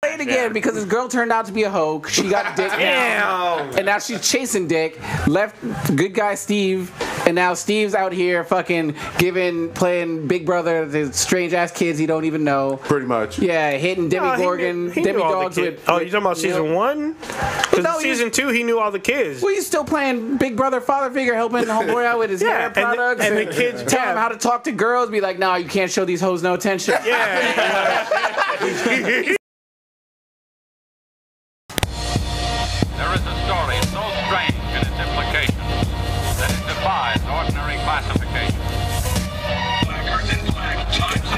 Played again because this girl turned out to be a hoe. She got Dick now, and now she's chasing Dick. Left good guy Steve, and now Steve's out here fucking playing Big Brother to strange ass kids he don't even know. Pretty much. Yeah, hitting Demogorgon, Demidogs with. Oh, you talking about season 1? Because season 2 he knew all the kids. Well, he's still playing Big Brother father figure, helping the homeboy out with his hair products, and the kids tell him how to talk to girls. Be like, no, you can't show these hoes no attention. Yeah. There is a story so strange in its implications that it defies ordinary classification.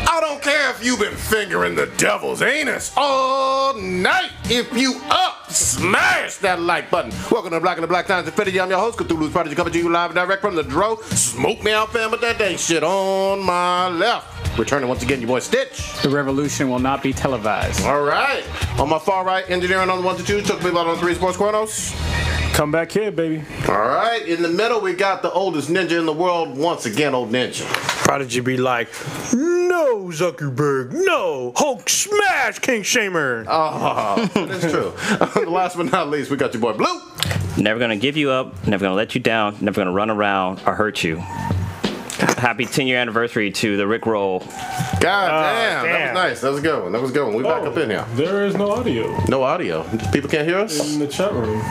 I don't care if you've been fingering the devil's anus all night. If you up, smash that like button. Welcome to Black and the Black Times Infinity. I'm your host, Cthulhu's Prodigy, coming to you live and direct from the Dro. Smoke me out, fam, with that dang shit on my left. Returning once again, your boy Stitch. The revolution will not be televised. All right. On my far right, engineering on the 1 to 2, took people out on 3 Sports Chronos. Come back here, baby. All right. In the middle, we got the oldest ninja in the world. Once again, old ninja. Prodigy be like, no, Zuckerberg, no. Hulk smash, King Shamer. Oh, that's true. Last but not least, we got your boy Blue. Never gonna give you up, never gonna let you down, never gonna run around or hurt you. Happy 10-year anniversary to the Rick Roll. God damn, that was nice. That was a good one. That was a good one. We back up in here. There is no audio No audio. People can't hear us? in the chat room.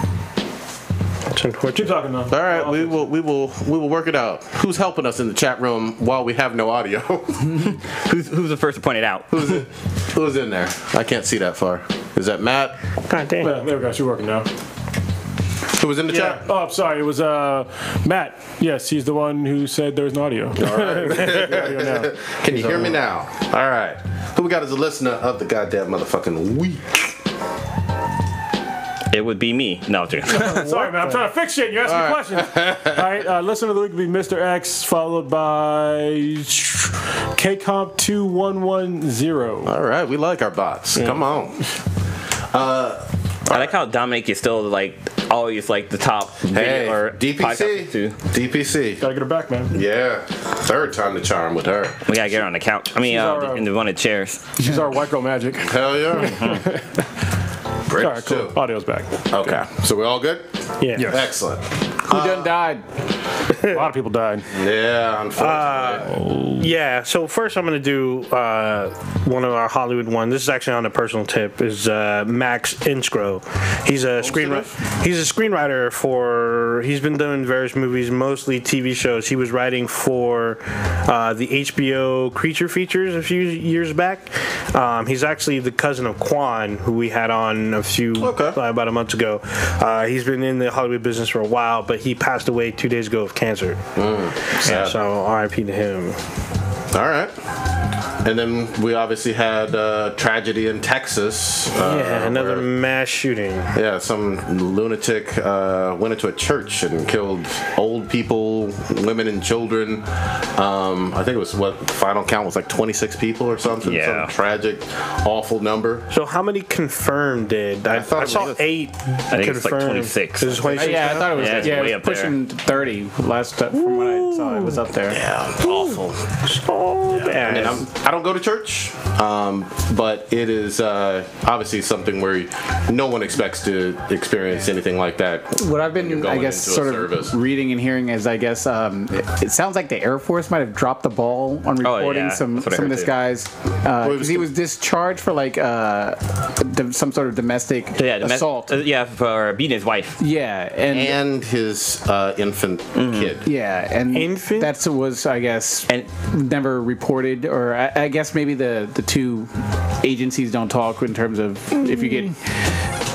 Keep talking though. All right, we will work it out. Who's helping us in the chat room while we have no audio? Who's the first to point it out? Who's in there? I can't see that far. Is that Matt? God damn. Yeah, there we go. She's working now. Who was in the chat? Oh, I'm sorry. It was Matt. Yes, he's the one who said there was no audio. All right. Can you hear me now? All right. Who we got as a listener of the goddamn motherfucking week? It would be me. No, I'm joking. Sorry, man. I'm trying to fix shit. You're asking me questions. All right. Listener of the week would be Mr. X, followed by KComp2110. All right. We like our bots. Come on. I like how Dominic is still like always like the top Hey, or DPC. too. DPC. Gotta get her back, man. Yeah. Third time the charm with her. We gotta get her on the couch. I mean, in the one of the chairs. She's our white girl magic. Hell yeah. Great. All right, cool. Audio's back. Okay. So we're all good? Yeah. Yes. Excellent. Who done died? A lot of people died. Yeah, unfortunately. Yeah, so first I'm going to do one of our Hollywood ones. This is actually on a personal tip. Is Max Inskro. He's a screenwriter for. He's been doing various movies, mostly TV shows. He was writing for the HBO Creature Features a few years back. He's actually the cousin of Quan, who we had on about a month ago. He's been in the Hollywood business for a while, but he passed away 2 days ago of cancer. So R.I.P. to him. All right. And then we obviously had tragedy in Texas. Another mass shooting. Yeah, some lunatic went into a church and killed old people, women and children. I think it was the final count was like 26 people or something. Yeah. Some tragic, awful number. So how many confirmed did? I saw 8 I think it's like 26. It was 26 Yeah, I thought it was. Yeah, it's Yeah, way it up was pushing 30 last from what I saw. It was up there. Yeah, awful. so bad. I mean, I don't go to church, but it is obviously something where no one expects to experience anything like that. What I've been, I guess, into a sort service. of reading and hearing is, I guess, it sounds like the Air Force might have dropped the ball on reporting some of this guy's, because he was discharged for like some sort of domestic assault. For beating his wife. Yeah, And his infant kid. Yeah, and Infant? that was, I guess, never reported, or I guess maybe the two agencies don't talk in terms of if you get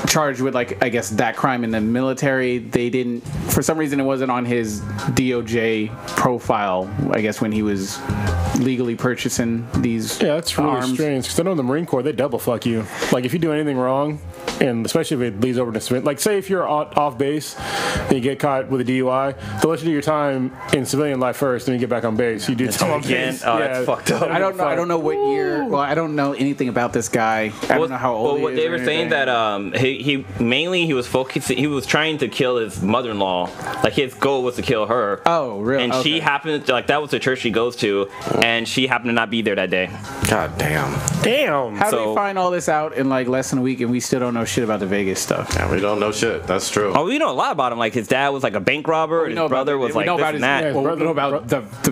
charged with, like, I guess that crime in the military, they didn't, for some reason it wasn't on his DOJ profile, I guess, when he was legally purchasing these Yeah, that's really arms. strange, because I know in the Marine Corps, they double fuck you. Like, if you do anything wrong and especially if it leads over to civilian. Like, say if you're off base and you get caught with a DUI, they'll let you do your time in civilian life first, then you get back on base. You do time on base. Oh, that's fucked up. I don't know what year. Well, I don't know anything about this guy. I don't know how old he is. Well, they were saying that he was focusing. He was trying to kill his mother-in-law. Like his goal was to kill her. Oh, really? And she happened to, that was the church she goes to, and she happened to not be there that day. God damn. How do we find all this out in like less than a week, and we still don't know shit about the Vegas stuff? Yeah, we don't know shit. That's true. Oh, we know a lot about him. Like his dad was like a bank robber, and his brother was like this and that.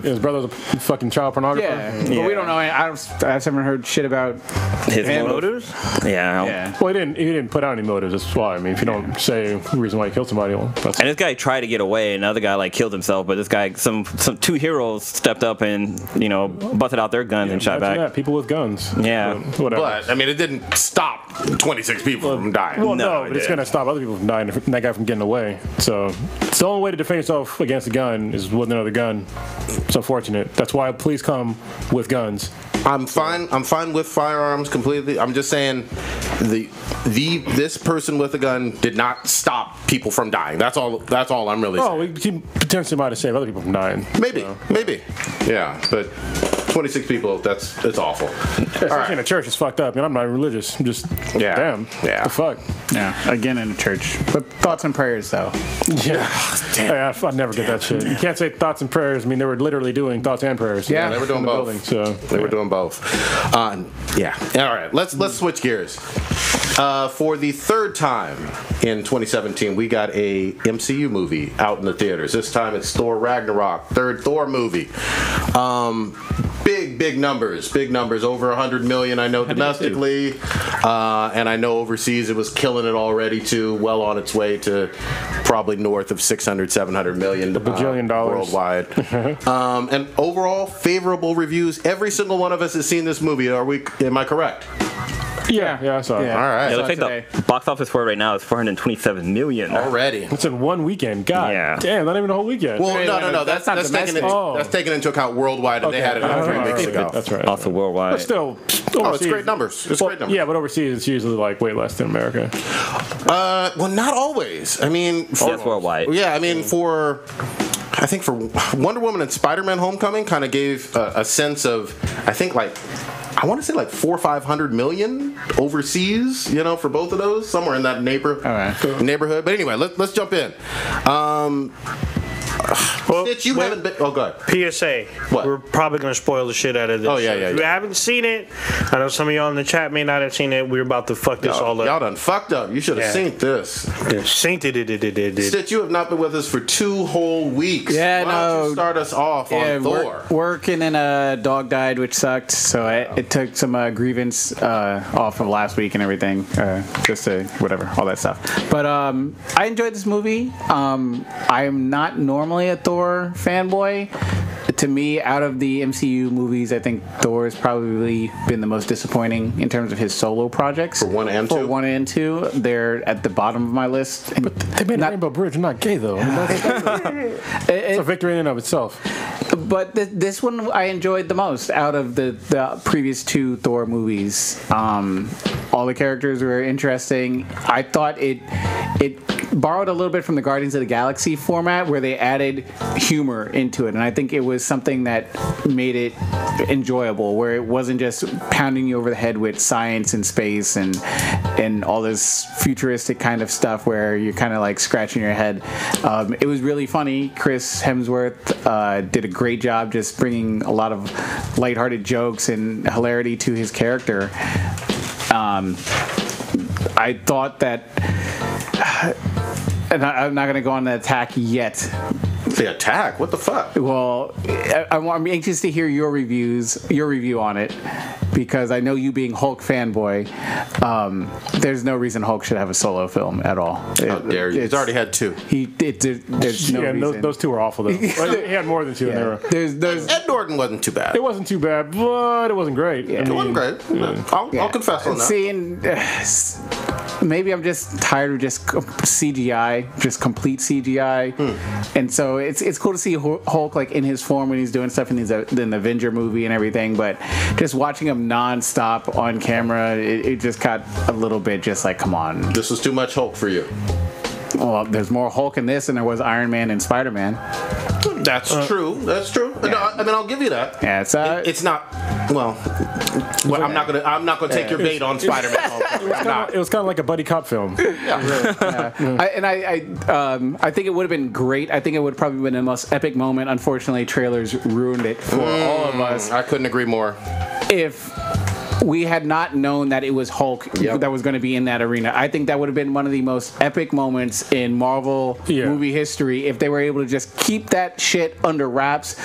His brother's a fucking child pornographer. Yeah, but we don't know. I haven't heard shit about his motives. Yeah. Well, he didn't put out any motives. That's why. I mean, if you don't say the reason why he killed somebody, well, and this guy tried to get away, and another guy like killed himself. But this guy, some two heroes stepped up and busted out their guns and shot back. That. People with guns. Yeah. Whatever. But I mean, it didn't stop 26 people from dying. Well, no, but it's going to stop other people from dying and that guy from getting away. So it's the only way to defend yourself against a gun is with another gun. It's unfortunate. That's why police come with guns. I'm fine with firearms completely. I'm just saying this person with a gun did not stop people from dying. That's all I'm really saying. He potentially might have saved other people from dying. Maybe. Yeah, but 26 people, it's awful. Especially in a church, it's fucked up. And I'm not religious. I'm just, damn. Yeah. The fuck? Yeah, again in a church. But thoughts and prayers, though. Yeah. Damn. I'd never get that shit. You can't say thoughts and prayers. I mean, they were literally doing thoughts and prayers. Yeah, they were doing both. Building, so, they were doing both. Yeah. All right, let's switch gears. For the third time in 2017, we got a MCU movie out in the theaters. This time it's Thor Ragnarok, third Thor movie. Big numbers, over 100 million, I know, domestically, and I know overseas it was killing it already too, well on its way to probably north of 600-700 million bajillion dollars worldwide. And overall, favorable reviews. Every single one of us has seen this movie. Am I correct? Yeah, I saw it. All right. Yeah, it looks like the box office for it right now is 427 million already. It's in one weekend. God damn, not even a whole weekend. Well, no. That's taken into account worldwide, and they had it 3 weeks ago. That's right. Also worldwide. But still, it's great numbers. Yeah, but overseas it's usually like way less than America. Well, not always. I mean, that's worldwide. Yeah, I mean, I think for Wonder Woman and Spider-Man: Homecoming kind of gave a sense of, I want to say like 400 or 500 million overseas, for both of those, somewhere in that neighborhood. But anyway, let's jump in. Stitch, you haven't been. Oh, go ahead. PSA. What? We're probably going to spoil the shit out of this. Oh, yeah. If you haven't seen it, I know some of y'all in the chat may not have seen it. We're about to fuck this all up. Y'all done fucked up. You should have seen this. Stitch, you have not been with us for 2 whole weeks. Yeah, Why don't you start us off on Thor? Working and a dog died, which sucked. So it took some grievance off of last week and everything. Just to whatever, all that stuff. But I enjoyed this movie. I am not normally a Thor fanboy. To me, out of the MCU movies, I think Thor has probably been the most disappointing in terms of his solo projects. For 1 and 2? For 1 and 2, they're at the bottom of my list. But they made Rainbow Bridge not gay, though. It's a victory in and of itself. But this one I enjoyed the most out of the previous 2 Thor movies. All the characters were interesting. I thought it borrowed a little bit from the Guardians of the Galaxy format where they added humor into it, and I think it was something that made it enjoyable, where it wasn't just pounding you over the head with science and space and all this futuristic kind of stuff where you're kind of like scratching your head. It was really funny. Chris Hemsworth did a great job just bringing a lot of lighthearted jokes and hilarity to his character. I thought that, and I'm not going to go on the attack yet. The attack? What the fuck? Well, I'm anxious to hear your review on it, because I know you being Hulk fanboy. There's no reason Hulk should have a solo film at all. How dare you? He's already had 2. There's no reason. Those 2 were awful, though. He had more than 2 in there. Ed Norton wasn't too bad. It wasn't too bad, but it wasn't great. It wasn't great. I'll confess on that. See, and maybe I'm just tired of just CGI, just complete CGI, and so it's cool to see Hulk like in his form when he's doing stuff in the Avenger movie and everything, but just watching him non-stop on camera, it just got a little bit just like, come on. This was too much Hulk for you. Well, there's more Hulk in this than there was Iron Man and Spider-Man. That's true. That's true. Yeah. No, I mean, I'll give you that. Yeah, it's not. Well, I'm not gonna take your bait on Spider-Man. It was kind of like a buddy cop film. I think it would have been great. I think it would have probably been the most epic moment. Unfortunately, trailers ruined it for all of us. I couldn't agree more. If we had not known that it was Hulk that was going to be in that arena, I think that would have been one of the most epic moments in Marvel movie history if they were able to just keep that shit under wraps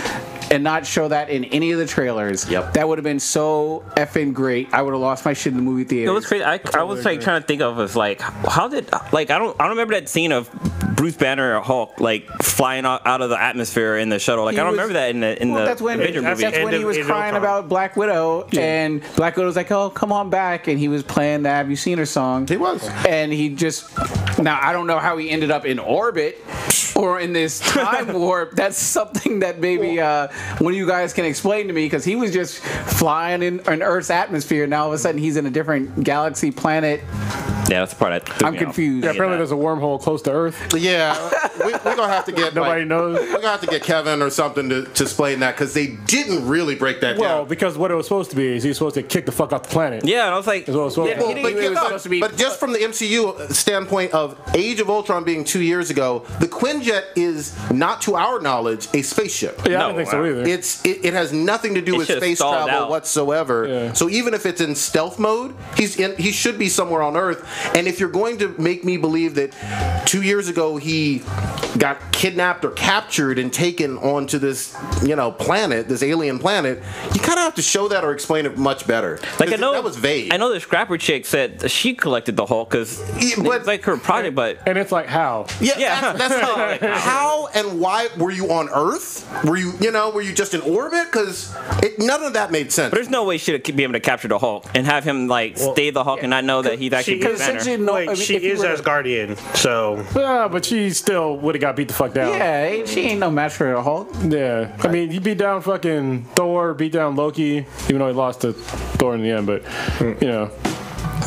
and not show that in any of the trailers. Yep. That would have been so effing great. I would have lost my shit in the movie theater. It was crazy. I was like trying to think of was like, how did like I don't remember that scene of Bruce Banner or Hulk like flying out of the atmosphere in the shuttle. Like I don't remember that in the that's when Avenger movie. That's when he was crying about Black Widow, and Black Widow was like, "Oh, come on back," and he was playing the "Have You Seen Her" song. He was, and he just. Now I don't know how he ended up in orbit or in this time warp. That's something that maybe one of you guys can explain to me, because he was just flying in Earth's atmosphere. Now all of a sudden he's in a different galaxy, planet. Yeah, that's the part I'm confused. Yeah, apparently there's a wormhole close to Earth. Yeah, we're gonna have to get nobody knows. We're gonna have to get Kevin or something to explain that, because they didn't really break that down. Well, because what it was supposed to be is he's supposed to kick the fuck off the planet. Yeah, and I was like, but just from the MCU standpoint of Age of Ultron being 2 years ago, the Quinjet is not, to our knowledge, a spaceship. Yeah, I don't think so either. It has nothing to do with space travel whatsoever. Yeah. So even if it's in stealth mode, he should be somewhere on Earth. And if you're going to make me believe that 2 years ago he got kidnapped or captured and taken onto this, planet, this alien planet, you kind of have to show that or explain it much better. Like I know that was vague. I know the scrapper chick said she collected the Hulk because it's like her project, but and it's like how? Yeah. That's how and why were you on Earth? Were you just in orbit? Because none of that made sense. But there's no way she'd be able to capture the Hulk and have him stay the Hulk and not know that he's actually Bruce Banner. She is Asgardian, so. Yeah, but she still would have got beat the fuck down. Yeah, she ain't no match for the Hulk. Yeah, I mean, he beat down fucking Thor, beat down Loki, even though he lost to Thor in the end. But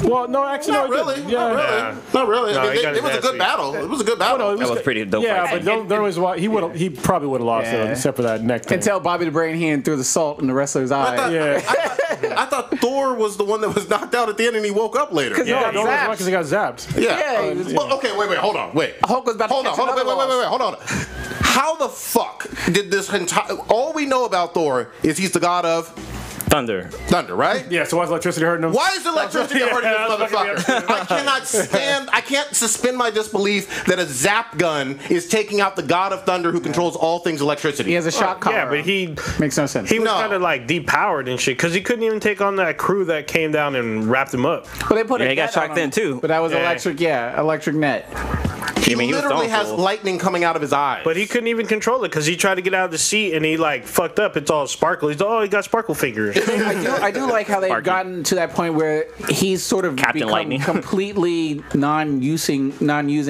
well, no, actually, not really. Yeah, not really. No, I mean, it was a good battle. It was a good battle. That was pretty dope. Yeah, but there was he probably would have lost though, except for that neck thing. Until Bobby the Brain Hand threw the salt in the wrestler's eye. I thought Thor was the one that was knocked out at the end, and he woke up later. Because he got zapped. Yeah. Well, okay, wait, hold on, wait. Hulk was about to hold on. How the fuck did this entire? All we know about Thor is he's the god of thunder, right? Yeah, so why is electricity hurting him? Why is electricity hurting this motherfucker? I can't suspend my disbelief that a zap gun is taking out the god of thunder who controls all things electricity. He has a shock collar. Yeah, but he makes no sense. He was kind of like depowered and shit, because he couldn't even take on that crew that came down and wrapped him up. But they put he got shocked then too. But that was electric net. He literally has lightning coming out of his eyes. But he couldn't even control it because he tried to get out of the seat and he fucked up. It's all sparkle. He got sparkle fingers. I do like how they've gotten to that point where he's sort of become completely non-using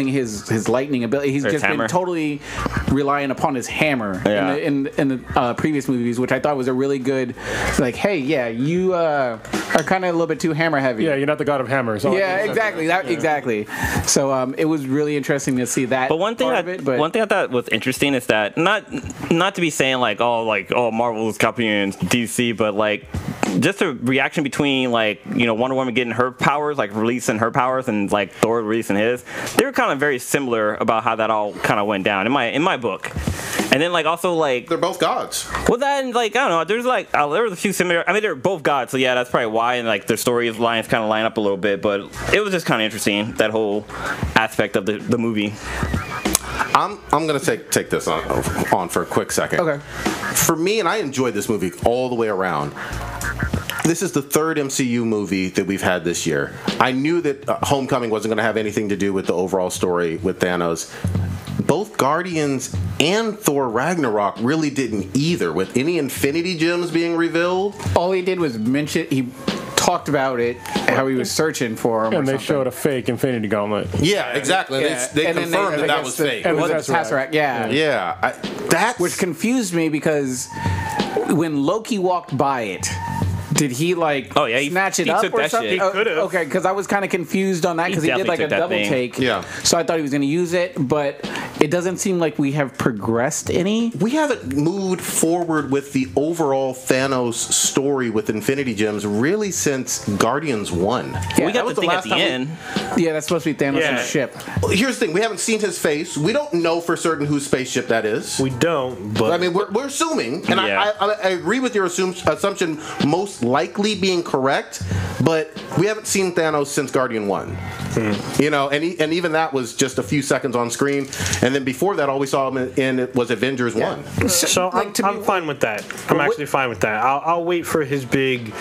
his lightning ability. He's just been totally relying upon his hammer in the previous movies, which I thought was a really good. Like, hey, you are kind of a little bit too hammer heavy. Yeah, you're not the god of hammers. Exactly. Exactly. So it was really interesting to see that. But one thing I thought was interesting is that not to be saying Marvel's copying DC, but just a reaction between Wonder Woman getting her powers, releasing her powers, and Thor releasing his. They were kind of very similar about how that all kind of went down in my book. And then they're both gods. Well, then I don't know. There's there was a few similar. I mean, they're both gods, so yeah, that's probably why. And their storylines kind of line up a little bit, but it was just kind of interesting, that whole aspect of the movie. I'm gonna take this on for a quick second. Okay. For me, and I enjoyed this movie all the way around. This is the third MCU movie that we've had this year. I knew that Homecoming wasn't going to have anything to do with the overall story with Thanos. Both Guardians and Thor Ragnarok really didn't either, with any Infinity Gems being revealed. All he did was mention, he talked about it, how he was searching for him. And they showed a fake Infinity Gauntlet. Yeah, exactly. Yeah. They And then confirmed I that guess was the- fake. It was That's a Tesseract, yeah. Yeah, that's Which confused me because when Loki walked by it, did he like Oh, yeah, snatch it he up took or that something? shit. He could've. Okay, because I was kind of confused on that because he did definitely like a took that double thing. take. Yeah. So I thought he was going to use it, but it doesn't seem like we have progressed any. we haven't moved forward with the overall Thanos story with Infinity Gems really since Guardians 1. Yeah, We that got was the thing at the time end. Yeah, that's supposed to be Thanos' Yeah. ship. Here's the thing: we haven't seen his face. We don't know for certain whose spaceship that is. We don't, but I mean, we're assuming, and Yeah. I agree with your assumption, most likely being correct, but we haven't seen Thanos since Guardian 1. You know, and even that was just a few seconds on screen, and then before that, all we saw him in it was Avengers 1. so like, to I'm me- fine with that. I'm actually fine with that. I'll wait for his big,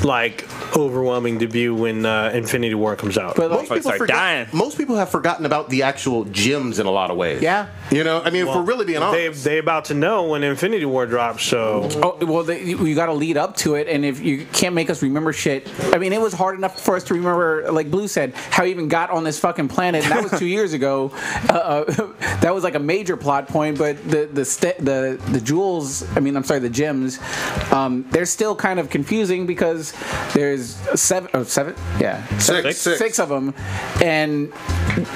like, overwhelming debut when Infinity War comes out. But Most like, start dying. most people have forgotten about the actual gems in a lot of ways. Yeah. You know, I mean, if we're really being honest. they about to know when Infinity War drops, so oh, well, you got to lead up to it, and if you can't make us remember shit, I mean, it was hard enough for us to remember, like Blue said, how he even got on this fucking planet. And that was 2 years ago. That was like a major plot point, but the jewels, the gems, they're still kind of confusing because there's seven, yeah, six of them, and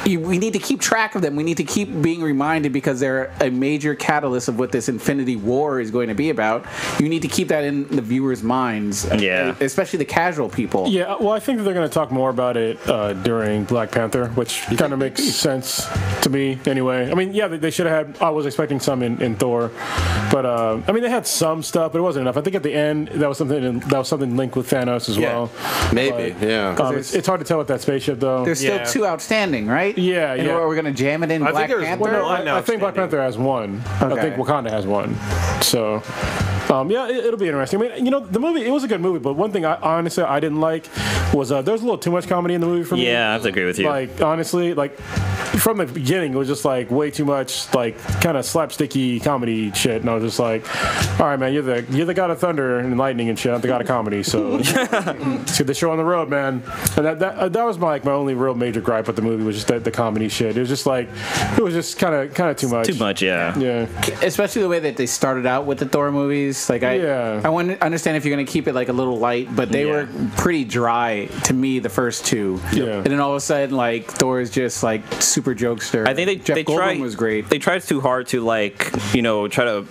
we need to keep track of them. We need to keep being reminded because they're a major catalyst of what this Infinity War is going to be about. You need to keep that in the viewers' minds, Yeah. especially the casual people. Yeah, well, I think that they're going to talk more about it during Black Panther, which kind of makes sense to me anyway. I mean, yeah, they should have had, I was expecting some in Thor, but I mean, they had some stuff, but it wasn't enough. I think at the end, that was something linked with Thanos as well. Maybe, yeah. It's hard to tell with that spaceship, though. There's still Yeah. two outstanding, right? Yeah, And yeah. Are we going to jam it in I think Black there's Panther? one- I think Black outstanding. Panther has one. I Okay. think Wakanda has one. So, yeah, it'll be interesting. I mean, you know, the movie, it was a good movie, but one thing I honestly didn't like was there was a little too much comedy in the movie for me. Yeah, I have to agree with you. Like, honestly, like, from the beginning, it was just like way too much, like, kind of slapsticky comedy shit. And I was just like, all right, man, you're the god of thunder and lightning and shit. I'm the god of comedy. So let's get the show on the road, man. And that was my only real major gripe with the movie was just the comedy shit. It was just like, it was just kind of too much. Too much, yeah. Yeah. Especially the way that they started out with the Thor movies. Like Yeah. I want to understand if you're going to keep it like a little light, but they were pretty dry to me, the first two. Yeah. And then all of a sudden, like Thor is just like super jokester. I think Jeff they Goldblum tried. was great. They tried too hard to try to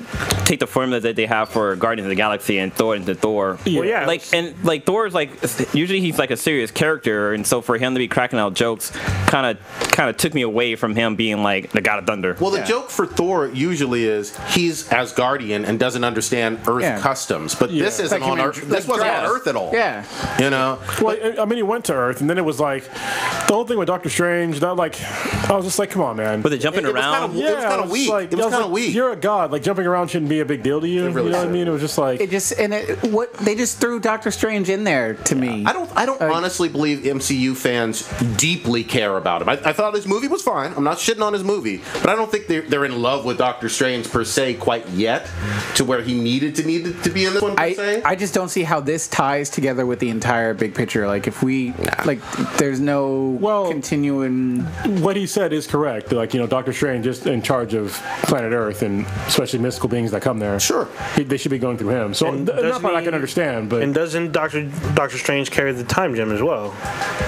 take the formula that they have for Guardians of the Galaxy and throw it into Thor. Well, yeah, like Thor is usually he's like a serious character, and so for him to be cracking out jokes kind of took me away from him being like the God of Thunder. Well, the joke for Thor usually is he's Asgardian and doesn't understand Earth customs, but this isn't Like on him Earth. in- This like wasn't on Drax. Earth at all. Yeah. You know. Well, I mean, he went to Earth, and then it was like the whole thing with Doctor Strange. That I was just like, come on, man. But the jumping It was around. kinda- It was kinda I weak. like- It was I kinda like, weak. You're a god. Like jumping around shouldn't be a big deal to you. really You know what I should. mean? It was just like It just what they just threw Doctor Strange in there to me. I don't honestly believe MCU fans deeply care about him. I thought his movie was fine. I'm not shitting on his movie, but I don't think they're in love with Doctor Strange per se quite yet, to where he needed to be in this one per se. I just don't see how this ties together with the entire big picture. Like if we there's no continuing. what he said is correct. Like, you know, Doctor Strange is in charge of planet Earth and especially mystical beings that come there. Sure. They should be going through him. So And that doesn't part I he- can understand, but and doesn't Doctor Strange carry the time gem as well?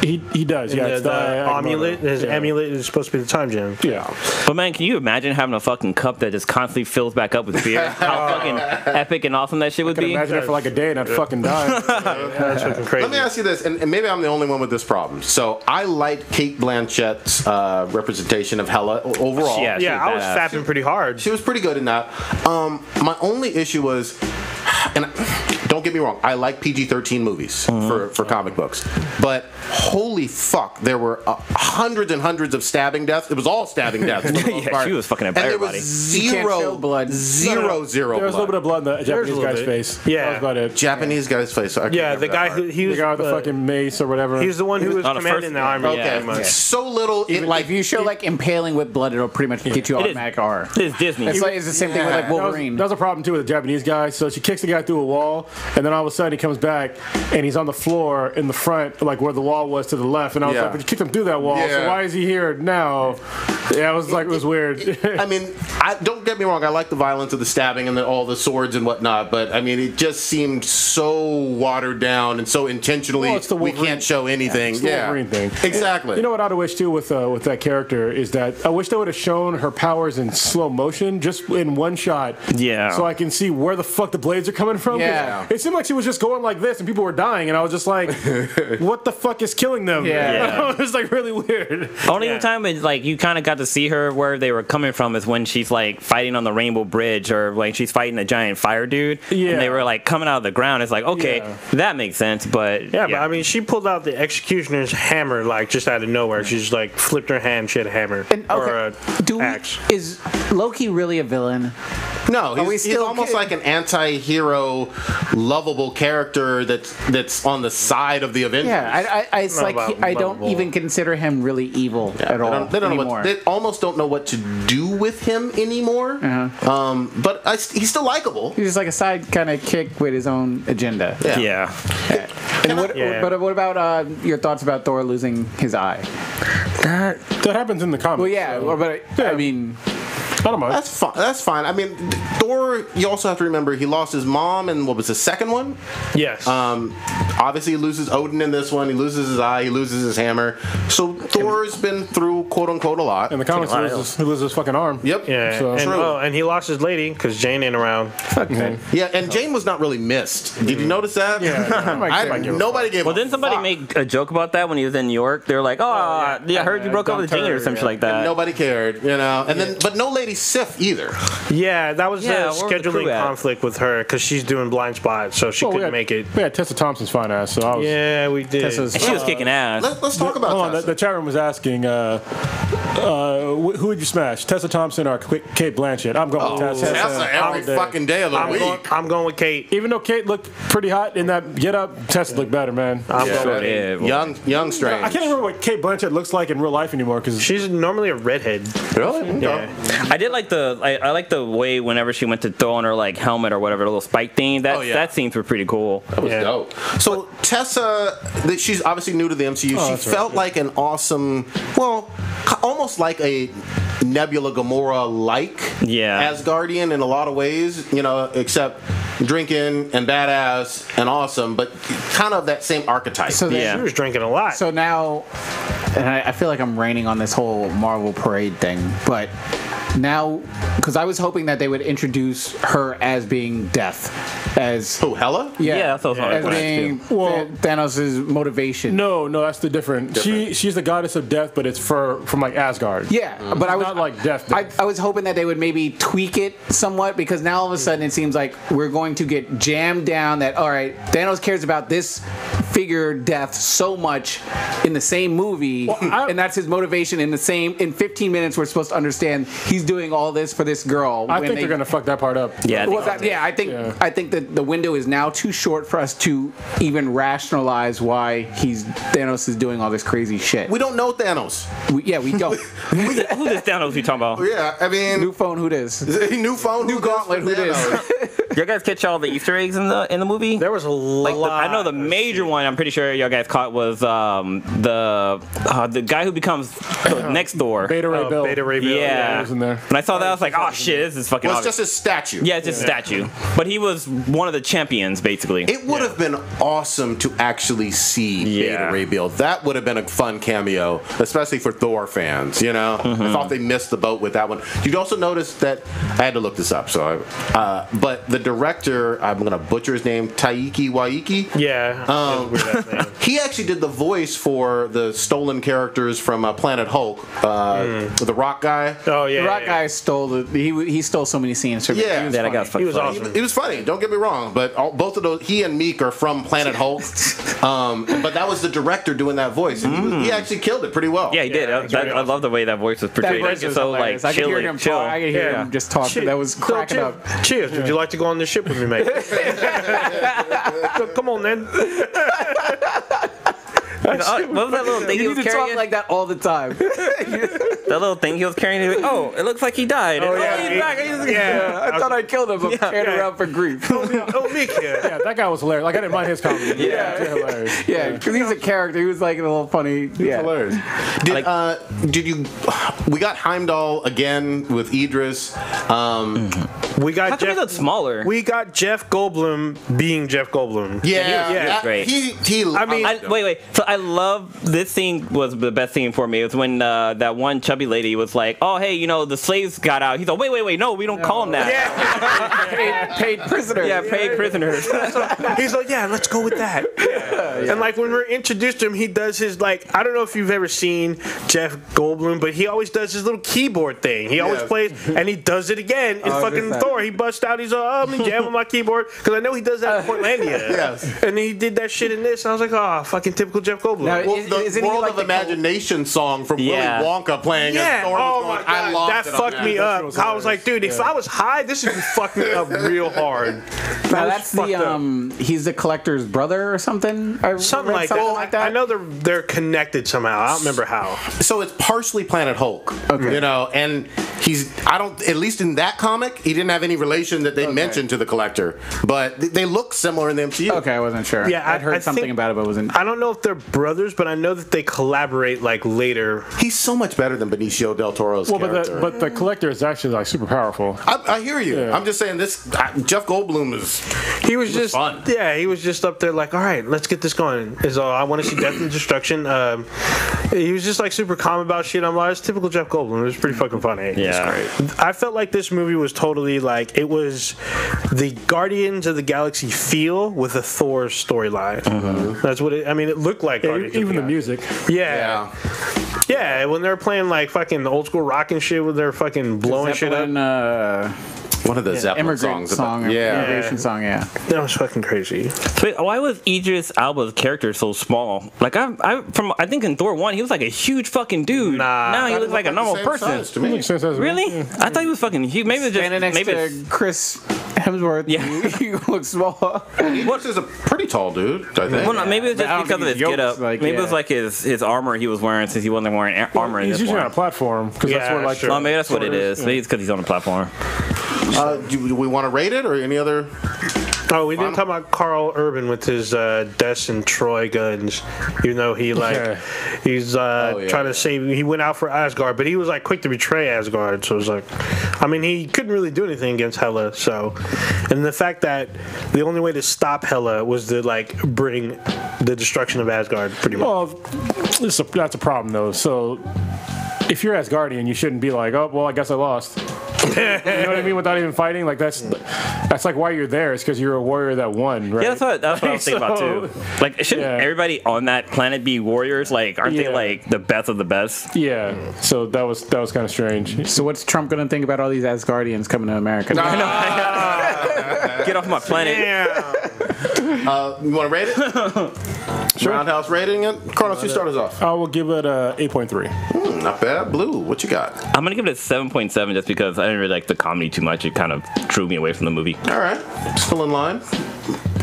he does. Yeah, it's the Agamotto. amulet. His amulet is supposed to be the time gem. Yeah. But man, can you imagine having a fucking cup that just constantly fills back up with beer? How fucking epic and awesome that shit would I can be. imagine it for like a day and I'd fucking die. That's fucking crazy. Let me ask you this, and maybe I'm the only one with this problem. So I like Kate Blanchett's representation of Hela overall. Yeah. yeah, I was badass. fapping pretty hard. She was pretty good in that. My only issue was, and don't get me wrong, I like PG-13 movies for comic books, but holy fuck, there were hundreds and hundreds of stabbing deaths. It was all stabbing deaths. For the most Yeah, part. she was fucking up and everybody. You can't show blood. zero There was a little bit of blood in the Japanese little guy's bit. face. Yeah. That was about it. Japanese guy's face. I can't Yeah, the remember guy that part. he The was guy with the fucking mace or whatever. He's the one who was on the commanding first- the army. Okay, pretty much. so little. It like If you show like impaling with blood, it'll pretty much get you It is. automatic R. It's Disney. It's the same thing with like That was, Wolverine. that was a problem too with the Japanese guy. So she kicks the guy's back through a wall, and then all of a sudden he comes back and he's on the floor in the front, like where the wall was to the left. And I was like, but you kicked him through that wall, so why is he here now? Yeah, it was weird. I mean, don't get me wrong. I like the violence of the stabbing and all the swords and whatnot, but I mean, it just seemed so watered down and so intentionally. We can't show anything. It's the Wolverine thing. Exactly. You know what I'd wish too with that character is that I wish they would have shown her powers in slow motion, just in one shot. Yeah. So I can see where the fuck the blades are coming from. Yeah. It seemed like she was just going like this and people were dying, and I was just like, what the fuck is killing them? Yeah. It was like really weird. Only time it's like you kind of got to see her where they were coming from is when she's like fighting on the Rainbow Bridge, or like she's fighting a giant fire dude. Yeah. And they were like coming out of the ground. It's like, okay, that makes sense. But but I mean, she pulled out the Executioner's hammer like just out of nowhere. She just like flipped her hand. She had a hammer or a axe. Is Loki really a villain? No, he's almost like an anti-hero, lovable character that's on the side of the Avengers. Yeah, it's like I don't even consider him really evil at all anymore. They almost don't know what to do with him anymore. But he's still likable. He's just like a side kind of kick with his own agenda. Yeah. But what about your thoughts about Thor losing his eye? That happens in the comics. Well, yeah, but I mean, I don't mind. That's fine. I mean, Thor, you also have to remember he lost his mom in, what was the second one? Yes. Obviously, he loses Odin in this one. He loses his eye. He loses his hammer. So Thor's been through, quote unquote, a lot. In the comics, he loses his fucking arm. Yep. Yeah. So, and he lost his lady because Jane ain't around. Yeah, and Jane was not really missed. Did you notice that? Yeah. Nobody gave. Well, didn't somebody make a joke about that when he was in New York? They were like, I heard you broke up with Jane or something like that. And nobody cared, you know. And then, but no Lady Sif either. Yeah, that was a where was the crew scheduling at? conflict with her because she's doing Blind Spot, so she couldn't make it. We had Tessa Thompson's fine ass, so I was. Yeah, we did. Tessa's- And she was kicking ass. Let's talk about Hold on, Tessa. the chat room was asking, who would you smash, Tessa Thompson or Kate Blanchett? I'm going with Tessa. Tessa every fucking day of the week. I'm going with Kate. Even though Kate looked pretty hot in that get up, Tessa looked better, man. I'm going with Yeah. Young Strange. I can't remember what Kate Blanchett looks like in real life anymore because She's normally a redhead. Really? Yeah. I did like I like the way whenever she went to throw on her like helmet or whatever, the little spike thing. That scenes were pretty cool. That was dope. So Tessa, she's obviously new to the MCU. She felt like an awesome, almost like a Nebula Gamora-like Asgardian in a lot of ways, you know, except drinking and badass and awesome, but kind of that same archetype. So She was drinking a lot. So now, and I feel like I'm raining on this whole Marvel parade thing, but now, because I was hoping that they would introduce her as being Death, as Who, Hela? Yeah, that's what I as was being thinking, Thanos' motivation. no, that's the different. She's the goddess of death, but it's from like Asgard. Yeah, but I was not like death. I was hoping that they would maybe tweak it somewhat, because now all of a sudden it seems like we're going to get jammed down that, all right, Thanos cares about this figure Death so much in the same movie, and that's his motivation in 15 minutes we're supposed to understand he's doing all this for this girl. I think they're gonna fuck that part up. Yeah, I think that the window is now too short for us to even rationalize why Thanos is doing all this crazy shit. We don't know Thanos. We don't. Who this Thanos we talking about? Yeah, I mean, New phone, who this? new phone, New gauntlet, who this? You guys catch all the Easter eggs in the movie? There was a lot. I know the major one. I'm pretty sure y'all guys caught was the guy who becomes the next Thor. Beta Ray Bill. Beta Ray Bill. Yeah. He was in there. When I saw that, I was like, oh shit, this is fucking. Well, it's obvious. just a statue. Yeah, it's just a statue. But he was one of the champions, basically. It would have been awesome to actually see Beta Ray Bill. That would have been a fun cameo, especially for Thor fans, you know? I thought they missed the boat with that one. You'd also notice that, I had to look this up, but the director, I'm going to butcher his name, Taiki Waititi. Yeah. He actually did the voice for the stolen characters from Planet Hulk, the Rock guy. Oh yeah. The Rock guy stole he stole so many scenes from Yeah. He was awesome. He was funny. Don't get me wrong, but both of those, he and Meek are from Planet Hulk. But that was the director doing that voice, and he actually killed it pretty well. Yeah, he did. I love the way that voice was portrayed. That voice was so hilarious. like I could hear chill. him talk. I could hear him just talk. That was cracking up. Cheers. Would you like to go on this ship with me, mate? Come on, then. What was that little thing he You was need to talk carrying? like that all the time. That little thing he was carrying. He was like, oh, it looks like he died. Oh, yeah. He's back. I thought I killed him. I'm carrying around for grief. Oh, Mick. Yeah, that guy was hilarious. Like, I didn't mind his comedy. Yeah, hilarious. Yeah, because he's a character. He was like a little funny. Yeah. Hilarious. Did you? We got Heimdall again with Idris. We got How come he Jeff. looks smaller? We got Jeff Goldblum being Jeff Goldblum. Yeah, great. I mean, Wait. So I love this scene was the best scene for me. It was when that one chubby lady was like, "Oh, hey, you know the slaves got out." He's like, "Wait, no, we don't call them that." Yeah. Paid prisoners. Yeah, paid prisoners. He's like, yeah, let's go with that. And like when we're introduced to him, he does his like, I don't know if you've ever seen Jeff Goldblum, but he always does his little keyboard thing. He always plays, and he does it again in fucking Thor. He busts out, he's like, oh, I'm jamming my keyboard, because I know he does that in Portlandia. Yes. And he did that shit in this, and I was like, oh, fucking typical Jeff Goldblum. Now, Well, the Isn't he World like of the Imagination song from Yeah. Willy Wonka playing. yeah, as Thor was oh going, my I god, lost that it on fucked me up. was I was like, dude, if I was high, this would fuck me up real hard. Now was that's fucked the up. he's the collector's brother or something. Something like that. I know they're connected somehow. I don't remember how. So it's partially Planet Hulk, you know, and at least in that comic, he didn't have any relation that they mentioned to the Collector, but they look similar in the MCU. Okay, I wasn't sure. Yeah, I'd heard I something think- about it, but wasn't. I don't know if they're brothers, but I know that they collaborate like later. He's so much better than Benicio del Toro's Well, character. but the collector is actually like super powerful. I hear you. Yeah. I'm just saying this. Jeff Goldblum is. He was just fun. Yeah, he was just up there like, all right, let's get this going. Is I want to see Death and Destruction. He was just like super calm about shit. I'm like, it's typical Jeff Goldblum. It was pretty fucking funny. Yeah. I felt like this movie was totally like it was the Guardians of the Galaxy feel with a Thor storyline. That's what it looked like. Guardians of Even the Galaxy. music. Yeah. Yeah, when they're playing like fucking old school rock and shit with their fucking blowing shit up. Zeppelin, One of the Zeppelin immigrant songs. song. Immigration song. Yeah. That was fucking crazy. Wait, why was Idris Elba's character so small? Like I think in Thor 1 he was like a huge fucking dude. Nah. Now he looks like a normal person. To me. Makes sense as Really? Yeah. I thought he was fucking huge. Maybe it's just Standing next maybe to it's, Chris Hemsworth. Yeah. he looks small. What is a pretty tall dude? I think. well, no, maybe it's But I just don't because of think his he's get up. yoked, like, Maybe it was yeah. like his armor he was wearing since he wasn't wearing armor in He's this usually on a one. platform because that's Yeah, where like. sure. Well, maybe that's what it is. Yeah. Maybe it's because he's on a platform. Do we want to rate it or any other? Oh, we didn't talk about Carl Urban with his Des and Troy guns. You know, he's trying to save. He went out for Asgard, but he was like quick to betray Asgard. So it was like, I mean, he couldn't really do anything against Hela. So, and the fact that the only way to stop Hela was to like bring the destruction of Asgard, pretty much. Well, that's a problem though. So if you're Asgardian, you shouldn't be like, oh well, I guess I lost. You know what I mean? Without even fighting, like that's like why you're there. It's because you're a warrior that won, right? Yeah, that's what I was thinking about too. Like, shouldn't everybody on that planet be warriors? Like, aren't they like the best of the best? Yeah. So that was kind of strange. So what's Trump gonna think about all these Asgardians coming to America? Get off my planet. You want to rate it? Sure. Roundhouse rating it. Carlos, you start us off. I will give it a 8.3. Not bad. Blue, what you got? I'm gonna give it a 7.7 just because I didn't really like the comedy too much. It kind of drew me away from the movie. All right. Still in line.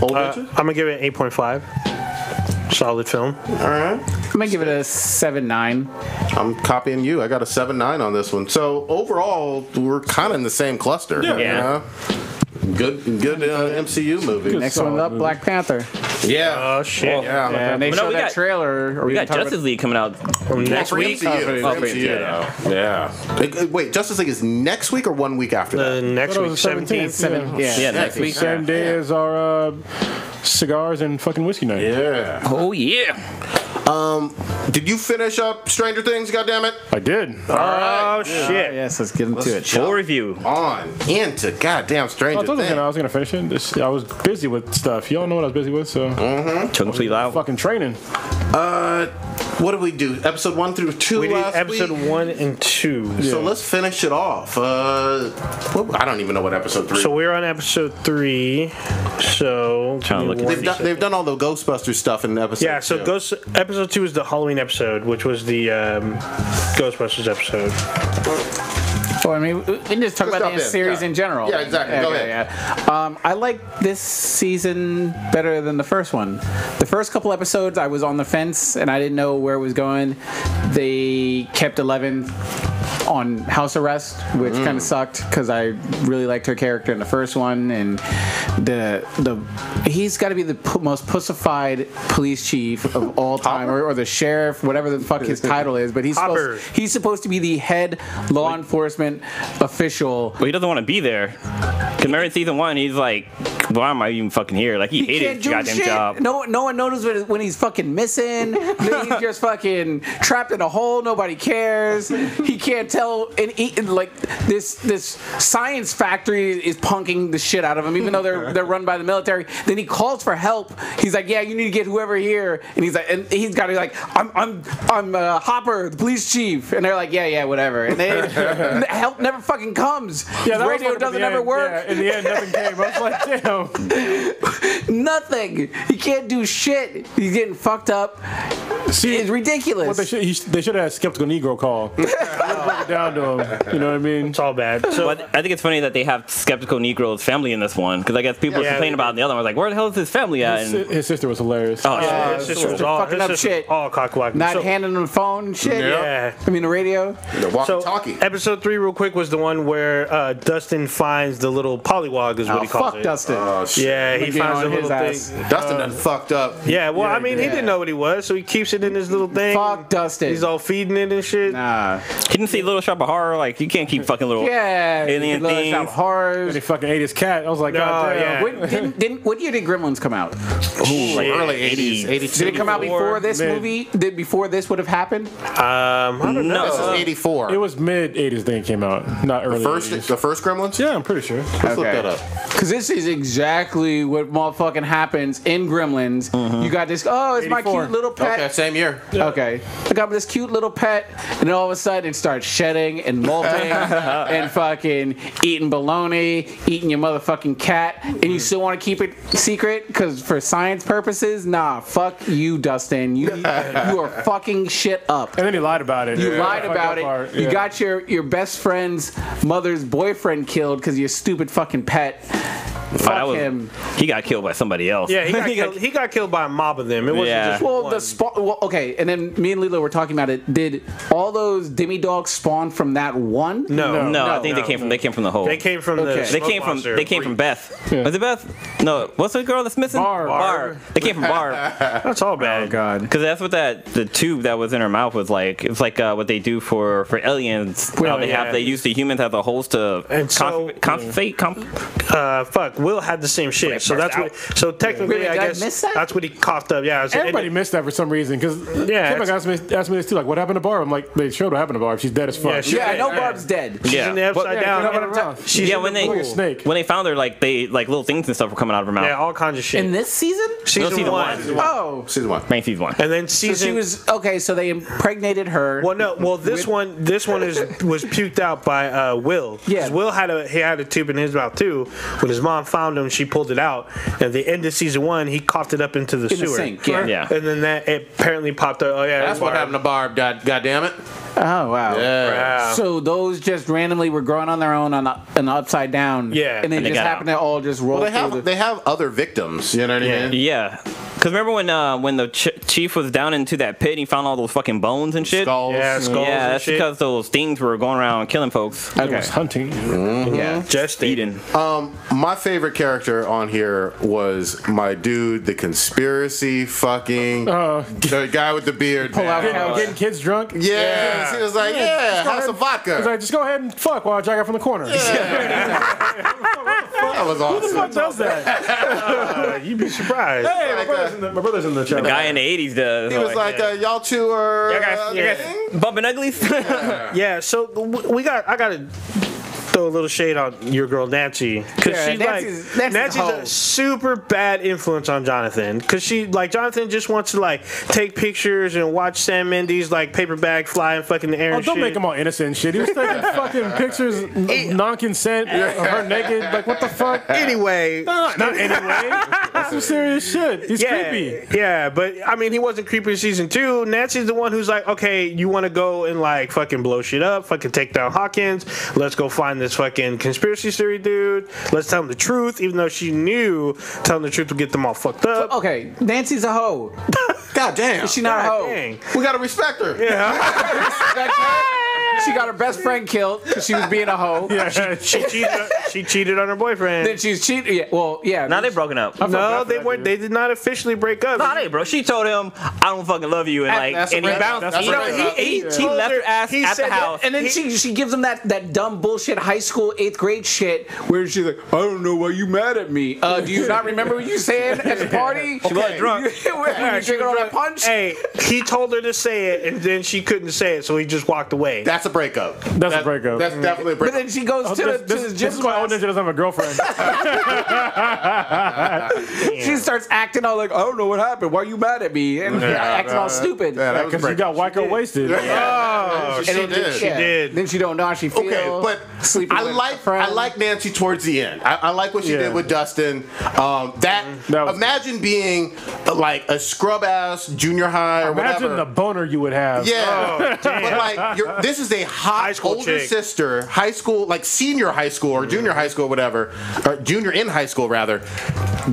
Old Richard? I'm gonna give it an 8.5. Solid film. All right. I'm gonna give it a 7.9. I'm copying you. I got a 7.9 on this one. So overall, we're kind of in the same cluster. Yeah. You know? Good MCU movie. Good. Next one solid up, movie. Black Panther. Yeah. Oh shit. Yeah. Yeah, and they But no, showed we that got- trailer. We got Justice League coming out next For week. MCU. Oh, For for MCU, though. Yeah. Wait, Justice League is next week or 1 week after that? Next Thought it week, was the 17th. Yeah, next week. Same day as our cigars and fucking whiskey night. Yeah. Oh yeah. Did you finish up Stranger Things, goddammit? I did. Oh shit. Yes, let's get into it. Full review. On into goddamn Stranger I told you Things. I was gonna finish it. I was busy with stuff. Y'all know what I was busy with, so Chunk sleep out. fucking training. What did we do? Episode 1 through 2 We did last episode week? 1 and 2. So let's finish it off. I don't even know what episode 3. So we're on episode 3. So Trying to look at they've done all the Ghostbusters stuff in episode. yeah, so 2. episode 2 is the Halloween episode, which was the Ghostbusters episode. Well, I mean, we can just talk about the series in general. Yeah, exactly. Go ahead. Yeah. I like this season better than the first one. The first couple episodes, I was on the fence and I didn't know where it was going. They kept 11 on house arrest, which kind of sucked because I really liked her character in the first one, and he's got to be the most pussified police chief of all time, or the sheriff, whatever the fuck his title is. But he's supposed to be the head law enforcement official. Well, he doesn't want to be there. Because remember in season 1, he's like, why am I even fucking here? Like, he hated his goddamn job. No one notices when he's fucking missing. He's just fucking trapped in a hole. Nobody cares. He can't tell. And like this science factory is punking the shit out of him, even though they're run by the military. Then he calls for help. He's like, yeah, you need to get whoever here. And he's got to be like, I'm Hopper, the police chief. And they're like, yeah, whatever. And they help never fucking comes. Yeah, the radio doesn't ever work. Yeah, in the end, nothing came. I was like, damn. Nothing. He can't do shit. He's getting fucked up. See, it's ridiculous. What they should have had Skeptical Negro call. Broke it down to him. You know what I mean? It's all bad. So, but I think it's funny that they have Skeptical Negro's family in this one, because I guess people complain about the other one. Like, where the hell is his family at? His sister was hilarious. Oh, yeah. his sister was all fucking up shit. All cockwacking. Not handing him the phone, shit. Yeah. I mean, the radio. The walkie-talkie. Episode 3, real quick, was the one where Dustin finds the little pollywog, is what he calls fuck it. Dustin. Yeah, he finds the little thing. Dustin done fucked up. Yeah, well, I mean, he didn't know what he was, so he keeps it in his little thing. Fuck Dustin. He's all feeding it and shit. Nah. He didn't see Little Shop of Horror. Like, you can't keep fucking little alien Little things. Shop of Horrors. He fucking ate his cat. I was like, God damn. What year did Gremlins come out? Like early 80s. 82. Did it come out before this movie? Before this would have happened? I don't know. This is 84. It was mid 80s that it came out, not early. The first Gremlins? Yeah, I'm pretty sure. Let's look that up. Because this is exactly what motherfucking happens in Gremlins. You got this, it's 84. my cute little pet. Okay, same year. Okay. I got this cute little pet, and then all of a sudden it starts shedding and molting and fucking eating bologna, eating your motherfucking cat, and you still want to keep it secret because for science purposes? Nah, fuck you, Dustin. You are fucking shit up. And then he lied about it. You lied about it. Part. You got your best friend's mother's boyfriend killed because your stupid fucking pet. Fuck him. He got killed by somebody else. Yeah, he got killed by a mob of them. It wasn't just one. Okay, and then me and Lilo were talking about it. Did all those demi dogs spawn from that one? No, I think they came from the hole. They came from the smoke they came from Beth. Yeah. Was it Beth? No, what's the girl that's missing? Barb. They came from Barb. That's all bad. Oh God. Because that's what the tube that was in her mouth was like. It's like what they do for aliens. They use the humans as a host to compensate. Fuck, Will had the same shit. So that's what. So technically, Wait, I guess that's what he coughed up. Yeah, everybody missed that for some reason. Because Kim asked me this too. Like, what happened to Barb? I'm like, they showed what happened to Barb. She's dead as fuck. Yeah, I know Barb's dead. She's in the upside down. When they found her, like little things and stuff were coming out of her mouth. Yeah, all kinds of shit. In this season? Season 1. Oh, season 1. Main season 1. And then so she was okay. So they impregnated her. Well, no. Well, this one was puked out by Will. Yeah. Will had a tube in his mouth too. When his mom found him, she pulled it out. And at the end of season 1, he coughed it up into the sewer. The sink, yeah. And then that it apparently popped up. Oh yeah, that's what happened to Barb. God damn it. Oh wow. Yeah. So those just randomly were growing on their own on an upside down. Yeah. And they just happened to all just roll. Well, they have other victims. You know what I mean? Yeah. Because remember when the chief was down into that pit and he found all those fucking bones and shit? Skulls. Yeah, skulls. Yeah, that's because those things were going around killing folks. It was hunting. Yeah, just eating. My favorite character on here was my dude, the conspiracy fucking the guy with the beard. Getting kids drunk. Yeah. He was like, have some vodka. He was like, just go ahead and fuck while I jack out from the corner. That was awesome. Who the fuck does that? You'd be surprised. Hey, my brother's in the chat. The guy in the 80s does. He was like, y'all two are bumping uglies. Yeah. So I gotta throw a little shade on your girl Nancy, because Yeah, Nancy's a super bad influence on Jonathan, because Jonathan just wants to take pictures and watch Sam Mendes paper bag fly and fucking the air. Oh, don't make him all innocent and shit. He was taking fucking pictures of non-consent of her naked. What the fuck? Anyway, not anyway. That's some serious shit. He's creepy. Yeah, but I mean, he wasn't creepy in season 2. Nancy's the one who's okay, you want to go and fucking blow shit up, fucking take down Hawkins. Let's go find this fucking conspiracy theory dude. Let's tell him the truth, even though she knew telling the truth would get them all fucked up. Okay, Nancy's a hoe. God damn. Is she not a hoe? Dang. We gotta respect her. Yeah. Respect her. She got her best friend killed because she was being a hoe. Yeah, She cheated on her boyfriend. Then she's cheating. Yeah, well, yeah. Now they broken up. No, they weren't. They did not officially break up. Nah, they bro. She told him, "I don't fucking love you," and That's and he a bounced. breakup. You know, That's a he breakup. left her ass He at the said house. And then she gives him that dumb bullshit high school 8th grade shit where she's like, I don't know why you mad at me. Do you not remember what you said at the party? She was drunk. When you drinking on a punch? Hey, he told her to say it, and then she couldn't say it, so he just walked away. That's a breakup. That's a breakup. That's definitely a But breakup. then she goes to the This gym is why old class. ninja doesn't have a girlfriend. She starts acting all like, I don't know what happened. Why are you mad at me? And acting all stupid. Yeah, that was a Because she breakup. got Waco wasted. Oh, She then did. She did. Then she don't know how she feels. Okay, but sleeping I with like friends. I like Nancy towards the end. I like what she Yeah. did with Dustin. That was- Imagine being a scrub ass junior high or Imagine whatever. the boner you would have. Yeah, but this is a hot High school older chick. sister, high school, senior high school or junior high school, whatever, or junior in high school rather.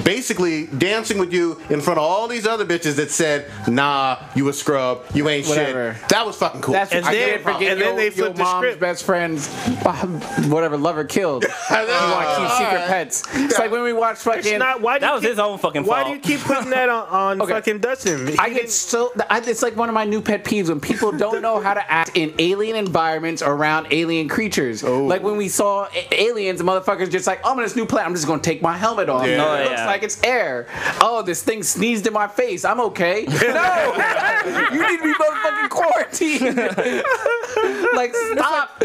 Basically dancing with you in front of all these other bitches that said, "Nah, you a scrub, you ain't Whatever. shit." That was fucking cool. That's what And I then- did forget. and then your, they your flipped the mom's script. best friend's whatever lover killed. You want to keep secret pets. It's like when we watch fucking. It's not. Why do That you was keep, his own fucking Why fault. do you keep putting that on Okay. fucking Dustin? I get so it's like one of my new pet peeves when people don't know how to act in alien environments around alien creatures. Like when we saw aliens, the motherfuckers just like, I'm on this new planet, I'm just gonna take my helmet off. Yeah. Oh, It looks yeah. like it's air. Oh, this thing sneezed in my face. I'm okay. No, you need to be motherfucking quarantined. Like stop.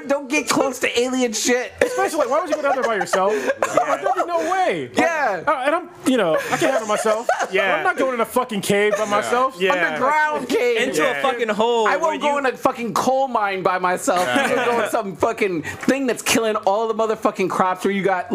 Don't get close to alien shit. Especially, why would you go down there by yourself? There'd be no way. Yeah. And I'm, I can have it myself. Yeah. I'm not going in a fucking cave by myself. Yeah. Underground cave. Into a fucking hole. I where won't go you- in a fucking coal mine by myself. I'm gonna go in some fucking thing that's killing all the motherfucking crops where you got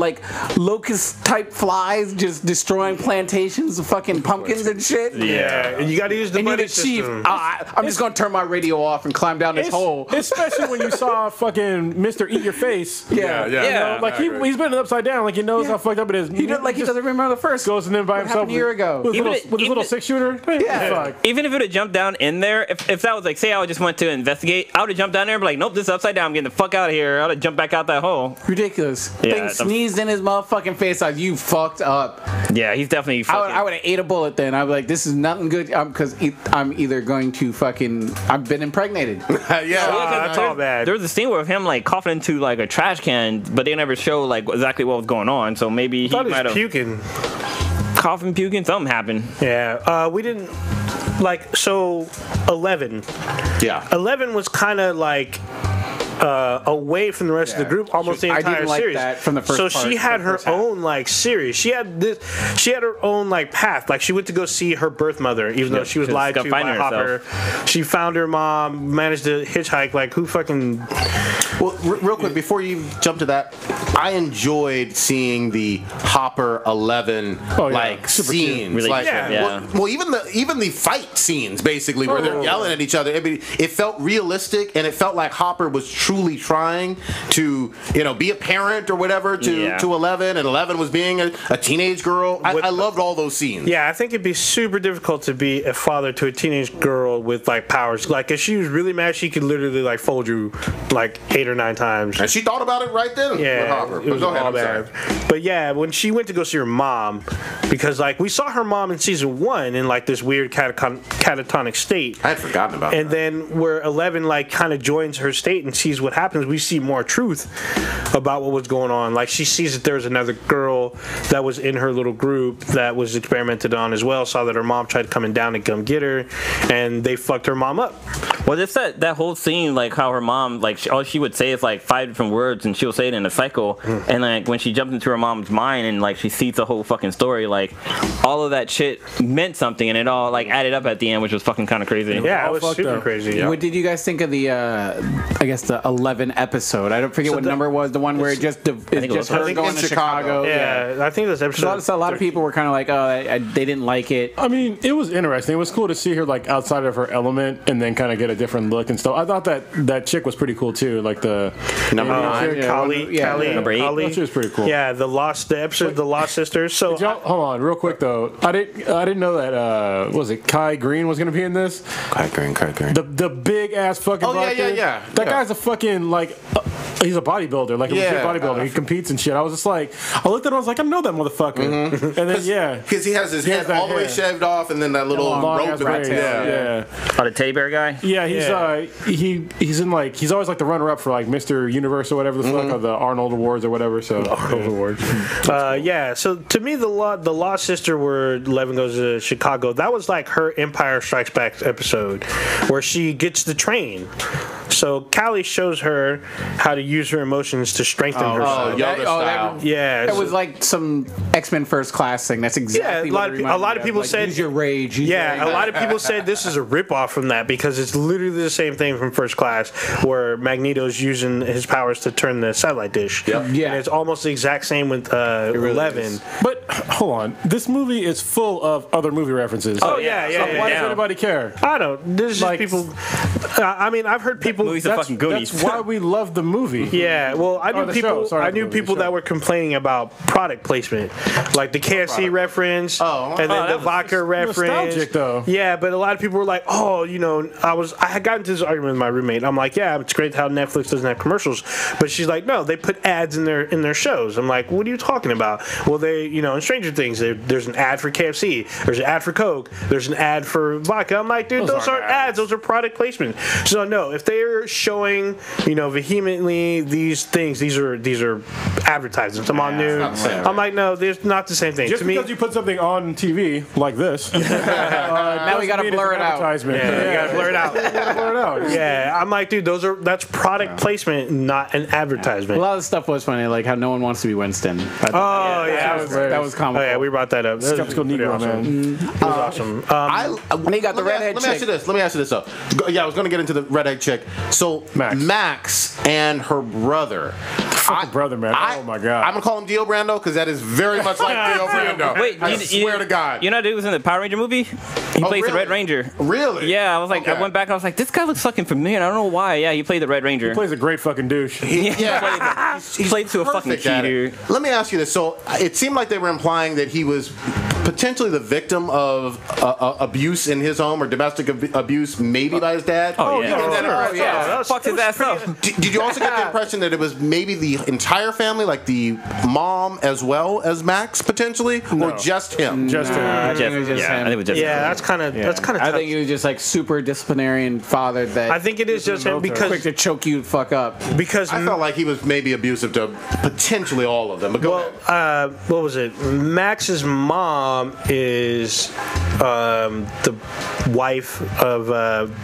locust type flies just destroying plantations of fucking pumpkins and shit. Yeah, and you got to use the And you're money the chief. system. I'm just gonna turn my radio off and climb down this hole. Especially when you saw fucking Mr. Eat Your Face. Yeah. Yeah. He's been upside down. He knows how fucked up it is. He doesn't remember the first. Goes in there by What himself happened a year ago? with Even his it- little even- 6-shooter. Yeah. Fuck. Even if it would have jumped down in there, if that was say I just went to investigate, I would have jumped down there and be like, nope, this is upside down. I'm getting the fuck out of here. I would have jumped back out that hole. Ridiculous. Yeah, Thing sneezed in his motherfucking face. Like, you fucked up. Yeah, he's definitely fucking. I would have ate a bullet then. I'd be like, this is nothing good. Because I'm either going to fucking. I've been impregnated. That's all bad. There was a scene where of him coughing into a trash can, but they never show exactly what was going on. So maybe he thought he might was have puking. coughing, puking, something happened. Yeah, we didn't so 11. Yeah. 11 was kind of away from the rest of the group almost the I entire didn't like series. that from the first so part, she had the her first half. own series. She had her own path. She went to go see her birth mother, even though she was 'cause lied got to by finding Hopper. She found her mom, managed to hitchhike. Who fucking? Well, real quick before you jump to that, I enjoyed seeing the Hopper 11 Oh, yeah. Super cute. scenes. Relationship, yeah. Well, even the fight scenes basically where they're yelling at each other. I mean, it felt realistic and it felt like Hopper was truly trying to be a parent or whatever to 11, and 11 was being a teenage girl. I loved all those scenes. Yeah, I think it'd be super difficult to be a father to a teenage girl with powers. If she was really mad, she could literally fold you 8 or 9 times. And she thought about it right then. Yeah. With proper. It was Go ahead, all I'm sorry. bad. But yeah, when she went to go see her mom, because like we saw her mom in season 1 in like this weird catatonic state. I had forgotten about And that. then where 11 like kind of joins her state and sees what happens, we see more truth about what was going on. Like she sees that there was another girl that was in her little group that was experimented on as well. Saw that her mom tried coming down to come get her, and they fucked her mom up. Well, just that whole scene, like how her mom, like all she would say is like 5 different words, and she'll say it in a cycle. And like when she jumped into her mom's mind and like she sees the whole fucking story, like all of that shit meant something, and it all like added up at the end, which was fucking kind of crazy. Yeah, it was fucked super up. crazy. Yeah. What did you guys think of the, I guess the 11 episode? I don't forget what number it was. The one where it just it's it just was- her I think going in to Chicago. Chicago. Yeah, I think this episode. So a lot of people were kind of like, oh, they didn't like it. I mean, it was interesting. It was cool to see her like outside of her element and then kind of get a different look and stuff. I thought that chick was pretty cool too. Like the Number Asian 9. chick. Kali, Yeah, Kali, number 8. Kali. That shit was pretty cool. Yeah, the episode, the Lost Sisters. So Y'all, hold on, real quick though. I didn't know that. What was it Kai Green was gonna be in this? Kai Green. The big ass fucking. Oh, yeah, black yeah, dude. yeah. That Yeah. guy's a fucking like. He's a bodybuilder, like a legit Yeah. bodybuilder. He competes and shit. I was just like, I looked at him, I was like, I know that motherfucker. And then yeah, Because he has his He has head that all the way hair. shaved off and then that little long rope ass in braids. the tail. Yeah. Oh, the teddy bear guy. Yeah, he's in like he's always like the runner up for like Mr. Universe or whatever the fuck, or the Arnold Awards or whatever. So Arnold Awards. Yeah, so to me, the Lost Sister where Eleven goes to Chicago, that was like her Empire Strikes Back episode where she gets the train. So Callie shows her how to use her emotions to strengthen herself. yoga style. Yeah, It was like some X-Men First Class thing. That's exactly Yeah, what it reminded a lot me of people Like, said use your rage. Use yeah, your a lot of people said this is a ripoff from that because it's literally the same thing from First Class, where Magneto's using his powers to turn the satellite dish. Yep. Yeah. And it's almost the exact same with really 11. is. But hold on, this movie is full of other movie references. Oh yeah, yeah. So why yeah. does anybody care? I don't. There's just Like- people. I mean, I've heard people. Movies are fucking Goonies. That's why we love the movie. Yeah, well, I knew the people. show. Sorry, I not the knew movie, people the show. that were complaining about product placement, like the KFC reference, and then the vodka reference. nostalgic, though. Yeah, but a lot of people were like, "Oh, you know," I had gotten into this argument with my roommate. I'm like, "Yeah, it's great how Netflix doesn't have commercials," but she's like, "No, they put ads in their shows." I'm like, "What are you talking about?" Well, they, you know, in Stranger Things, there's an ad for KFC, there's an ad for Coke, there's an ad for vodka. I'm like, dude, those aren't ads; those are product placement. So no, if they're showing, you know, vehemently these things, these are advertisements. I'm on noon. I'm like, no, there's not the same thing. Just to me, because you put something on TV like this, Now we gotta blur it out. advertisement. yeah, you gotta blur it out. blur it out. Yeah, I'm like, dude, that's product placement, not an advertisement. A lot of the stuff was funny, like how no one wants to be Winston. Oh yeah, that was comical. Oh yeah, we brought that up. That was Skeptical pretty Negro, awesome. man. It was awesome. When he got the redhead Let me ask you chick. this. Let me ask you this though. Yeah, I was going to get into the redhead chick. So Max and her brother. Brother, man. Oh my god. I'm gonna call him Dio Brando because that is very much like Dio Brando. Wait, I swear to God. You know, dude was in the Power Ranger movie. He plays really? the Red Ranger. Really? Yeah, I was like, Okay. I went back and I was like, this guy looks fucking familiar. I don't know why. Yeah, he played the Red Ranger. He plays a great fucking douche. Yeah. He played to a fucking Perfect at cheater. it. Let me ask you this. So it seemed like they were implying that he was potentially the victim of abuse in his home or domestic abuse, maybe by his dad. Oh, yeah. And then- Oh, yeah. Fucked his ass up. Did you also get the impression that it was maybe the entire family, like the mom as well as Max, potentially, or just him? Just I think it was just Yeah, I him. think it was just Yeah, him. that's kind of I think he was just like super disciplinarian father that I think it is just him quick because to choke you the fuck up. I felt like he was maybe abusive to potentially all of them. But go ahead. what was it? Max's mom is the wife of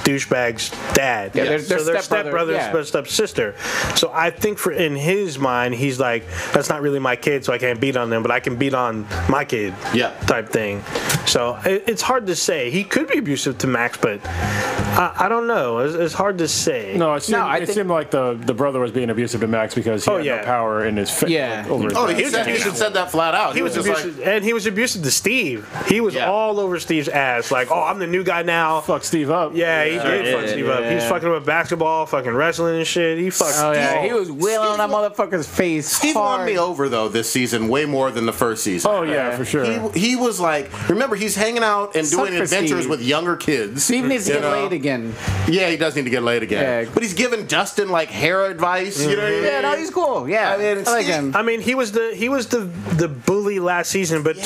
douchebag's dad. Yeah, they're so they're stepbrother, stepbrother yeah. and stepsister. So I think in his mind, he's like, that's not really my kid, so I can't beat on them, but I can beat on my kid. Yeah. Type thing. So it's hard to say. He could be abusive to Max, but I don't know. It's hard to say. No, it seemed, I it think- seemed like the brother was being abusive to Max because he had yeah. no power in his face. Yeah. Over his Oh, dad. he said that flat out. He was just abusive, and he was abusive to Steve. He was Yeah. all over Steve's ass, like, "Oh, I'm the new guy now." Fuck Steve up. Yeah, he did fuck Steve up. He was fucking him with basketball, fucking wrestling and shit. He fucked. Oh yeah, Steve. he was wheeling on that motherfucker's face. Steve hard. won me over though this season way more than the first season. Oh yeah, for sure. He was like, remember, he's hanging out and Suck doing for adventures Steve. with younger kids. Steve needs to you get know? laid again. again. Yeah, he does need to get laid again. Yeah. But he's giving Dustin like hair advice. You know what I mean? Yeah, no, he's cool. Yeah, I mean, I like him. I mean, he was the bully last season, but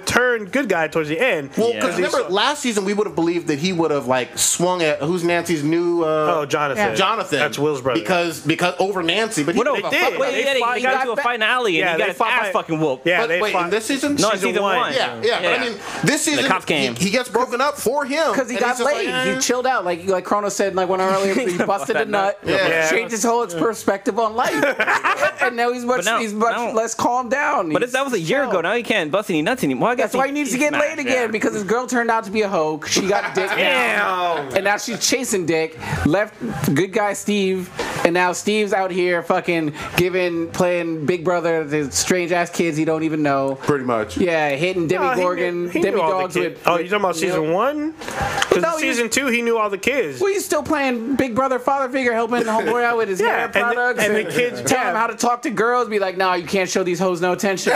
turned good guy towards the end. Well, because remember last season we would have believed that he would have like swung at who's Nancy's new Jonathan. Jonathan. That's Will's brother. Because over Nancy, but he Well, gave no, a they fuck did. about Wait, it. he got into a finale and he got his ass fucking whooped. Yeah, But wait, in this season? No, season one. Yeah. But I mean, this season cops came. he gets broken up for him Because he and got he's just laid. like, He chilled out. Like Chrono said, like one earlier, he busted a nut. Yeah. Changed his whole perspective on life. And now he's much less calmed down. But that was a year ago. Now he can't bust any nuts anymore. I guess That's why he needs to get laid again, because his girl turned out to be a hoe. She got Dick. And now she's chasing Dick. Left good guy Steve. And now Steve's out here fucking playing Big Brother to strange ass kids he don't even know. pretty much. Yeah, hitting Demogorgon, Demidogs with. Oh, you talking about season 1? Because No, season 2, he knew all the kids. Well, he's still playing Big Brother father figure, helping the homeboy out with his hair and the- products. and the kids- telling him how to talk to girls. Be like, nah, you can't show these hoes no attention.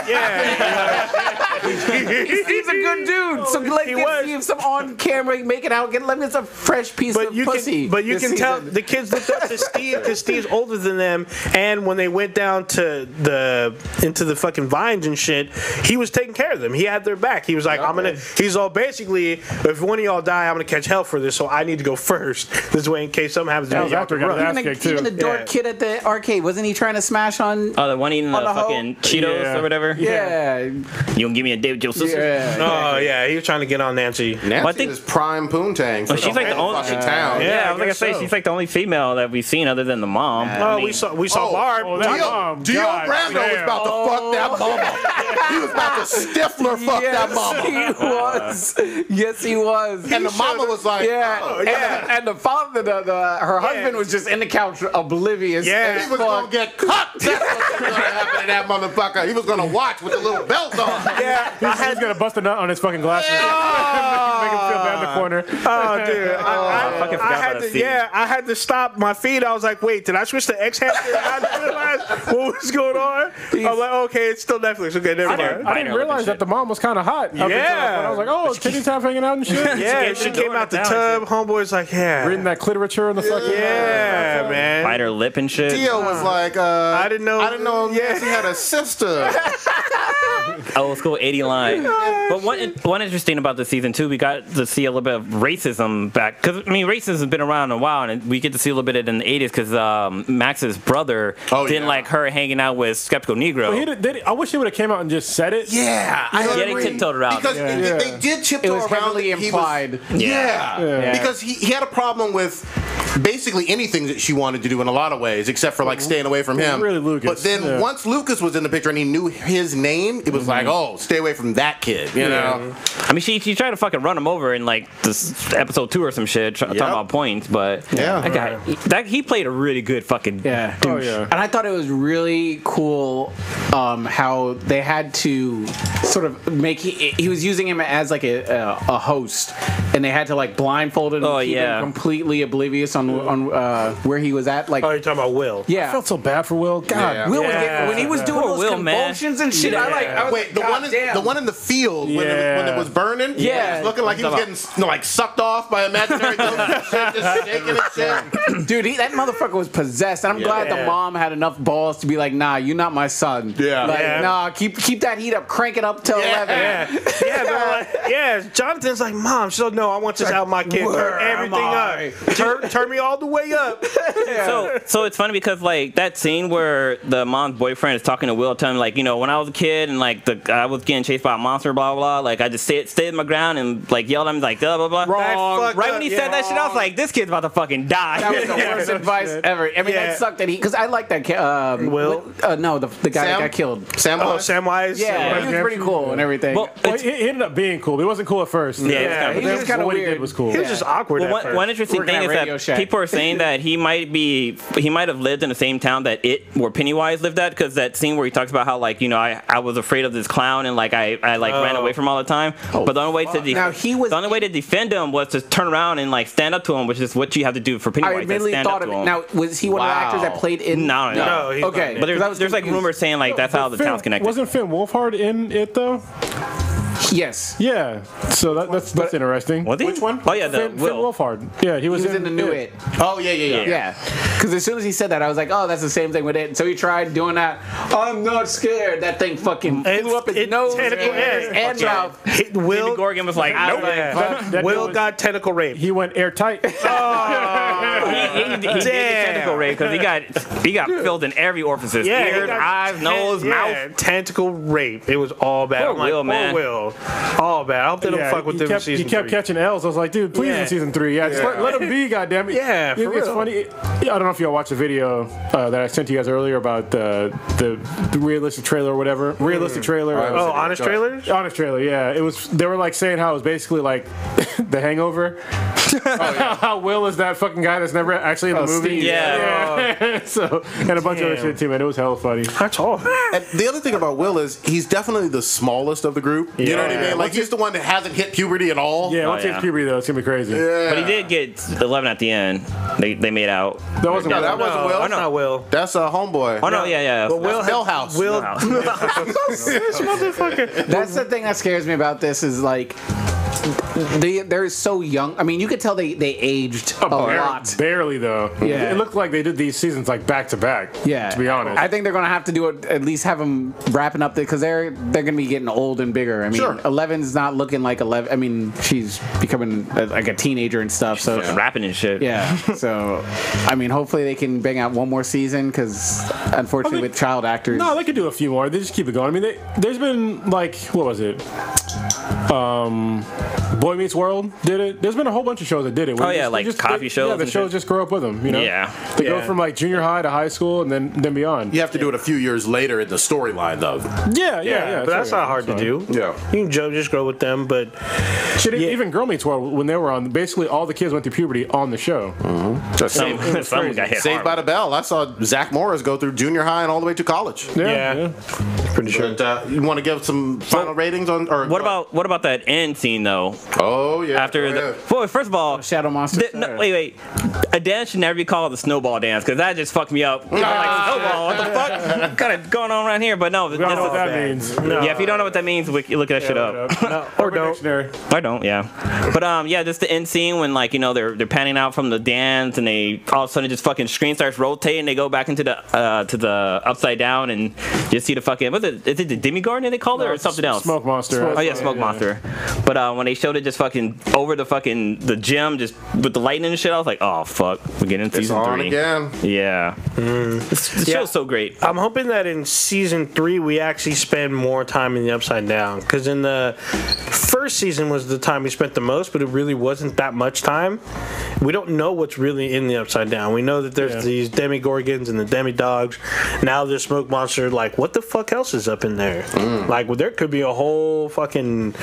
He's a good dude. So like, give Steve some on-camera, make it out. Let me some fresh piece of pussy. But you this can tell season. the kids looked up to Steve because Steve's older than them. And when they went down to into the fucking vines and shit, he was taking care of them. He had their back. He was like, he's all basically, if one of y'all die, I'm gonna catch hell for this. So I need to go first. This way, in case something happens to me, y'all can run. Even the dork kid at the arcade, wasn't he trying to smash on? Oh, the one eating the the hoe? fucking Cheetos or whatever. Yeah. You gonna give me a David Joe sister? Oh yeah, he was trying to get on Nancy. Nancy is prime poontang. Well, she's like the only fucking town. Yeah, I was gonna guess say so. she's like the only female that we've seen other than the mom. I mean, We saw Barb. Dio Brando was about to fuck that mama. He was about to Stifler fuck that mama. He was. Yes, he was. And the mama was like, And the father, her husband was just in the couch, oblivious. Yeah. he was gonna get cut. That's what's gonna happen to that motherfucker. He was gonna watch with the little belt on. Yeah, He's gonna bust a nut on his fucking glasses. Make him feel bad in the corner. Oh, dude. I fucking forgot about that scene. I had to stop my feed. I was like, wait, did I switch to X-Hamster? I didn't realize what was going on. I was like, okay, it's still Netflix. Okay, never mind. I didn't realize that the mom was kind of hot. Yeah. I was like, oh, titty time hanging out and shit. Yeah, she came out the tub. Homeboy's like, Reading that cliterature in the fucking. yeah, man. bite her lip and shit. Dio was like, I didn't know. Nancy had a sister. Old school 80 line. But one interesting about the season 2, we got to see a little bit of racism back. Because, I mean, racism has been around a while, and we get to see a little bit of it in the 80s because Max's brother didn't like her hanging out with Skeptical Negro. I wish he would have came out and just said it. Yeah, They tiptoed around. Because they did tiptoe It was around heavily that he implied. Was, because he had a problem with basically anything that she wanted to do in a lot of ways, except for like staying away from him. Really, Lucas. But then once Lucas was in the picture and he knew his name, it was like, oh, stay away from that kid. You know. I mean, she tried to fucking run him over in like this episode 2 or some shit, talking about points, but that guy, he played a really good fucking douche. Oh, yeah. And I thought it was really cool how they had to sort of make he was using him as like a host, and they had to like blindfold him, keep him completely oblivious on where he was at. Like, Oh, you're talking about Will? yeah, I felt so bad for Will. God, Will was getting, when he was doing those Will, convulsions and shit. I was Wait, like, the one in the field when it was burning. Yeah. It was looking like he was getting like sucked off by imaginary ghosts and shit, just shaking and shit. dude, that motherfucker was possessed, and I'm glad the mom had enough balls to be like, nah, you're not my son. Nah, keep that heat up, crank it up till 11. Jonathan's like, Mom, she's like, no, I want this out my kid. Turn everything up. Turn me all the way up. So it's funny because like that scene where the mom's boyfriend is talking to Will, telling him like, you know, when I was a kid and like I was getting chased by a monster, blah blah, like I just stayed my ground and like yelled at him like blah blah blah. Wrong. Right when he said that shit, I was like, this kid's about to fucking die. That was the worst advice ever. I mean, that sucked that because I like that kid. Will? No, the guy that got killed. Samwise. Yeah, he was pretty cool and everything. Well, he ended up being cool. He wasn't cool at first. he was kind of what he weird. did was cool. He was just awkward at first. One interesting Working thing at is Radio that Shack. people are saying that he might have lived in the same town that where Pennywise lived at, because that scene where he talks about how like, you know, I was afraid of this clown and like I ran away from him all the time. But the only way to defend him was to turn around and like stand up to him, which is what you have to do for Pennywise. I immediately stand thought up of to it. him. Now, was he one of the actors that played in? No. he's Okay, not. But there's like rumors saying like that's how the town's connected. Wasn't Finn Wolfhard in it though? Yes. Yeah. So that's interesting. Was he? Which one? Oh yeah, the Finn Will. Wolfhard. Yeah, he was He was in the new It. Oh, yeah. Yeah. Because as soon as he said that, I was like, oh, that's the same thing with It. So he tried doing that. I'm not scared. That thing fucking flew up his nose and mouth. Will Gorgon was like, I nope. was like, fuck. That Will dude got tentacle rape. He went airtight. He did get tentacle rape because he got filled in every orifice. Ears, eyes, nose, mouth. Tentacle rape. It was all bad. Poor I'm like, Will, man. Poor Will. All bad. I hope they don't fuck with them in season He kept 3. catching L's. I was like, dude, please in season 3. Yeah, just let him be, goddammit. Yeah, for It's real. funny. I don't know if y'all watched the video that I sent to you guys earlier about the realistic trailer or whatever. Realistic trailer. Oh, honest trailers? Honest trailer, yeah. It was. They were like saying how it was basically like The Hangover. How Will is that fucking guy that's never actually in the movie. Steve. Yeah. So and a bunch of other shit too, man. It was hella funny. That's all. And the other thing about Will is he's definitely the smallest of the group. You know what I mean? Like, he's the one that hasn't hit puberty at all. Yeah, once he hits puberty though, it's gonna be crazy. Yeah. But he did get 11 at the end. They made out. That wasn't No, Will. that wasn't Will. That's not Will. That's a homeboy. Oh no, yeah. But Will That's Millhouse. Will. Millhouse. This motherfucker. That's the thing that scares me about this is like they're so young. I mean, you could tell they aged a lot. Barely though. Yeah. It looked like they did these seasons like back to back. Yeah, To be honest. I think they're gonna have to do it. At least have them wrapping up because they're gonna be getting old and bigger. I mean, Sure. 11's not looking like 11. I mean, she's becoming like a teenager and stuff. So Rapping and shit. yeah. So I mean, hopefully they can bang out one more season because unfortunately with child actors. No, they could do a few more. They just keep it going. I mean, there's been like, what was it? Boy Meets World did it. There's been a whole bunch of shows that did it. Oh, yeah, like coffee shows Yeah, the and shows shit. just grow up with them. You know. Yeah. They go Yeah. from like junior high to high school and then beyond. You have to do it a few years later in the storyline, though. Yeah. But that's not hard to do. Yeah. You can just grow with them, but Shit, even Girl Meets World when they were on, basically all the kids went through puberty on the show. Someone got hit Saved hard. by the Bell. I saw Zach Morris go through junior high and all the way to college. yeah. Pretty sure. But, you want to give some final ratings on? Or What about that end scene though? Oh yeah. After Go the ahead. well, first of all, Shadow Monster. no, wait. A dance should never be called the snowball dance because that just fucked me up. I'm like, snowball, what the fuck? What kind of going on right here? But no, I don't know what that means. yeah. If you don't know what that means, look that shit up. Or don't. I don't, yeah. But yeah, just the end scene when like they're panning out from the dance and they all of a sudden just fucking screen starts rotating. They go back into the to the upside down and you see the fucking is it the demigorgon they called it or something else? Smoke Monster. Oh yeah, smoke monster. But when they showed it just fucking over the gym just with the lightning and shit, I was like, oh fuck, we're getting into It's season on 3 again. Yeah, the show's so great. I'm hoping that in season 3 we actually spend more time in the Upside Down, because in the first season was the time we spent the most, but it really wasn't that much time. We don't know what's really in the Upside Down. We know that there's these demigorgons and the demidogs. Now there's Smoke Monster. Like, what the fuck else is up in there? Like, well, there could be a whole fucking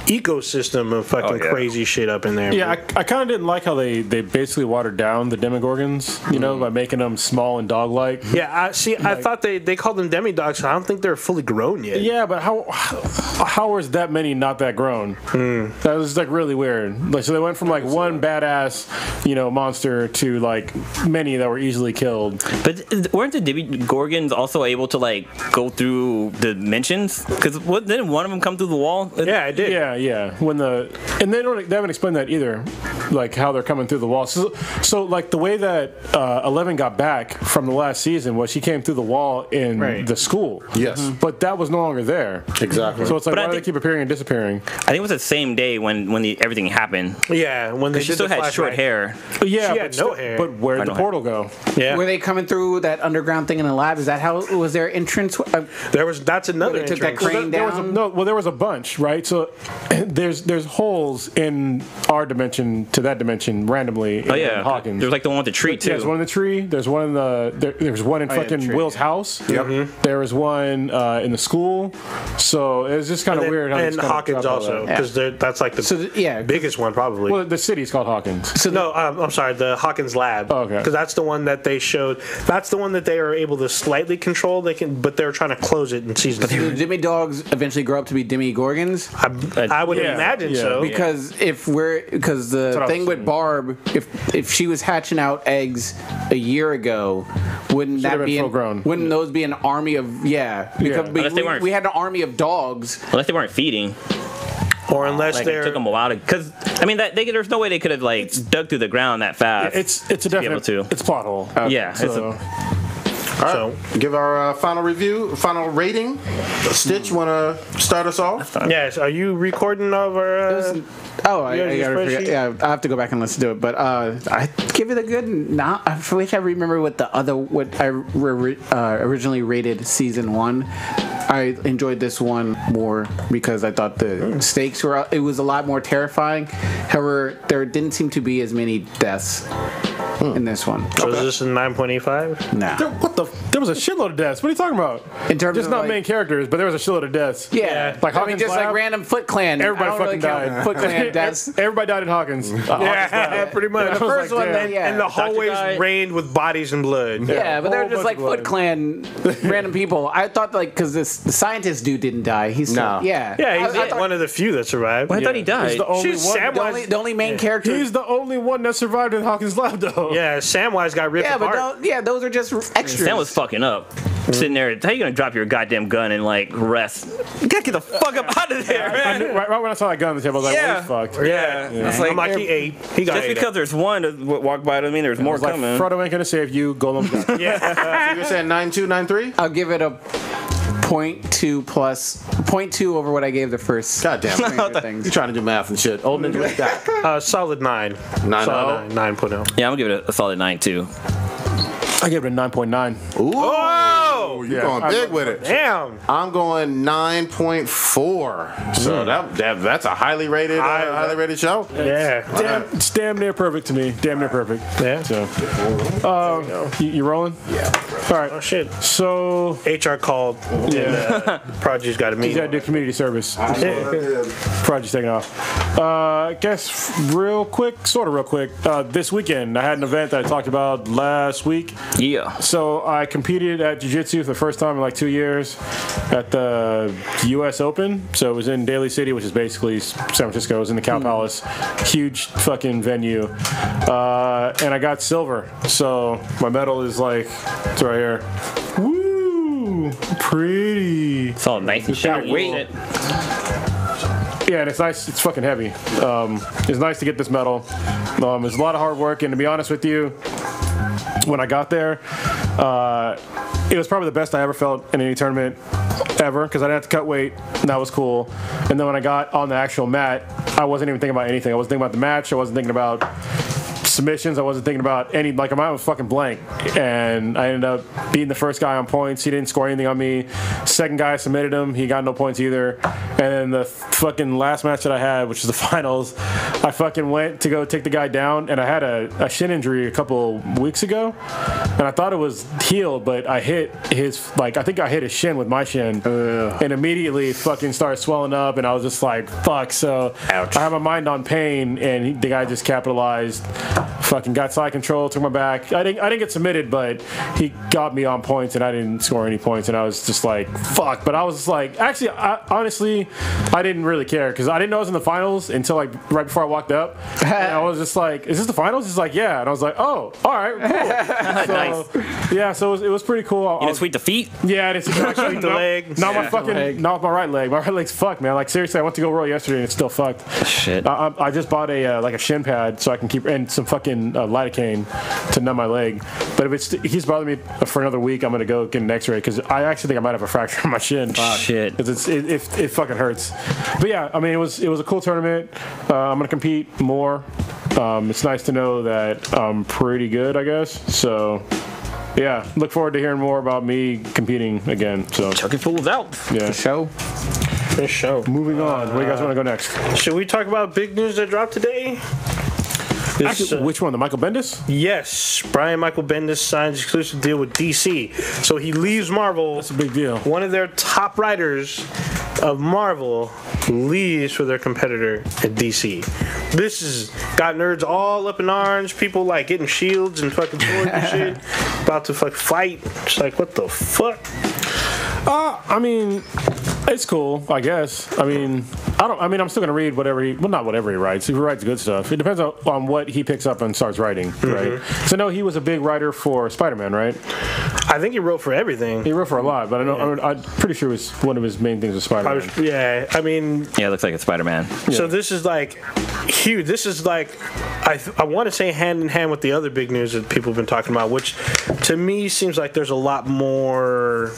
ecosystem of fucking crazy shit up in there. Yeah, I kind of didn't like how they basically watered down the Demogorgons, by making them small and dog-like. Yeah, I thought they called them demidogs, so I don't think they're fully grown yet. Yeah, but how is that many not that grown? That was like really weird. Like, so they went from like one badass, monster to like many that were easily killed. But weren't the demigorgons also able to like go through dimensions? Because didn't one of them come through the wall? Yeah, I did. Yeah. And they haven't explained that either, like how they're coming through the wall. So like the way that 11 got back from the last season was she came through the wall in the school. Yes. But that was no longer there. Exactly. So it's like, But why do they keep appearing and disappearing? I think it was the same day when everything happened. Yeah, when they She did still the had short flashback. hair. Yeah, She had no hair. But where'd the no portal go? Yeah, Were they coming through that underground thing in the lab? Is that how was their entrance? that's another They took that entrance. crane down. There was a bunch, right? So there's holes in our dimension to that dimension randomly. Oh yeah, in Hawkins. there's like the one with the tree too. Yeah, there's one in the tree. There's one in there's one in yeah, fucking the tree, Will's yeah. house. Yep. There was one in the school. So it was just kind of weird. How And they just kinda Hawkins dropped all also, that. because that's like the biggest one probably. Well, the city's called Hawkins. No, I'm sorry, the Hawkins lab. Oh, okay. Because that's the one that they showed. That's the one that they are able to slightly control. But they're trying to close it in season Do 2. the Demidogs eventually grow up to be Demigorgons? I would Yeah, imagine yeah. so. Because the what I thing was with saying. Barb, if she was hatching out eggs a year ago, wouldn't have that been be full grown. wouldn't those be an army of because Unless they weren't- we had an army of dogs. Unless they weren't feeding. Or unless Like, they're it took them a while to, because I mean, there's no way they could have like dug through the ground that fast. It's a to be able definite. to. It's plot hole. Yeah, So, All right, give our final review, final rating. Stitch, you want to start us off? yes. Are you recording over? Oh, I Yours is gotta spreadsheet? forget. Yeah, I have to go back and listen to it. But I give it a good. Not. I wish I remember what I originally rated season 1. I enjoyed this one more because I thought the stakes were. It was a lot more terrifying. However, there didn't seem to be as many deaths in this one. So is this a 9.85? Nah. there was a shitload of deaths. What are you talking about? In terms just of not like, main characters, but there was a shitload of deaths. Yeah, Like I mean, Hawkins just like Lab, random Foot Clan. everybody I don't fucking count died. Foot Clan deaths. Everybody died in Hawkins. Yeah, pretty much. The first one, damn. yeah. And the hallways guy- rained with bodies and blood. Yeah, but they're whole just like bunch of Foot Clan, random people. I thought like because the scientist dude didn't die. He's No. yeah, Yeah, he's I thought- one of the few that survived. I thought he died. He's the only She's one. Samwise. the only main character. He's the only one that survived in Hawkins Lab, though. Yeah, Samwise got ripped yeah, but apart. those are just extras. Sam was fucking up. Sitting there, how you gonna drop your goddamn gun and like rest? You gotta get the fuck up out of there, I man. knew, right when I saw that gun on the table, I was like, Yeah. well, he's fucked. Yeah, it's like, I'm like, he ate. He got just ate because up. there's one to walk by doesn't mean there's more I was like, coming. Frodo ain't gonna save you. Gollum's got So you're saying 9.2, 9.3? I'll give it a 0.2 plus 0.2 over what I gave the first. God damn. Stranger Things. You trying to do math and shit. Old Ninja, what you got? Solid 9. 9.0? Solid 9, 9.0. Yeah, I'm gonna give it a solid 9 too. I gave it a 9.9. Ooh. Oh, You're going big with it. damn. I'm going 9.4. So that's a highly rated show. Yeah. It's damn near perfect to me. Damn near perfect. Yeah. So, you rolling? Yeah. All right. Oh, shit. So, HR called. yeah. Project's got to meet. You gotta do community service. Project's taking off. I guess real quick, sort of real quick. This weekend, I had an event that I talked about last week. Yeah. So I competed at Jiu-Jitsu for the first time in like 2 years at the U.S. Open. So it was in Daly City, which is basically San Francisco. It was in the Cow Palace. Huge fucking venue. And I got silver. So my medal is like, it's right here. Woo! Pretty. It's all nice and shiny. Wait. Yeah, and it's nice. It's fucking heavy. It's nice to get this medal. It's a lot of hard work, and to be honest with you, when I got there, it was probably the best I ever felt in any tournament ever because I didn't have to cut weight, and that was cool. And then when I got on the actual mat, I wasn't even thinking about anything. I wasn't thinking about the match. I wasn't thinking about submissions. I wasn't thinking about any, like, my mind was fucking blank. And I ended up beating the first guy on points. He didn't score anything on me. Second guy, I submitted him. He got no points either. And then the fucking last match that I had, which is the finals, I fucking went to go take the guy down, and I had a shin injury a couple weeks ago, and I thought it was healed, but I hit his, like, I think I hit his shin with my shin, and immediately fucking started swelling up, and I was just like, fuck. So Ouch. I have my mind on pain, and the guy just capitalized. Fucking got side control, took my back. I didn't get submitted, but he got me on points, and I didn't score any points, and I was just like, fuck. But I was just like, actually, honestly, I didn't really care because I didn't know I was in the finals until like right before I walked up. And I was just like, is this the finals? He's like, yeah. And I was like, oh, all right, cool. So, Nice. Yeah, so it was pretty cool. You didn't sweep the feet? Yeah, I didn't sweep the leg. Not my Yeah. fucking, Leg. not my right leg. My right leg's fucked, man. Like, seriously, I went to go roll yesterday and it's still fucked. Shit. I just bought a like a shin pad so I can keep, and some fucking lidocaine to numb my leg. But if he's bothering me for another week, I'm gonna go get an X-ray because I actually think I might have a fracture in my shin. Shit. Because it fucking hurts. But yeah, I mean, it was a cool tournament. I'm gonna compete more. It's nice to know that I'm pretty good, I guess. So yeah, look forward to hearing more about me competing again. So Chucking fools out. yeah. Show. Good show. Moving on. Where do you guys want to go next? Should we talk about big news that dropped today? Actually, which one? The Michael Bendis? Yes, Brian Michael Bendis signs exclusive deal with DC. So he leaves Marvel. That's a big deal. One of their top writers of Marvel leaves for their competitor at DC. This has got nerds all up in arms. People like getting shields and fucking swords and shit. About to fucking fight. It's like, what the fuck? I mean, it's cool, I guess. I mean, I'm still gonna read whatever not whatever he writes. He writes good stuff. It depends on what he picks up and starts writing, right? So I know he was a big writer for Spider-Man, right? I think he wrote for everything. He wrote for a lot, but I'm pretty sure it was one of his main things was Spider-Man. Yeah, I mean... Yeah, it looks like it's Spider-Man. So this is like huge. This is like, I want to say hand in hand with the other big news that people have been talking about, which to me seems like there's a lot more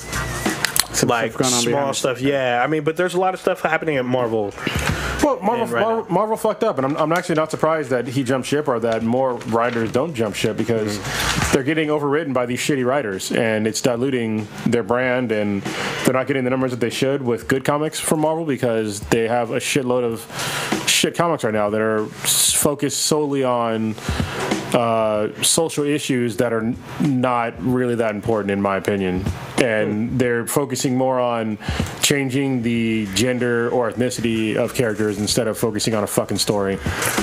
like small stuff. Yeah, I mean, but there's a lot of stuff happening at Marvel. Well, Marvel fucked up, and I'm actually not surprised that he jumped ship or that more writers don't jump ship because they're getting overridden by these shitty writers, and it's diluting their brand, and they're not getting the numbers that they should with good comics from Marvel because they have a shitload of shit comics right now that are focused solely on social issues that are not really that important in my opinion, and they're focusing more on changing the gender or ethnicity of characters instead of focusing on a fucking story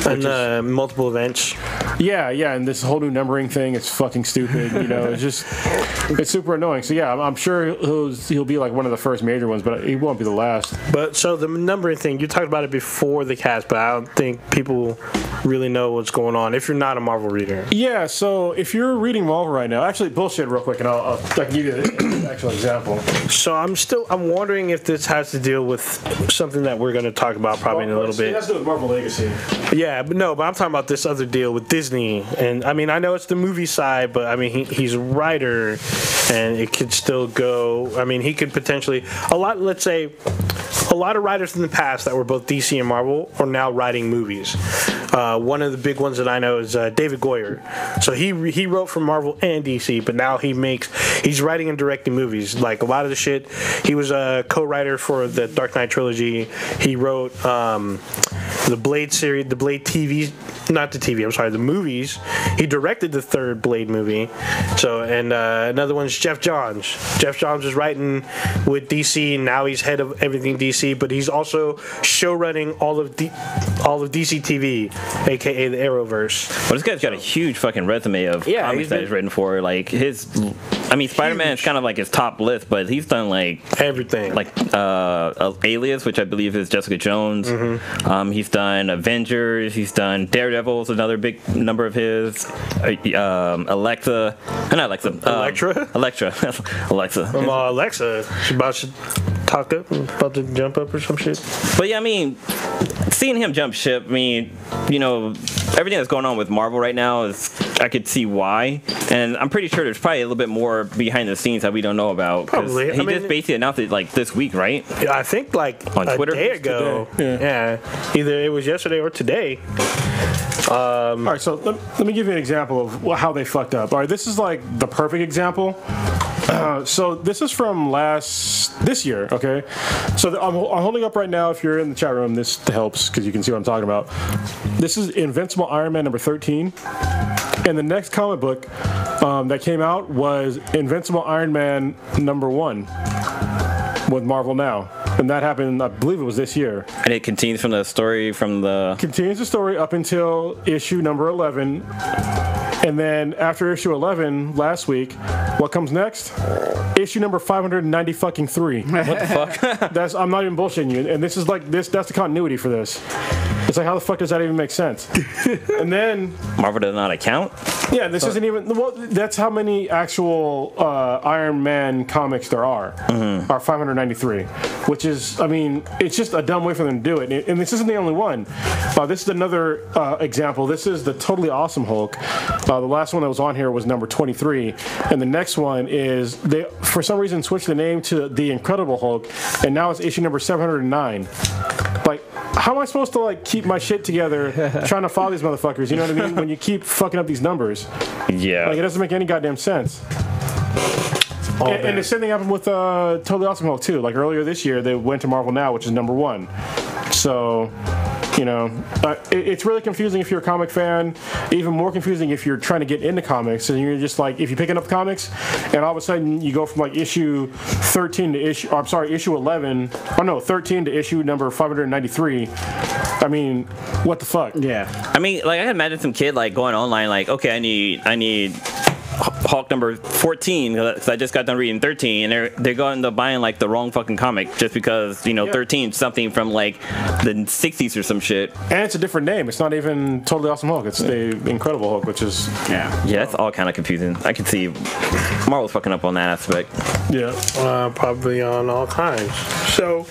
and multiple events. Yeah, and this whole new numbering thing is fucking stupid. It's super annoying. So yeah, I'm sure he'll be like one of the first major ones, but he won't be the last. But so the numbering thing, you talked about it before the cast, but I don't think people really know what's going on if you're not a Marvel reader. Yeah, so if you're reading Marvel right now, actually bullshit real quick, and I can give you an actual example. So I'm wondering if this has to deal with something that we're going to talk about probably in a little bit. It has to do with Marvel Legacy. Yeah, but I'm talking about this other deal with Disney, and I mean I know it's the movie side, but I mean he's a writer, and it could still go. I mean he could potentially let's say a lot of writers in the past that were both DC and Marvel are now writing movies. One of the big ones that I know is David Goyer. So he wrote for Marvel and DC, but now he's writing and directing movies. Like a lot of the shit, he was a co-writer for the Dark Knight trilogy. He wrote the Blade series, the Blade TV, not the TV. I'm sorry, the movies. He directed the third Blade movie. So and another one's Jeff Johns. Jeff Johns was writing with DC, and now he's head of everything DC. But he's also show running all of DC TV, aka the Arrowverse. Well, this guy's got a huge fucking resume of comics that he's written for. Like Spider-Man is kind of like his top list, but he's done like everything, like Alias, which I believe is Jessica Jones. He's done Avengers. He's done Daredevil's another big number of his. Alexa. Alexa. She's about to talk up, about to jump up or some shit. But yeah, I mean, seeing him jump ship, I mean, everything that's going on with Marvel right now I could see why, and I'm pretty sure there's probably a little bit more behind the scenes that we don't know about. Probably. He just basically announced it like this week, right? Yeah, I think like on Twitter a day ago. Yeah, either it was yesterday or today. All right, so let me give you an example of how they fucked up. All right, this is like the perfect example. So this is from this year, okay? So I'm holding up right now, if you're in the chat room, this helps because you can see what I'm talking about. This is Invincible Iron Man number 13. And the next comic book that came out was Invincible Iron Man number 1 with Marvel Now. And that happened, I believe it was this year. And it continues from the story Continues the story up until issue number 11. And then after issue 11 last week, what comes next? Issue number 590 fucking 3. What the fuck? I'm not even bullshitting you. And this is like that's the continuity for this. It's like, how the fuck does that even make sense? And then Marvel does not account? Yeah, this isn't even. Well, that's how many actual Iron Man comics there are. Are 593, which is, I mean, it's just a dumb way for them to do it. And this isn't the only one. This is another example. This is the Totally Awesome Hulk. The last one that was on here was number 23, and the next one is they for some reason switched the name to The Incredible Hulk, and now it's issue number 709. Like, how am I supposed to like keep my shit together trying to follow these motherfuckers? You know what I mean? When you keep fucking up these numbers, yeah, like it doesn't make any goddamn sense. And the same thing happened with Totally Awesome Hulk too. Like earlier this year, they went to Marvel Now, which is number 1. So, you know, it's really confusing if you're a comic fan. Even more confusing if you're trying to get into comics, and you're just like, if you're picking up comics, and all of a sudden you go from like issue 13 to issue 11. Oh no, 13 to issue number 593. I mean, what the fuck? Yeah. I mean, like I can imagine some kid like going online, like, okay, I need Hulk book number 14 because I just got done reading 13, and they're going to buying like the wrong fucking comic just because 13 is something from like the 60s or some shit. And it's a different name. It's not even Totally Awesome Hulk. It's the Incredible Hulk, which is yeah, it's all kind of confusing. I can see Marvel's fucking up on that aspect. Yeah, probably on all kinds. So.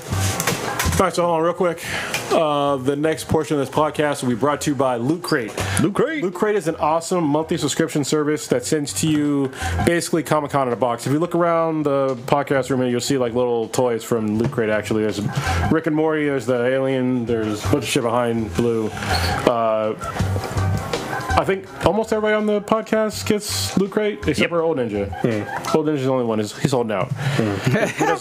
All right, so hold on real quick. The next portion of this podcast will be brought to you by Loot Crate. Loot Crate. Loot Crate is an awesome monthly subscription service that sends to you basically Comic-Con in a box. If you look around the podcast room, you'll see like little toys from Loot Crate, actually. There's Rick and Morty, there's the Alien, there's a bunch of shit behind Blue. I think almost everybody on the podcast gets Loot Crate, except for Old Ninja. Old Ninja's the only one. He's holding out.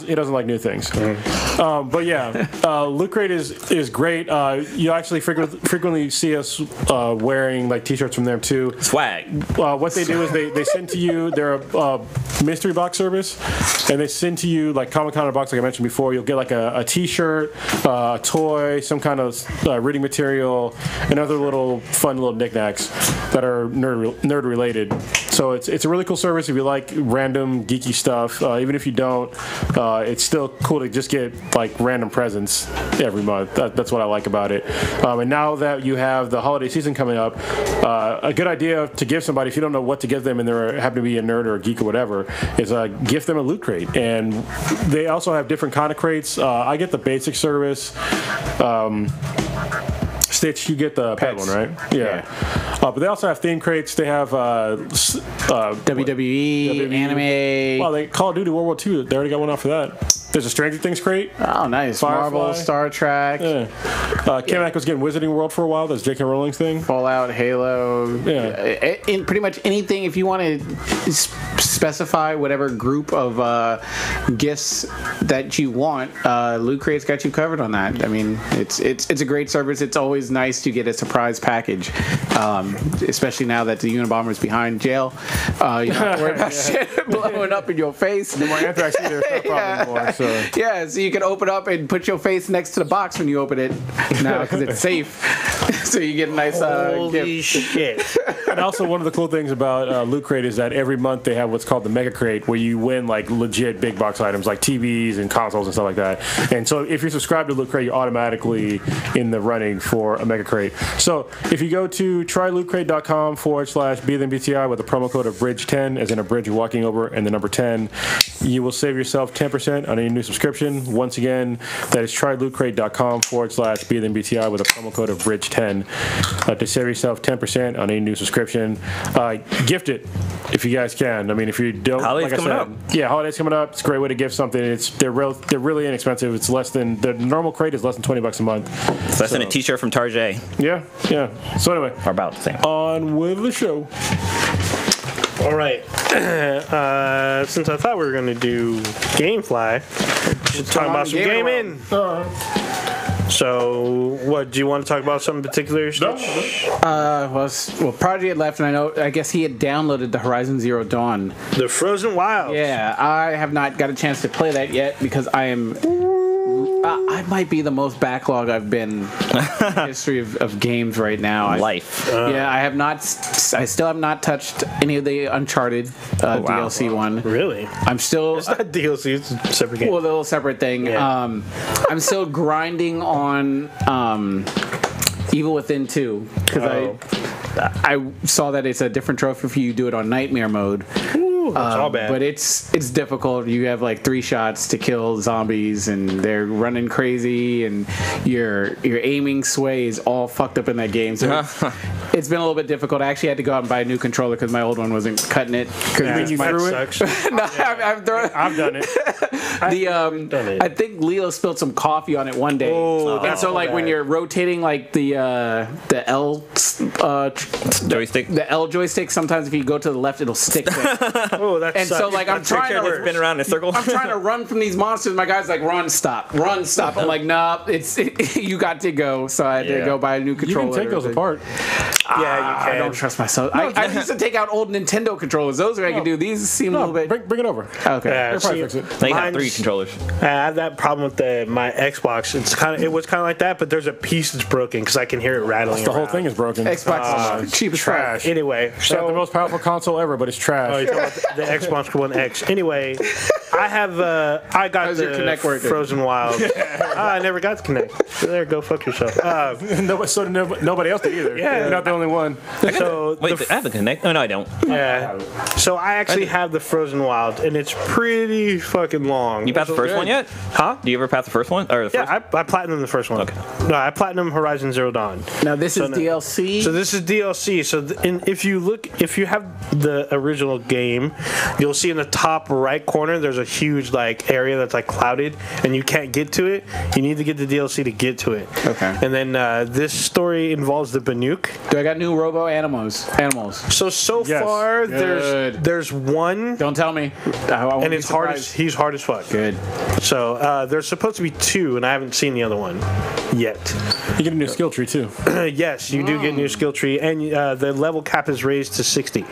He doesn't like new things. But yeah, Loot Crate is great. You actually frequently see us wearing like T-shirts from them too. Swag. What they do is they send to you. They're a mystery box service, and they send to you like Comic-Con in a box, like I mentioned before. You'll get like a T-shirt, a toy, some kind of reading material, and other little fun little knickknacks that are nerd related. So it's a really cool service if you like random geeky stuff. Even if you don't, it's still cool to just get like random presents every month. That's what I like about it. And now that you have the holiday season coming up, a good idea to give somebody if you don't know what to give them and they happen to be a nerd or a geek or whatever is gift them a Loot Crate. And they also have different kind of crates. I get the basic service. Stitch, you get the pet one, right? Yeah. But they also have theme crates. They have WWE, anime. Well, they Call of Duty World War II. They already got one out for that. There's a Stranger Things crate. Oh, nice. Firefly. Marvel, Star Trek. Yeah. Kamak was getting Wizarding World for a while. That's J.K. Rowling's thing. Fallout, Halo. Yeah. In pretty much anything, if you want to specify whatever group of gifts that you want, Loot Crate's got you covered on that. I mean, it's a great service. It's always nice to get a surprise package, especially now that the Unabomber's behind jail. You don't have to worry about shit blowing up in your face. No more anthrax either. It's not a problem anymore. So. Yeah, so you can open up and put your face next to the box when you open it now because it's safe. So you get a nice Holy gift. shit. And also, one of the cool things about Loot Crate is that every month they have what's called the Mega Crate, where you win like legit big box items like TVs and consoles and stuff like that. And so if you're subscribed to Loot Crate, you're automatically in the running for a Mega Crate. So if you go to trylootcrate.com/BTI with the promo code of Bridge10, as in a bridge you're walking over, and the number 10, you will save yourself 10% on any new subscription. Once again, that is trylootcrate.com/BTI with a promo code of Bridge10 to save yourself 10% on any new subscription. Gift it if you guys can. I mean, if you don't, Holidays like I coming said, up. yeah, holidays coming up. It's a great way to gift something. They're really inexpensive. It's less than the normal crate is less than $20 a month. It's less than a T-shirt from Tarjay. Yeah. So anyway, Or about the same. on with the show. All right. Since I thought we were going to do Gamefly, we'll talk about some gaming. So, what do you want to talk about? Something particular? Well, Prodigy had left, and I guess he had downloaded the Horizon Zero Dawn. The Frozen Wilds. Yeah, I have not got a chance to play that yet because I am. I might be the most backlog I've been in the history of games right now. I have not. I still have not touched any of the Uncharted DLC one. Really? I'm still. It's not DLC. It's a separate game. Well, the little separate thing. Yeah. I'm still grinding on Evil Within 2 because I saw that it's a different trophy if you do it on Nightmare mode. That's all bad. But it's difficult. You have like 3 shots to kill zombies, and they're running crazy, and your aiming sway is all fucked up in that game. So it's been a little bit difficult. I actually had to go out and buy a new controller because my old one wasn't cutting it. You threw it? No, I've thrown it. I've done it. I think Leo spilled some coffee on it one day. And so like when you're rotating like the L Joystick. the L joystick, sometimes if you go to the left, it'll stick there. Oh, that And sucks. so like I'm trying to Spin around in a circle. I'm trying to run from these monsters. My guy's like, run, stop. I'm like, nah, you got to go. So I had to go buy a new You controller. can take those apart. Yeah, you I can. don't trust myself. I used to take out old Nintendo controllers. Those I can do. These seem a little bit. Bring it over. Okay. Yeah, They'll probably see, fix it. They have Mine's- 3 controllers. I have that problem with my Xbox. It was kind of like that, but there's a piece that's broken because I can hear it rattling. The whole around. thing is broken. Xbox is cheap as fuck. trash. Anyway, So the so most powerful console ever, but it's trash. oh, you're talking about the Xbox One X. Anyway, I have I got How's the your Kinect working? Frozen Wild. I never got the Kinect. So there, go fuck yourself. Nobody else did either. Yeah. You're not the only one. So Wait, the I have a Connect. Oh no, I don't. yeah. So I actually have the Frozen Wild, and it's pretty fucking long. You passed the first good. one yet? Huh? Do you ever pass the first one? Or the first? Yeah, I platinumed the first one. Okay. No, I platinumed Horizon Zero Dawn. Now this is no. DLC. So this is DLC. So if you have the original game, you'll see in the top right corner there's a huge like area that's like clouded, and you can't get to it. You need to get the DLC to get to it. Okay. And then this story involves the Banuk. Do I got new Robo animals? So Yes. far Good. there's one, Don't tell me. I won't and be it's hard. He's hard as fuck. Good. So there's supposed to be 2, and I haven't seen the other one yet. You get a new skill tree too. Yes, you do get a new skill tree, and the level cap is raised to 60.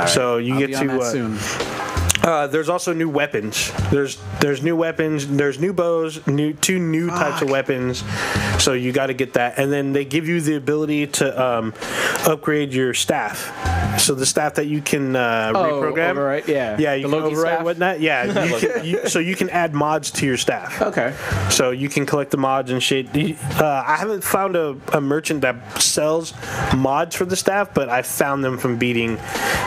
So you I'll get be on to. that soon. There's also new weapons. There's new weapons. There's new bows. Two new types of weapons. So you got to get that, and then they give you the ability to upgrade your staff. So the staff that you can reprogram. Override, yeah. Yeah, you The can Loki override staff? whatnot. Yeah, so you can add mods to your staff. Okay. So you can collect the mods and shit. I haven't found a merchant that sells mods for the staff, but I found them from beating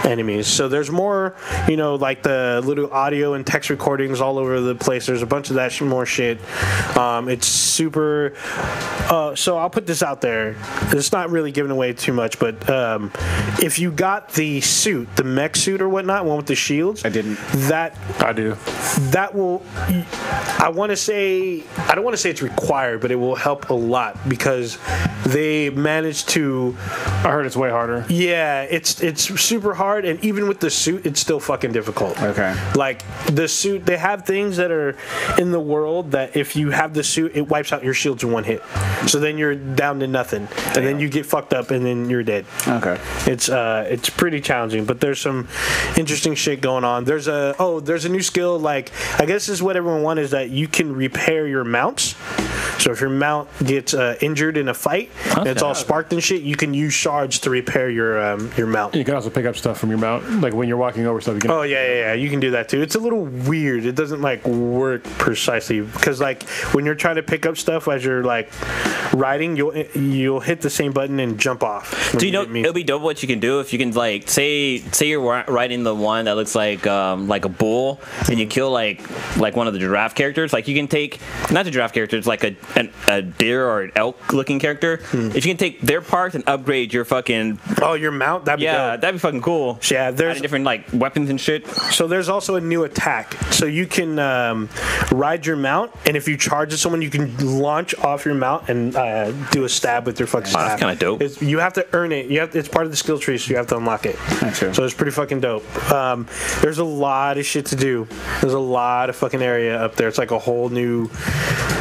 enemies. So there's more, like the little audio and text recordings all over the place. There's a bunch of that more shit. It's super. So I'll put this out there. It's not really giving away too much, but if you got the suit, the mech suit or whatnot, one with the shields, I didn't. I do. that will, I don't want to say it's required, but it will help a lot because they managed to. I heard it's way harder. Yeah, it's super hard, and even with the suit, it's still fucking difficult. Okay. Like the suit, they have things that are in the world that if you have the suit, it wipes out your shields in one hit. So then you're down to nothing, and then you get fucked up, and then you're dead. Okay. It's pretty challenging, but there's some interesting shit going on. There's a new skill, like I guess this is what everyone wants, is that you can repair your mounts. So if your mount gets injured in a fight, and it's all sparked and shit, you can use shards to repair your mount. You can also pick up stuff from your mount, like when you're walking over stuff. You can. Oh yeah, you can do that too. It's a little weird. It doesn't like work precisely because like when you're trying to pick up stuff as you're like riding, you'll hit the same button and jump off. Do you know it'll be dope what you can do if you can like say you're riding the one that looks like a bull and you kill like one of the giraffe characters. Like you can take not the giraffe characters, like a deer or an elk looking character. If you can take their parts and upgrade your fucking your mount, that'd be dope. that'd be fucking cool. Yeah, there's adding different like weapons and shit. So there's also a new attack. So you can ride your mount, and if you charge at someone, you can launch off your mount and do a stab with your fucking staff. That's kinda dope. You have to earn it. It's part of the skill tree, so you have to unlock it. True. So it's pretty fucking dope. There's a lot of shit to do. There's a lot of fucking area up there. It's like a whole new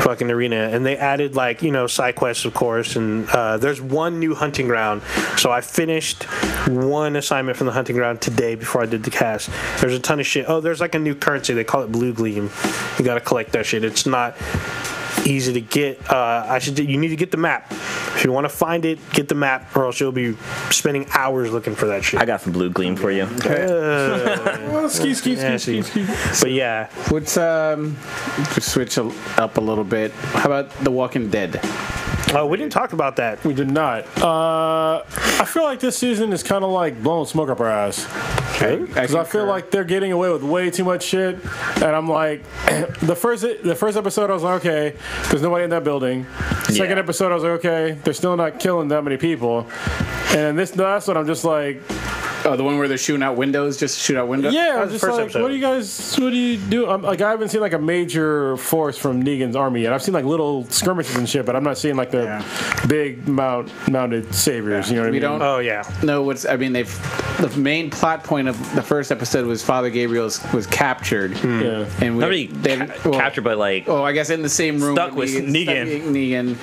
fucking arena, and they added like side quests, of course, and there's one new hunting ground. So I finished one assignment from the hunting ground today before I did the cast. There's a ton of shit. Oh, there's like a new currency. They call it Blue Gleam. You gotta collect that shit. It's not easy to get. You need to get the map. If you want to find it, get the map, or else you'll be spending hours looking for that shit. I got some blue gleam for you. Ski. But yeah, Let's switch up a little bit. How about The Walking Dead? we didn't talk about that. We did not. I feel like this season is kind of like blowing smoke up our ass. Because I feel like they're getting away with way too much shit, and I'm like, the first episode I was like, okay, there's nobody in that building. Second episode I was like, okay, they're still not killing that many people, and this last one I'm just like, Oh, the one where they're shooting out windows, just shoot out windows? Yeah, I was was the just first like, episode. what do you do? I haven't seen like a major force from Negan's army yet. I've seen like little skirmishes and shit, but I'm not seeing like the big mounted saviors. You know what I mean? We don't Oh yeah. know what's. I mean, the main plot point of the first episode was Father Gabriel was captured. Yeah. And Not really captured, but like Oh, I guess in the same room Stuck with Negan.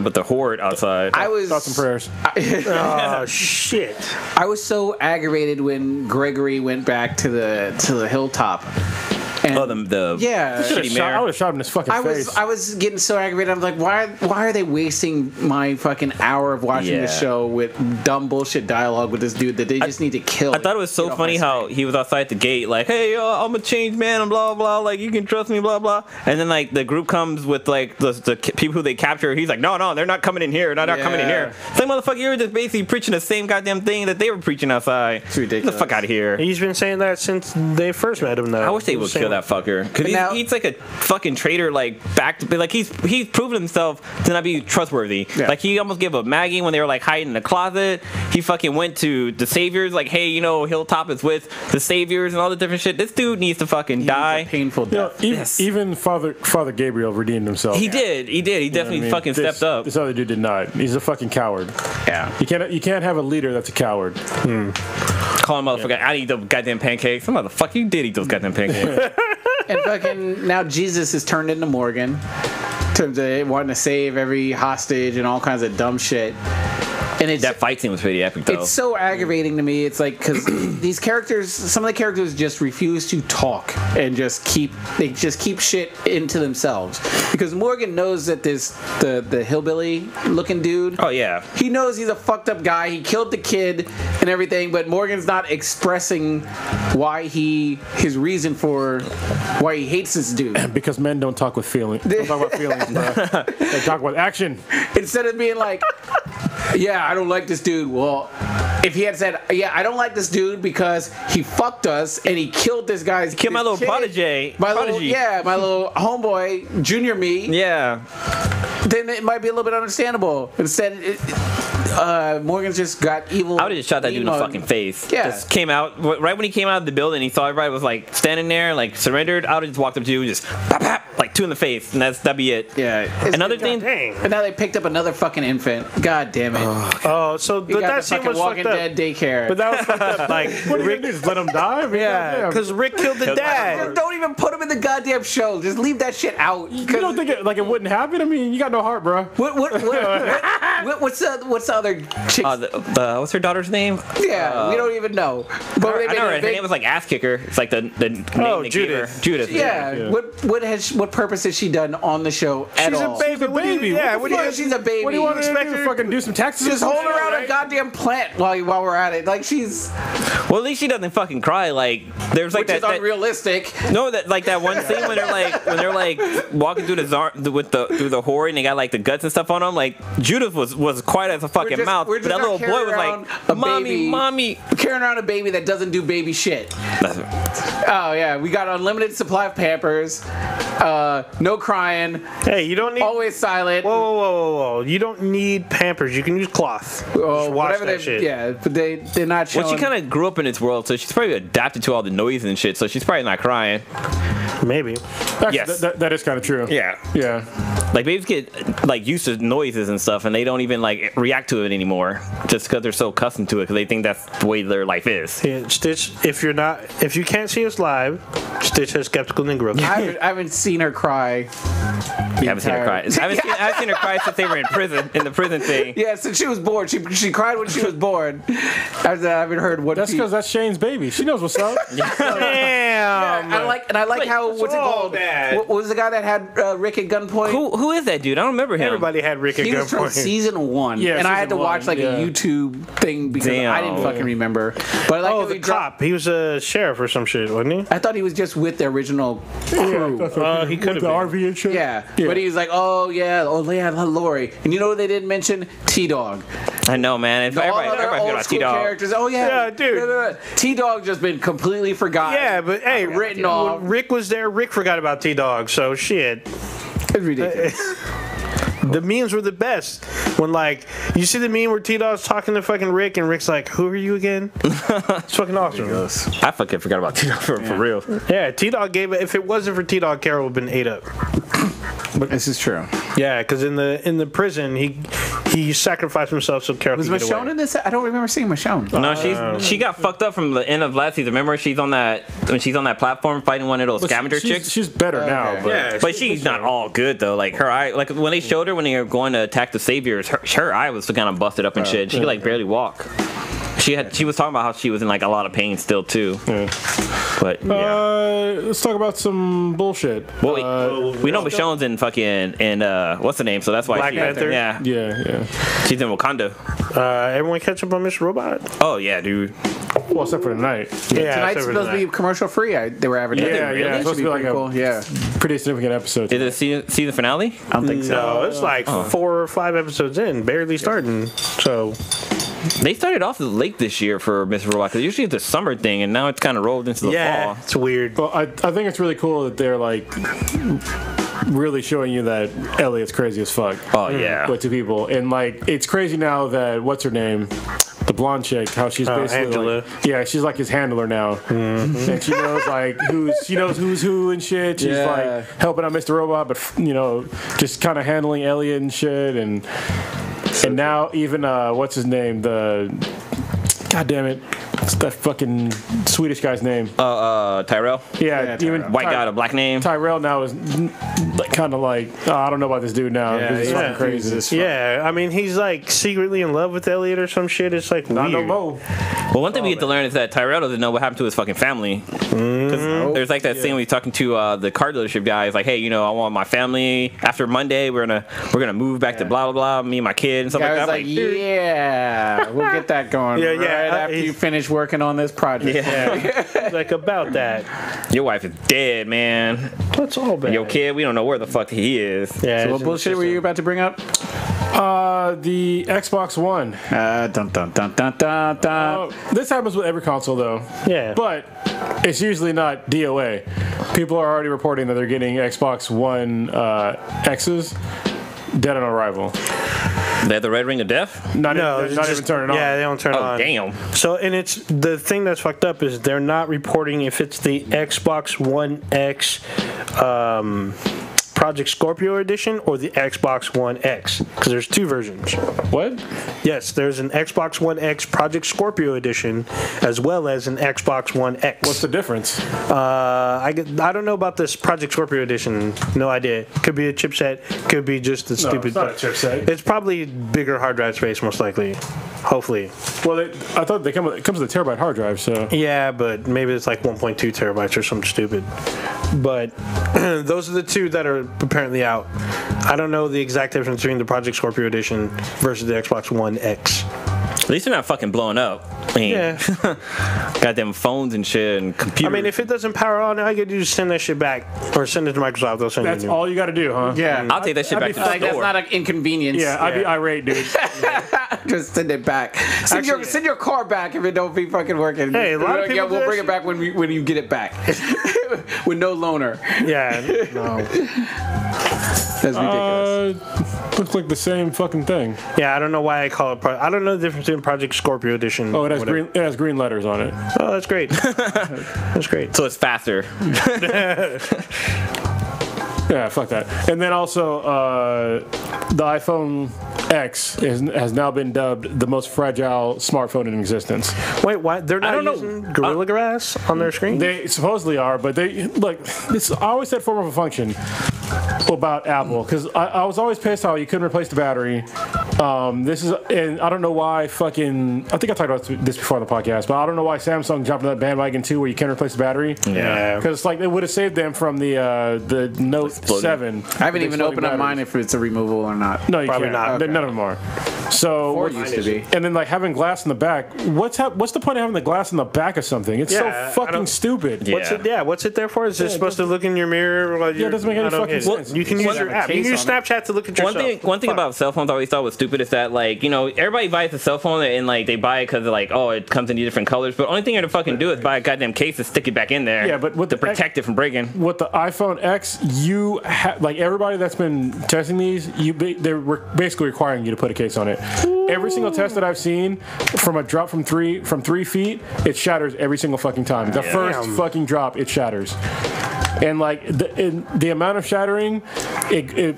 with the horde outside. I was Thoughts and prayers. Oh shit. I was so aggravated when Gregory went back to the hilltop. And the yeah. shitty I mayor. would have shot him in his fucking face. I was getting so aggravated. I'm like, why are they wasting my fucking hour of watching the show with dumb bullshit dialogue with this dude that they just need to kill? I thought it was so funny how he was outside the gate, like, "Hey, I'm a changed man," and blah blah. Like, you can trust me, blah blah. And then like the group comes with like the people who they capture. He's like, "No, they're not coming in here. They're not coming in here." It's like, motherfucker, you were just basically preaching the same goddamn thing that they were preaching outside. It's ridiculous. Get the fuck out of here. He's been saying that since they first met him. Though I wish they would kill that fucker, because he's like a fucking traitor. Like he's proven himself to not be trustworthy. Yeah. Like he almost gave up Maggie when they were like hiding in the closet. He fucking went to the Saviors, like, "Hey, Hilltop is with the Saviors," and all the different shit. This dude needs to fucking die. A painful death. Even Father Gabriel redeemed himself. He did. He definitely fucking stepped up. This other dude did not. He's a fucking coward. Yeah. You can't have a leader that's a coward. Call him motherfucker. I eat those goddamn pancakes. Some motherfucker, you did eat those goddamn pancakes. And fucking now Jesus is turned into Morgan. In terms of wanting to save every hostage and all kinds of dumb shit. And it's That fight scene was pretty epic, though. It's so aggravating to me. It's like, because these characters, some of the characters just refuse to talk and just keep shit into themselves. Because Morgan knows that the hillbilly looking dude. Oh yeah. He knows he's a fucked up guy. He killed the kid and everything, but Morgan's not expressing his reason for why he hates this dude. Because men don't talk with feelings. Don't talk about feelings, bro. They talk with action. Instead of being like, yeah, I don't like this dude. Well, if he had said, yeah, I don't like this dude because he fucked us and he killed this guy's Killed my little protege. My little homeboy, junior me. Yeah. Then it might be a little bit understandable. Instead, Morgan's just got evil. I would have just shot that dude in the fucking face. Yeah. Just came out right when he came out of the building. He saw everybody was like standing there, like surrendered. I would have just walked up to you, and just pop, pop, like two in the face, and that'd be it. Yeah. Another thing. Dang. And now they picked up another fucking infant. God damn it. Oh, so You but got that the scene fucking was Walking fucked Dead up. daycare. But that was fucked up. Like What are you gonna do? Just let him die? I mean, yeah, goddamn. because Rick killed the Just dad. don't even put him in the goddamn show. Just leave that shit out. You don't think it wouldn't happen? I mean, you got no heart, bro. What's the other chick? What's her daughter's name? Yeah, we don't even know. But they I made know a her big- name was like Ass Kicker. It's like the name they gave her. Judith. Judith. Yeah. What purpose has she done on the show at She's all? a baby. She's a baby. Yeah, What what the do you Yeah, she's a baby. What do you want to expect do? her- Fucking do some taxes? Just or some hold shit, around a right? goddamn plant while we're at it. Like she's, Well, at least she doesn't fucking cry. Like there's like which is that. unrealistic. No, that one scene when they're like walking through through the horde and they got like the guts and stuff on them. Like Judith was quiet as a fucking mouth, we're but just that little not boy was carrying like, around a baby. "Mommy." Carrying around a baby that doesn't do baby shit. Oh yeah, we got unlimited supply of Pampers. No crying. Hey, you don't need. Always silent. Whoa! You don't need Pampers. You can use cloth. Just wash Whatever that they, shit. yeah, but they're not showing. Well, she kind of grew up in its world, so she's probably adapted to all the noise and shit. So she's probably not crying. Maybe. Actually, Yes. that is kind of true. Yeah. Yeah. Like babies get like used to noises and stuff, and they don't even like react to it anymore, just because they're so accustomed to it, because they think that's the way their life is. Yeah, Stitch. If you can't see us live, Stitch has skeptical Negro. I haven't seen her cry. I haven't seen her cry. I haven't seen her cry since they were in prison, in the prison thing. Yeah, since she was born. She cried when she was born. I haven't heard what. That's because that's Shane's baby. She knows what's up. Damn. I like how what's it called? What was the guy that had Rick at gunpoint? Who is that dude? I don't remember him. Everybody had Rick at He was from gunpoint. season 1, Yeah, and I had to season watch one, like yeah. a YouTube thing because I didn't Damn. fucking remember. But I like Oh, how the he dropped. cop. He was a sheriff or some shit, wasn't he? I thought he was just with the original crew. He could have the been. RV and shit. Yeah, but he was like, oh yeah, Lori. And you know what they didn't mention? T-Dog. I know, man. If All everybody other forgot old about school T-Dog. characters. Oh yeah, Yeah, dude. T-Dog just been completely forgotten. Yeah, but hey, Written off. when Rick was there. Rick forgot about T-Dog, so shit. It's ridiculous. The memes were the best. When like you see the meme where T-Dog's talking to fucking Rick and Rick's like, "Who are you again?" It's fucking awesome. I fucking forgot about T-Dog for real. Yeah, T-Dog gave it. If it wasn't for T-Dog, Carol would have been ate up. This is true. Yeah, because in the prison he sacrificed himself so Carol Was could get away. Michonne in this? I don't remember seeing Michonne. No, she got fucked up from the end of last season. Remember, she's on that platform fighting one of those scavenger chicks. She's better now, but Yeah, But she's not all good though. Like her eye, like when they showed her when they were going to attack the saviors, her eye was kind of busted up and shit. She could like barely walk. She was talking about how she was in like a lot of pain still too. But yeah. let's talk about some bullshit. Well, we know Michonne's in fucking what's the name? So that's why Black Panther? Yeah, Yeah. she's in Wakanda. Everyone catch up on Mr. Robot? Oh yeah, dude. Well, except for tonight. Yeah, Tonight's supposed to be commercial free. They were advertising. Yeah, Really? it's supposed to be like pretty a cool. Yeah. pretty significant episode. Is it a season finale? I don't think so. No, it's like 4 or 5 episodes in, barely starting. So They started off late this year for Mr. Robot because usually it's a summer thing, and now it's kind of rolled into the fall. it's weird. Well, I think it's really cool that they're like really showing you that Elliot's crazy as fuck. Oh yeah. But to people, and like it's crazy now that what's her name, the blonde chick, how she's basically Angela. like, she's like his handler now, and she knows like who's who and shit. She's like helping out Mr. Robot, but just kind of handling Elliot and shit, and now even what's his name, God damn it. What's that fucking Swedish guy's name? Tyrell. Yeah, even White guy, with a black name. Tyrell now is kind of like, I don't know about this dude now. Yeah, He's yeah. fucking crazy as fuck. Yeah, I mean, he's like secretly in love with Elliot or some shit. It's like Not weird. no more. Well, one thing we get to learn is that Tyrell doesn't know what happened to his fucking family. 'Cause there's like that scene when he's talking to the car dealership guy. He's like, "Hey, I want my family after Monday. We're gonna move back to blah blah blah. Me and my kid and stuff Guy like that." was I'm like, dude, yeah, we'll get that going Yeah, right yeah, after you he's- finish working on this project. Yeah, like about that. your wife is dead, man. That's all bad. Your kid, we don't know where the fuck he is. Yeah. So what it's bullshit were you about to bring up? The Xbox One. Dun dun dun dun dun dun. This happens with every console though. Yeah. But it's usually not DOA. People are already reporting that they're getting Xbox One X's dead on arrival. They had the red ring of death. Not it's even just- turning on. Yeah, they don't turn Oh on. damn. So, and it's the thing that's fucked up is they're not reporting if it's the Xbox One X Project Scorpio edition or the Xbox One X, because there's 2 versions. What? Yes, there's an Xbox One X Project Scorpio edition as well as an Xbox One X. What's the difference? I don't know about this Project Scorpio edition. No idea. Could be a chipset. Could be just the stupid. it's not a chipset. It's probably bigger hard drive space, most likely. Hopefully. Well, I thought it comes with a terabyte hard drive, so. Yeah, but maybe it's like 1.2 terabytes or something stupid. But those are the 2 that are apparently out. I don't know the exact difference between the Project Scorpio edition versus the Xbox One X. At least they're not fucking blowing up. I mean, Yeah. goddamn phones and shit and computers. I mean, if it doesn't power on, all I could do is send that shit back or send it to Microsoft. They'll send That's it to me. all you got to do, huh? Yeah. I'll take that shit back to the Like, that's store. not an inconvenience. Yeah, I'd be irate, dude. Just send it back. Send your car back if it don't be fucking working. Hey, a lot of people do we'll that bring it shit. back when you get it back. With no loaner. Yeah. No. That's ridiculous. Looks like the same fucking thing. Yeah, I don't know why I call it. I don't know the difference between Project Scorpio edition. Oh, it has whatever. green. It has green letters on it. Oh, that's great. That's great. So it's faster. Yeah, fuck that. And then also, the iPhone X has now been dubbed the most fragile smartphone in existence. Wait, why they're not don't know. using Gorilla Glass on their screen? They supposedly are, but they look. This I always said form of a function about Apple because I was always pissed how you couldn't replace the battery. This is, and I don't know why fucking. I think I talked about this before on the podcast, but I don't know why Samsung jumped on that bandwagon too, where you can't replace the battery. Yeah. Because it's like it would have saved them from the Note 7. I haven't even opened up mine if it's a removal or not. No, you Probably can't. not. Okay. None of them are. So Or used to be. and then like having glass in the back. What's the point of having the glass in the back of something? It's Yeah, so I fucking don't- stupid. Yeah. What's it there for? Is it supposed to look in your mirror? Like Yeah, it doesn't make any I don't fucking get it. sense. You can It's use your got a app. You can case use on it. Snapchat to look at yourself. One thing about cell phones I always thought was stupid is that, like, you know, everybody buys a cell phone and, like, they buy it because, like, oh, it comes in these different colors. But the only thing you're going to fucking do is buy a goddamn case and stick it back in there. Yeah, but with to protect it from breaking. With the iPhone X, you like everybody that's been testing these, they're basically requiring you to put a case on it. Every single test that I've seen, from a drop from 3 feet, it shatters every single fucking time. The first fucking drop, it shatters. And like the amount of shattering, it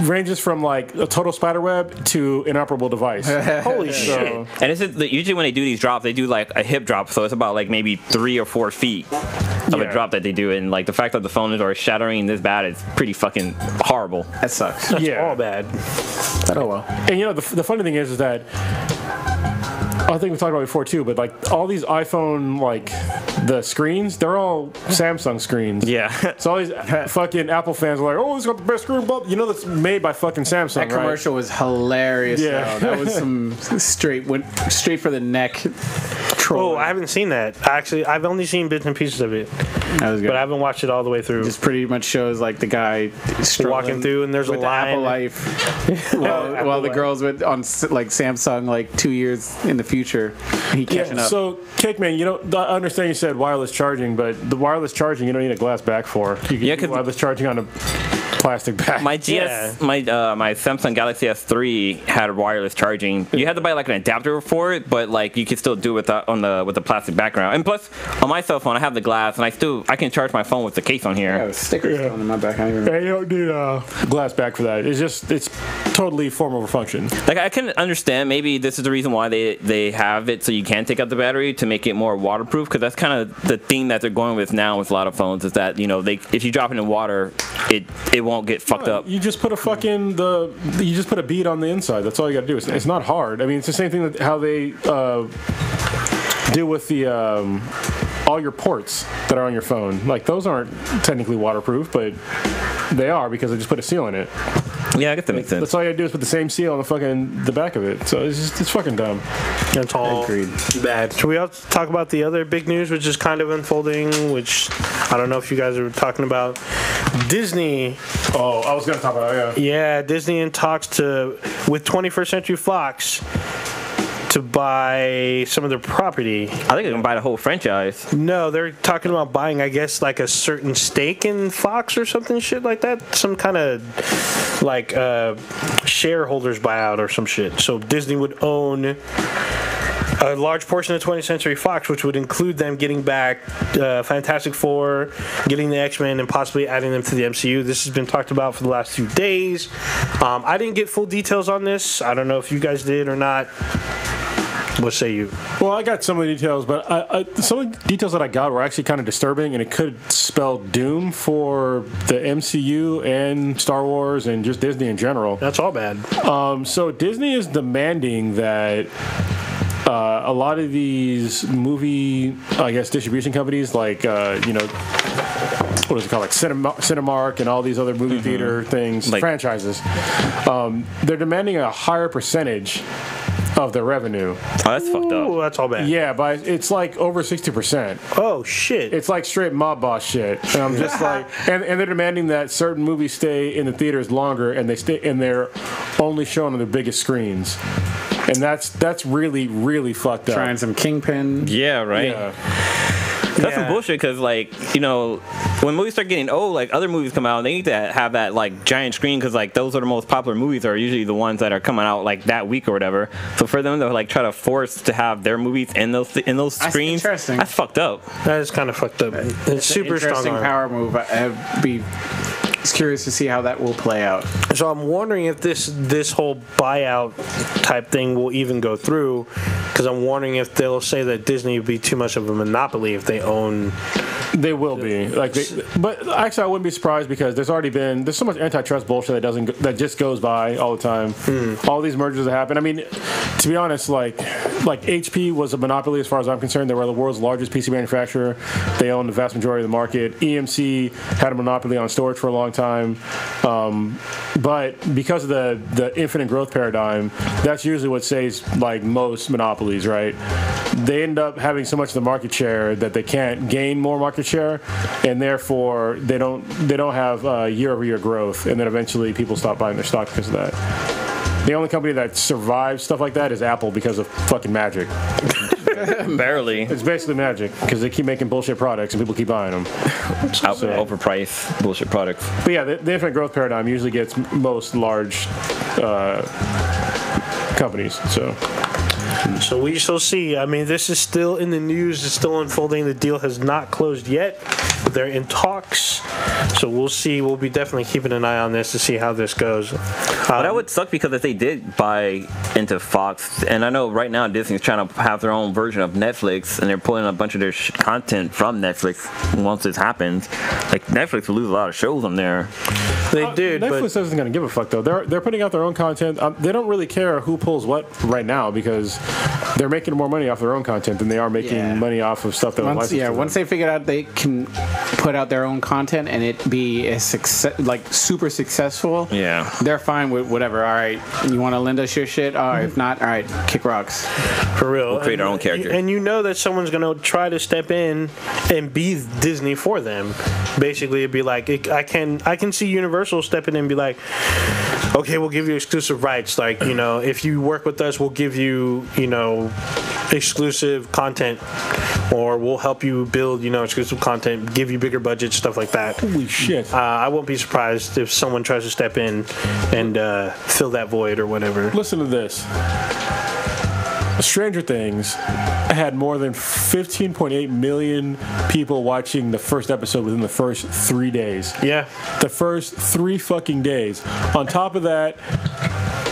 ranges from like a total spiderweb to inoperable device. Holy shit! And this is usually when they do these drops, they do like a hip drop, so it's about like maybe 3 or 4 feet of a drop that they do. And like the fact that the phone is already shattering this bad is pretty fucking horrible. That sucks. That's all bad. Oh well. And you know the funny thing is that I think we talked about it before too, but like all these iPhone, like the screens, they're all Samsung screens. Yeah. So all these fucking Apple fans are like, oh, it's got the best screen. You know that's made by fucking Samsung, That commercial was hilarious. Yeah. Though. That was some went straight for the neck. Oh, I haven't seen that. Actually, I've only seen bits and pieces of it. That was good. But I haven't watched it all the way through. Just pretty much shows like the guy walking through, and there's a with line. the Apple Life, while the girls with on like Samsung like 2 years in the future, he catching up. So, Cake Man, you know, I understand you said wireless charging, but the wireless charging you don't need a glass back for. You can do wireless charging on a plastic bag. My my Samsung Galaxy S3 had wireless charging. You had to buy like an adapter for it, but like you could still do it with the plastic background. And plus, on my cell phone, I have the glass, and I can charge my phone with the case on here. Yeah, stickers on my back. You don't need a glass back for that. It's totally form over function. Like I can understand maybe this is the reason why they have it so you can take out the battery to make it more waterproof, because that's kind of the thing that they're going with now with a lot of phones is that, you know, if you drop it in water, it won't get fucked up. You just put you just put a bead on the inside. That's all you got to do. It's not hard. I mean, it's the same thing that how they do with the all your ports that are on your phone. Like those aren't technically waterproof, but they are because they just put a seal in it. Yeah, I guess that makes sense. That's all you gotta do is put the same seal on the back of it. So it's fucking dumb. That's all bad. Should we also talk about the other big news, which is kind of unfolding, which I don't know if you guys are talking about? Disney. Oh, I was gonna talk about it, yeah. Yeah, Disney in talks with 21st Century Fox to buy some of their property. I think they're gonna buy the whole franchise. No, they're talking about buying, I guess, like a certain stake in Fox or something shit like that. Some kind of like shareholders buyout or some shit. So Disney would own a large portion of 20th Century Fox, which would include them getting back Fantastic Four, getting the X-Men, and possibly adding them to the MCU. This has been talked about for the last few days. I didn't get full details on this. I don't know if you guys did or not. What say you? Well, I got some of the details, but some of the details that I got were actually kind of disturbing, and it could spell doom for the MCU and Star Wars and just Disney in general. That's all bad. So Disney is demanding that a lot of these movie, I guess, distribution companies like, what is it called, like Cinemark and all these other movie theater things, like franchises, they're demanding a higher percentage of their revenue. Oh, that's fucked up. That's all bad. Yeah, but it's like over 60%. Oh, shit. It's like straight mob boss shit. And I'm just like, and they're demanding that certain movies stay in the theaters longer, and they're only shown on the biggest screens. And that's really, really fucked up. Trying some Kingpin. Yeah, right. Yeah. That's some bullshit because, like, you know, when movies start getting old, like, other movies come out, they need to have that, like, giant screen because, like, those are the most popular movies are usually the ones that are coming out, like, that week or whatever. So for them to, like, try to force to have their movies in those screens, that's fucked up. That is kind of fucked up. It's super interesting strong power move. I'd be curious to see how that will play out. So I'm wondering if this whole buyout type thing will even go through, because I'm wondering if they'll say that Disney would be too much of a monopoly if they own. They will be but actually I wouldn't be surprised because there's so much antitrust bullshit that just goes by all the time. All these mergers that happen. I mean, to be honest, like HP was a monopoly as far as I'm concerned. They were the world's largest PC manufacturer. They owned the vast majority of the market. EMC had a monopoly on storage for a long time, but because of the infinite growth paradigm, that's usually what saves like most monopolies, right? They end up having so much of the market share that they can't gain more market share, and therefore they don't have year-over-year growth, and then eventually people stop buying their stock because of that. The only company that survives stuff like that is Apple because of fucking magic. Barely. It's basically magic because they keep making bullshit products and people keep buying them. Overpriced bullshit products. But yeah, the infinite growth paradigm usually gets most large companies. So we shall see. I mean, this is still in the news. It's still unfolding. The deal has not closed yet. They're in talks. So we'll see. We'll be definitely keeping an eye on this to see how this goes. But that would suck because if they did buy into Fox, and I know right now Disney's trying to have their own version of Netflix, and they're pulling a bunch of their content from Netflix once this happens. Like, Netflix will lose a lot of shows on there. They did, Netflix isn't going to give a fuck, though. They're putting out their own content. They don't really care who pulls what right now because they're making more money off their own content than they are making money off of stuff that was licensed to them. Once they figure out they can put out their own content and it be a success, like super successful, they're fine with whatever. All right, you want to lend us your shit? All right, if not, all right, kick rocks. For real. We'll create our own character. And you know that someone's going to try to step in and be Disney for them. Basically, it'd be like, I can see Universal stepping in and be like, okay, we'll give you exclusive rights. Like, you know, if you work with us, we'll give you, you know, exclusive content, or we'll help you build, you know, exclusive content, give you bigger budgets, stuff like that. Holy shit. I won't be surprised if someone tries to step in and fill that void or whatever. Listen to this. Stranger Things had more than 15.8 million people watching the first episode within the first 3 days. Yeah. The first 3 fucking days. On top of that,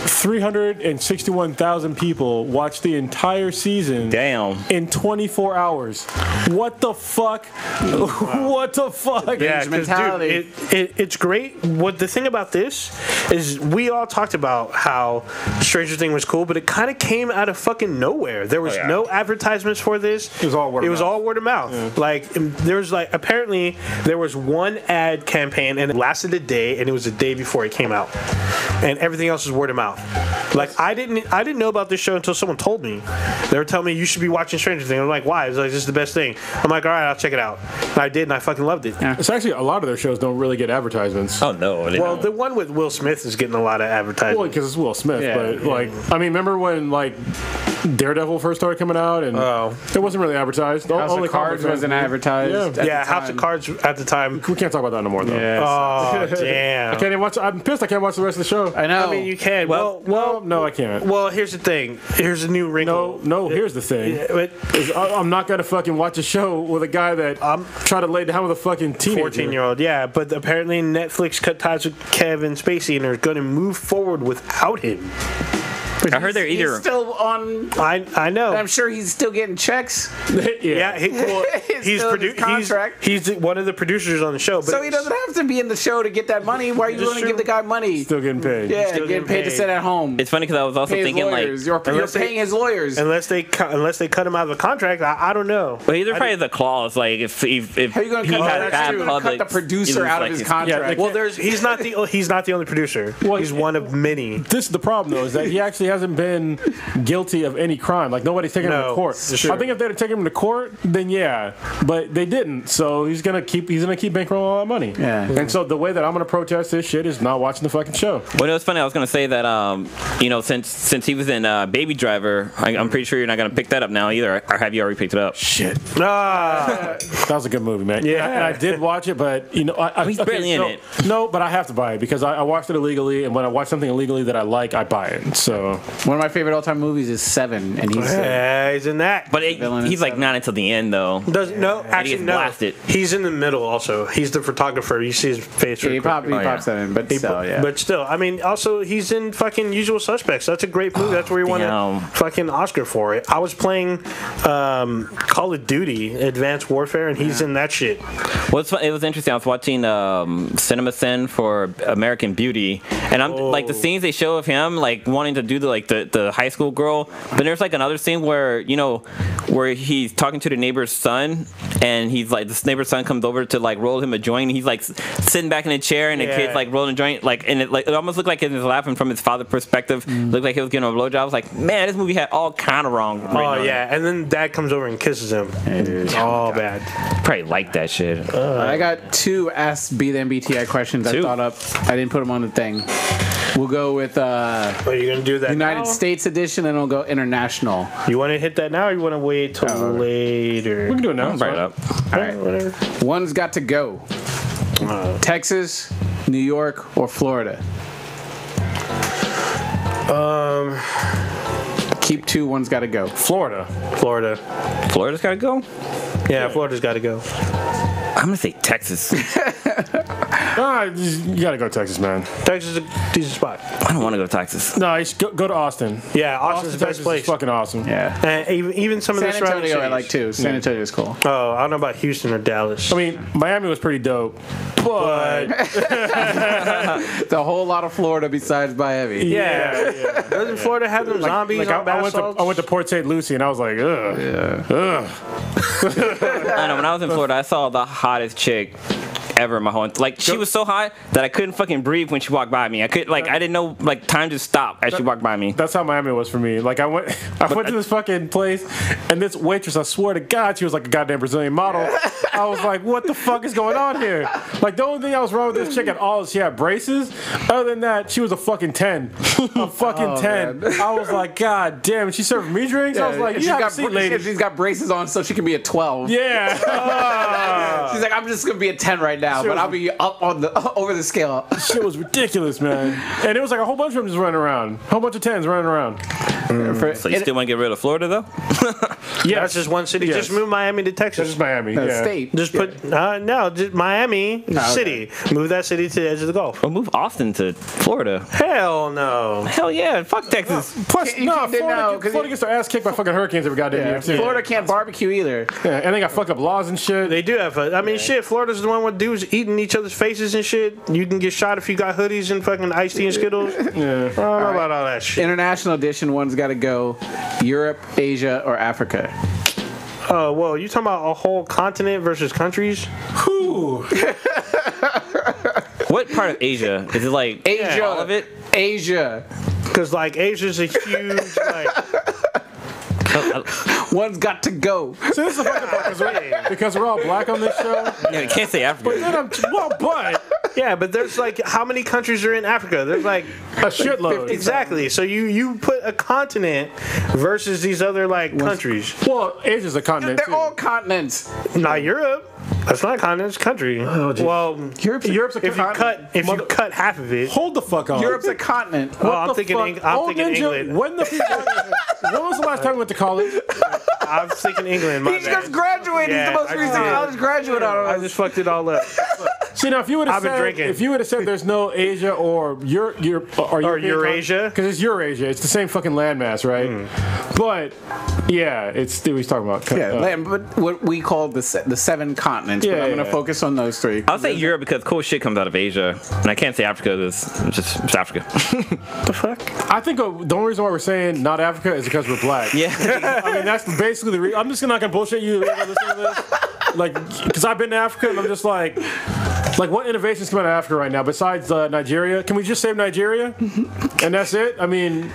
361,000 people watched the entire season. Damn. In 24 hours. What the fuck? What the fuck? Yeah, mentality. Dude, it's great. What the thing about this is, we all talked about how Stranger Things was cool, but it kind of came out of fucking nowhere. There was no advertisements for this. It was all word of mouth. Yeah. Like, there was apparently there was one ad campaign and it lasted a day, and it was a day before it came out, and everything else was word of mouth. Like, I didn't know about this show until someone told me. They were telling me you should be watching Stranger Things. I'm like, why? It's like, this is the best thing. I'm like, all right, I'll check it out. And I did, and I fucking loved it. It's actually, a lot of their shows don't really get advertisements. Oh, no. Well, the one with Will Smith is getting a lot of advertisements. Well, because it's Will Smith, but like, I mean, remember when like Daredevil first started coming out, and it wasn't really advertised. House of Cards wasn't advertised. Yeah, House of Cards at the time. We can't talk about that no more, though. Yes. Oh, damn. I can't even watch. I'm pissed. I can't watch the rest of the show. I know. I mean, you can. Well, no, I can't. Well, here's the thing. Here's a new wrinkle. No. Here's the thing. I'm not gonna fucking watch a show with a guy that I'm trying to lay down with a fucking teenager. 14-year-old. Yeah, but apparently Netflix cut ties with Kevin Spacey and are going to move forward without him. I heard they're either. He's still on. I know. I'm sure he's still getting checks. Yeah, he's contract. He's one of the producers on the show. But So he doesn't have to be in the show to get that money. Why are you going to give the guy money? Still getting paid. Yeah, Still getting paid to sit at home. It's funny because I was also Pay his thinking lawyers. like. You're paying his lawyers. Unless they cut him out of the contract, I don't know. Well, either probably the clause like if How are you going he to had bad cut public, the producer out of his contract? Well, he's not the only producer. He's one of many. This is the problem, though, is that he actually hasn't been guilty of any crime. Like, nobody's taking him to court. Sure. I think if they'd have taken him to court, then yeah, but they didn't. So he's gonna keep bankrolling all that money. Yeah. And so the way that I'm gonna protest this shit is not watching the fucking show. Well, it was funny. I was gonna say that since he was in Baby Driver, I'm pretty sure you're not gonna pick that up now either. Or have you already picked it up? Shit. Ah, That was a good movie, man. Yeah. And I did watch it, but He's barely in it. No, but I have to buy it because I watched it illegally, and when I watch something illegally that I like, I buy it. So One of my favorite all-time movies is Seven, and he's in that. But Villain he's like and not until the end though. Actually, gets no. blasted. He's in the middle also. He's the photographer. You see his face. he really quick. pops that in, but still, yeah. But still, I mean, also he's in fucking Usual Suspects. That's a great movie. That's where he won a fucking Oscar for it. I was playing Call of Duty Advanced Warfare, and he's in that shit. Well, it was interesting. I was watching Cinema Sin for American Beauty, and I'm like the scenes they show of him like wanting to do the high school girl, but there's like another scene where where he's talking to the neighbor's son, and he's like this neighbor's son comes over to like roll him a joint, and he's like sitting back in a chair, and the kid's like rolling a joint, like, and it almost looked like he was laughing from his father's perspective. Looked like he was getting a blowjob. I was like, man, this movie had all kind of wrong. And then dad comes over and kisses him. It's all bad. Probably like that shit. I got two Ask Be the MBTI questions I thought up. I didn't put them on the thing. We'll go with Are you gonna do that? United now? States edition, and we'll go international. You want to hit that now, or you want to wait till later? We can do it now. I'll bring it up. All right. Whatever. One's got to go. Texas, New York, or Florida? Keep two. One's got to go. Florida. Florida's Florida's gotta go. Yeah, Florida's got to go. I'm gonna say Texas. You gotta go to Texas, man. Texas is a decent spot. I don't want to go to Texas. No, you should go to Austin. Yeah, Austin's the best Texas place. is fucking awesome. Yeah. And even some of San the surrounding Antonio, I cities. like too. San Antonio's cool. Oh, I don't know about Houston or Dallas. I mean, Miami was pretty dope, but The whole lot of Florida besides Miami. yeah. Doesn't Florida have them zombies like on bath salts? I went to Port St. Lucie and I was like, ugh. Ugh. I know when I was in Florida, I saw the hottest chick ever in my whole she was so hot that I couldn't fucking breathe when she walked by me. I didn't know time to stop as she walked by me. That's how Miami was for me. Like I went to this fucking place, and this waitress, I swear to God, she was like a goddamn Brazilian model. I was like, what the fuck is going on here? Like the only thing I was wrong with this chick at all is she had braces. Other than that, she was a fucking 10. A fucking 10. Man. I was like, God damn. And she served me drinks. I was like, you have a seat, lady. She's got braces on so she can be a 12. Yeah. She's like, I'm just gonna be a 10 right now, but I'll be up on the over the scale. Shit was ridiculous, man. And it was like a whole bunch of them just running around. A whole bunch of 10s running around. So you still want to get rid of Florida though? Yeah, that's just one city. Yes. Just move Miami to Texas. That's just Miami. Yeah. State. Just put just Miami city. Move that city to the edge of the Gulf. Or move Austin to Florida? Hell no. Hell yeah! Fuck Texas. Plus, You no, can't- Florida gets their ass kicked by fucking hurricanes every goddamn year, too. Florida can't barbecue either. Yeah, and they got fucked up laws and shit. They do have. I mean, shit. Florida's the one with dudes eating each other's faces and shit. You can get shot if you got hoodies and fucking iced tea and Skittles. I don't know about all that shit. International edition. One's got to go. Europe, Asia, or Africa. Oh, well, you talking about a whole continent versus countries? What part of Asia is it? Like Asia. all of it? Asia. Because like Asia's a huge like. One's got to go. So this is the fucking part, because we're all black on this show. Yeah, you can't say Africa. But Yeah, but there's like how many countries are in Africa? There's like a shitload. exactly. So you put a continent versus these other like countries. Well, Asia's a continent. They're too. all continents. Not Europe. That's not a continent. It's a country. Well, Europe's a if you continent. cut you cut half of it. Hold the fuck on. Europe's a continent. Oh, I'm the thinking. fuck? I'm Oh, thinking Ninja, England. When was the last time we went to college? I'm thinking England. My He bad. just graduated. Yeah, He's the most I recent did. college graduate out of I us. just fucked it all up. See, now if you would have I've been said drinking. there's no Asia or Or Eurasia. because it's Eurasia, it's the same fucking landmass, right? But yeah, it's what he's talking about. But what we call the seven continents. But Yeah, I'm going to yeah. focus on those three. I'll say Europe because cool shit comes out of Asia, and I can't say Africa because it's Africa. The fuck? I think the only reason why we're saying not Africa is because we're black. Yeah. I mean, that's basically the reason. I'm just not gonna bullshit you. Listen to this. Like, because I've been to Africa and I'm just like, what innovations come out of Africa right now besides Nigeria? Can we just save Nigeria? And that's it? I mean,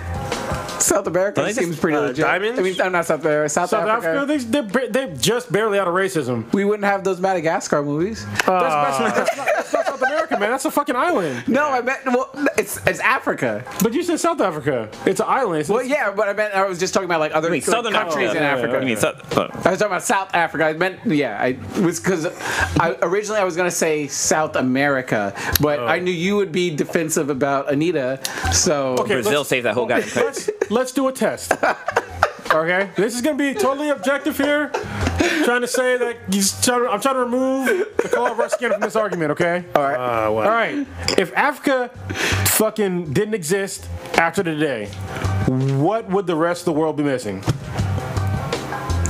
South America Don't they seems just, pretty legit. diamonds? I mean, I'm not South America. South Africa. they're just barely out of racism. We wouldn't have those Madagascar movies. That's not South America, man. That's a fucking island. No, I meant it's Africa. But you said South Africa. It's an island. Well, yeah, but I was just talking about like other Southern countries Africa. in Africa. I mean, I I was talking about South Africa. I meant, I was because originally I was going to say South America, but I knew you would be defensive about Anita, so. Okay, Brazil saved that whole goddamn country. Let's do a test. Okay, this is gonna be totally objective here. Trying to say that I'm trying to remove the color of our skin from this argument. Okay. All right. All right. If Africa fucking didn't exist after today, what would the rest of the world be missing?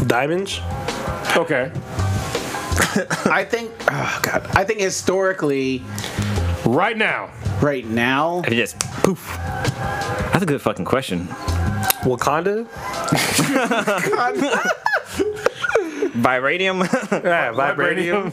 Diamonds? Okay. I think. Oh God. I think historically, Right now. right now. It just poof. That's a good fucking question. Wakanda? Vibranium. Yeah, vibranium.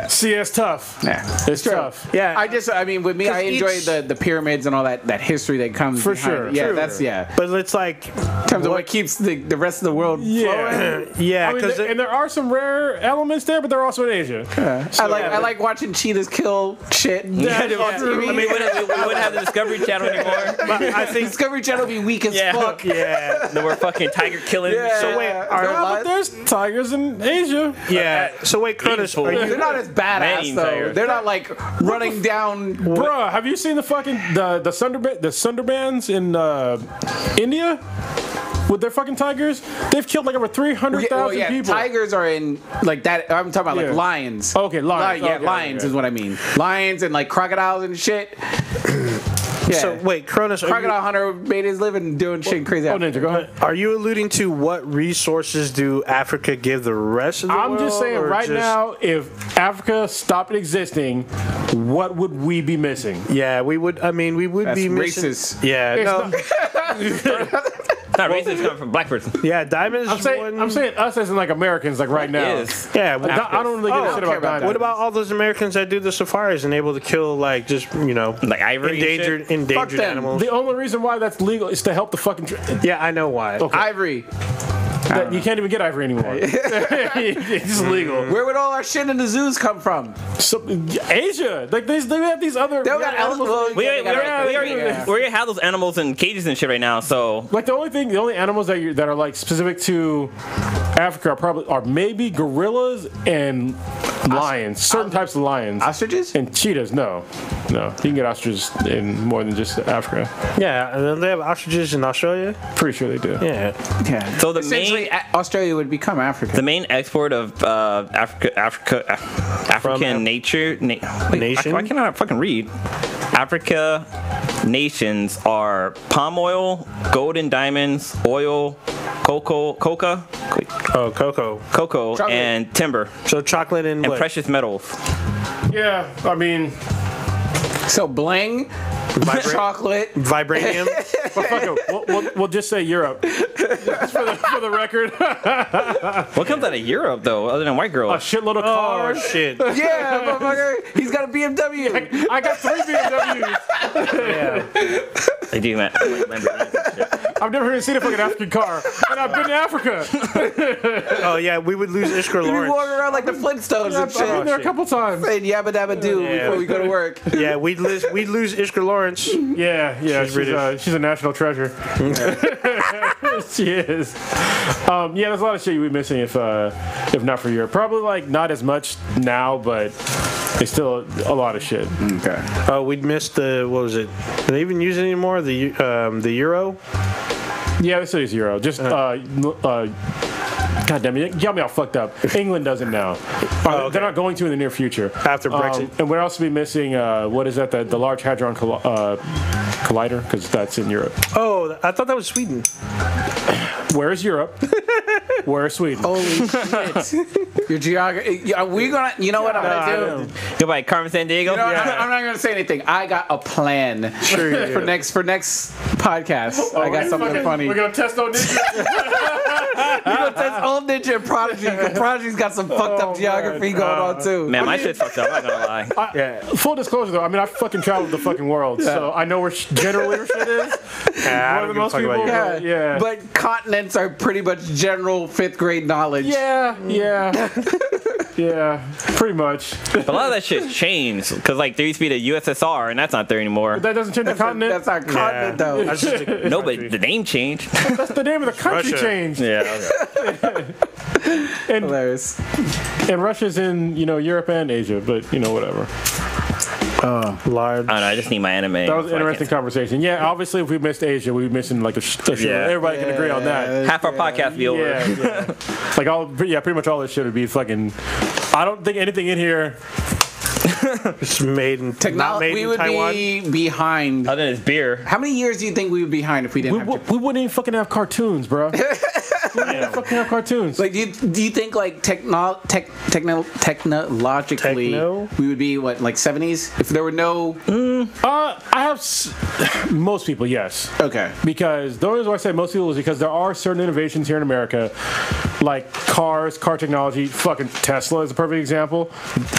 See, it's tough. Yeah. It's tough. Yeah. I mean, with me, I enjoy each- the pyramids and all that history that comes For behind sure. it. Yeah, True. that's But it's like, in terms of what keeps the rest of the world flowing. yeah, I mean, because and there are some rare elements there, but they're also in Asia. I like watching cheetahs kill shit. on TV. I mean, we wouldn't have the Discovery Channel anymore. I think Discovery Channel be weak as fuck. yeah. There were fucking tiger killing. Yeah. So wait, Yeah, But there's tigers in Asia. Yeah. So wait, Cronus, are They're you? not as badass Man-eating though. tigers. They're not like running down. Bruh, have you seen the fucking the Sundarbans in India? With their fucking tigers, they've killed like over 300,000 people. Tigers are in like that. I'm talking about Yeah. like lions. Okay, lions. Yeah, Okay, lions okay. is what I mean. Lions and like crocodiles and shit. Yeah. So wait, Cronus, Crocodile Hunter made his living doing shit crazy. Oh, Ninja, go ahead. are you alluding to what resources do Africa give the rest of the world? I'm just saying or right just- now, if Africa stopped existing, what would we be missing? Yeah, we would. I mean, we would That's be missing. racist. Yeah, It's no, not- It's not racist coming from a black person. yeah, diamonds. I'm saying us as in like Americans, like right now. It is. Yeah, I don't really give a shit about that. What about all those Americans that do the safaris and able to kill like just Like ivory and shit? endangered them. animals? The only reason why that's legal is to help the fucking. Yeah, I know why. Ivory. You can't even get ivory anymore. It's legal. Where would all our shit in the zoos come from? So, Asia, like they have these other. They got animals. animals. We already have those animals in cages and shit right now. So Like the only animals that are like specific to Africa are maybe gorillas and lions. Certain types of lions. Ostriches? And cheetahs. No, you can get ostriches in more than just Africa. Yeah, and then they have ostriches in Australia. Pretty sure they do. Yeah, Yeah. So the Essentially, Australia would become Africa. the main export of African nation. Why can't I fucking read? Africa nations are palm oil, gold and diamonds, oil, cocoa, oh, cocoa. Chocolate. and timber, So chocolate and and what? precious metals. Yeah, I mean, So bling, chocolate. Vibranium. well, fuck it. We'll just say Europe. Just for the record, What comes out of Europe though, other than white girl? a shitload of Oh cars. shit. Yeah, motherfucker. He's got a BMW. I got 3 BMWs. Yeah. They do that. I've never even seen a fucking African car, and I've been to Africa. Oh yeah, we would lose Iskra We Lawrence. walk around like the Flintstones and I've been shit. there a couple times. Saying yabba dabba do Yeah. before we go to work. Yeah, we'd lose Iskra Lawrence. Yeah, she's a national treasure. She is. Yeah, there's a lot of shit you'd be missing if not for Europe. Probably like not as much now, but it's still a lot of shit. Okay. Oh, we'd miss the what was it? Do they even use it anymore? The euro. Yeah, they still use Euro. Just God damn it, you got me all fucked up. England doesn't now. okay. They're not going to in the near future. After Brexit. And we're also be missing what is that? The Large Hadron Collider, because that's in Europe. Oh, I thought that was Sweden. Where is Europe? Where is Sweden? Holy shit. Your geography. We gonna. You know what I'm gonna do? Goodbye, Carmen San Diego. You know, I'm not gonna say anything. I got a plan for next podcast. I got something funny. We're gonna test on Ninja. You know, that's old Ninja and Prodigy. Prodigy's got some fucked up geography going on too. Man, my shit's fucked up. I'm not gonna lie. Yeah. Full disclosure though, I mean I fucking traveled the fucking world, so I know where generally where shit is. I More don't than give a most fuck about people. Europe. Yeah, Yeah. But continents are pretty much general 5th grade knowledge. Yeah, pretty much. A lot of that shit's changed because like there used to be the USSR and that's not there anymore. That doesn't change the continent. That's our continent, though. That's just a No, but country. the name changed. That's the name of the country Russia. changed. Yeah. And Hilarious. Russia's in Europe and Asia, but whatever. Large. I don't know. I just need my anime. That was an so I interesting can't- conversation. Yeah, obviously if we missed Asia, we'd be missing like a show. Yeah. Everybody can agree on that. Half our podcast be over. Yeah. Like pretty much all this shit would be fucking. I don't think anything in here. It's made in not made We in would Taiwan. be behind. Other than his beer. How many years do you think we would be behind if we didn't have to? We wouldn't even fucking have cartoons, bro. We wouldn't even fucking have cartoons. Like, do you think like technologically Techno? we would be what, like 70s if there were no? I have most people, yes. Okay. Because the only reason why I say most people is because there are certain innovations here in America like car technology. Fucking Tesla is a perfect example.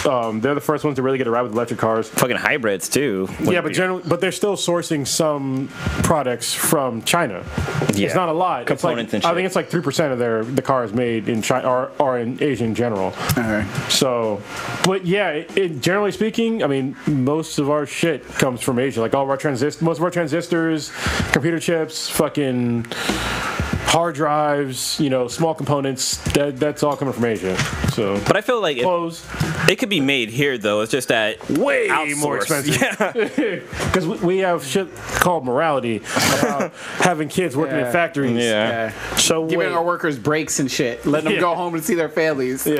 They're the first ones to really get it right with electric cars. Fucking hybrids too. Yeah, but they're still sourcing some products from China. Yeah. It's not a lot. Components it's like, and shit. I think it's like 3% of the cars made in China or in Asia in general. Okay. So, but yeah, generally speaking, I mean, most of our shit comes from Asia. Like all of our most of our transistors, computer chips, fucking hard drives, small components. That's all coming from Asia. So, But I feel like clothes it could be made here though. It's just that way more outsourced. expensive. Because we have shit called morality about having kids working in factories. Yeah. So Giving wait, our workers breaks and shit. Letting them go home and see their families. Yeah.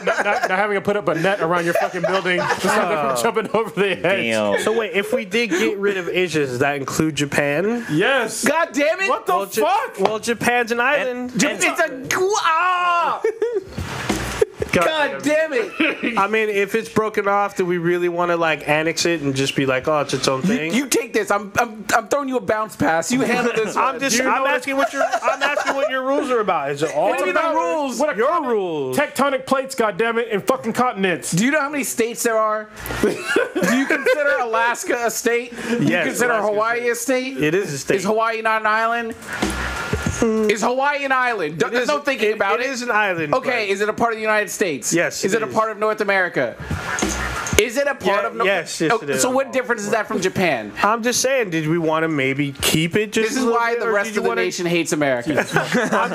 not having to put up a net around your fucking building to stop them from jumping over the edge. Damn. so wait, if we did get rid of Asia, does that include Japan? Yes. God damn it! What the fuck? Well, Japan's an island. It's God damn it! I mean, if it's broken off, do we really want to like annex it and just be like, oh, it's its own thing? You take this. I'm throwing you a bounce pass. You handle this. I'm asking what your rules are about. Is it all What do you mean about the rules? What are your rules? Tectonic plates, goddammit, and fucking continents. Do you know how many states there are? Do you consider Alaska a state? Do you Yes, consider Alaska's Hawaii a state? It is a state. Is Hawaii not an island? Is Hawaii an island? There's no thinking about it. It is an island. Okay, is it a part of the United States? Yes, Is it it a is. part of North America? Is it a part Yeah, of? yes, it is. So what difference is that from Japan? I'm just saying, did we want to maybe keep it just This a is little why bit, the or rest did of you the wanna- nation hates America. I'm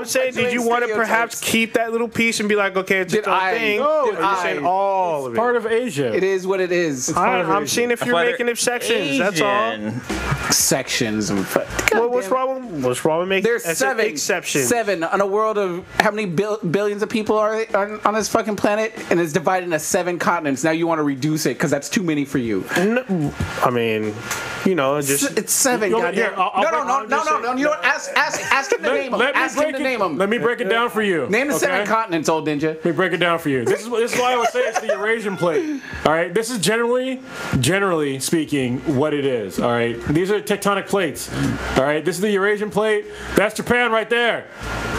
just saying, did you want to perhaps keep that little piece and be like, okay, it's its own thing? No, Or are you saying all of it? Part of Asia. It is what it is. I'm seeing if you're why making they're exceptions. That's all. Asian. Sections. What's wrong with making There's seven exceptions? Seven on a world of how many billions of people are on this fucking planet, and it's divided into 7 continents. Now you want to reduce it because that's too many for you. I mean, just It's 7. Here, Goddamn. No. You know what? Ask him to name them. Ask him to name them. Let me break it down for you. Name the 7 okay? continents, old ninja. Let me break it down for you. This is why I would say it's the Eurasian plate. All right, this is generally speaking, what it is. All right, these are tectonic plates. All right, this is the Eurasian plate. That's Japan right there.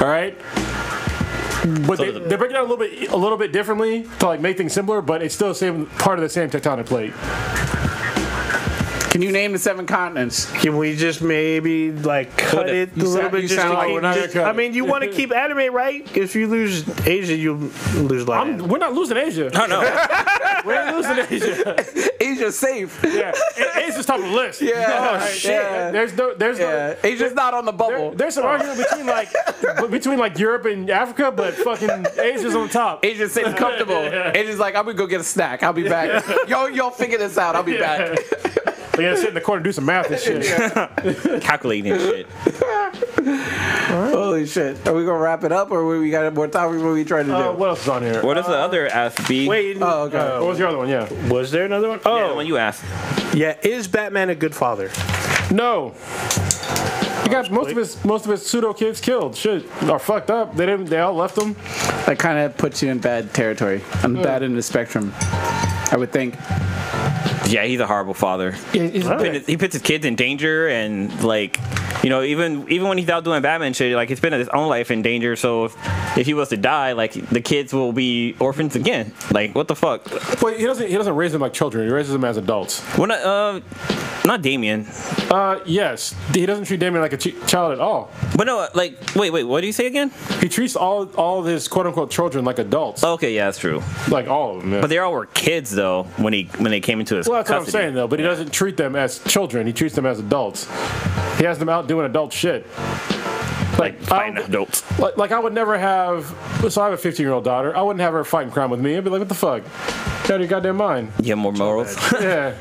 All right. But they break it down a little bit differently to like make things simpler, but it's still the same part of the same tectonic plate. Can you name the 7 continents? can we just maybe like cut it a little bit? you Just sound to like keep, we're not gonna cut I it. mean, you want to keep anime, right? If you lose Asia, you lose land. We're not losing Asia. Oh no. We're losing Asia. Asia's safe. Yeah, Asia's top of the list. Yeah. Oh shit. Yeah. There's no. Asia's not on the bubble. There's some argument between Europe and Africa, but fucking Asia's on top. Asia's sitting comfortable. Asia's like, I'm gonna go get a snack. I'll be back. Y'all figure this out. I'll be back. They gotta sit in the corner and do some math and shit. Calculating shit. Holy shit. Are we gonna wrap it up, or we got more topics? What are we trying to do? What else is on here? What is the other ask B? Wait, Oh, okay. What was your other one? Yeah. was there another one? Yeah, the Oh, one you asked. yeah. Is Batman a good father? No. He got most of his pseudo kids killed. Shit, are fucked up. They all left him. That kind of puts you in bad territory. I'm bad in the spectrum, I would think. Yeah, he's a horrible father. He puts his kids in danger, and like, even when he's out doing Batman shit, like he's putting his own life in danger. So if he was to die, like the kids will be orphans again. Like what the fuck? But he doesn't raise them like children. He raises them as adults. Well, not Damien. Yes, he doesn't treat Damien like a child at all. But no, like wait, what do you say again? He treats all of his quote unquote children like adults. Okay, yeah, that's true. Like all of them. Yeah. But they all were kids though when they came into his Well, that's custody. what I'm saying, though. But he doesn't treat them as children. He treats them as adults. He has them out doing adult shit. Like fighting adults. Like I would never have. So I have a 15-year-old daughter. I wouldn't have her fighting crime with me. I'd be like, what the fuck? Get out of your goddamn mind. You have more morals. Yeah.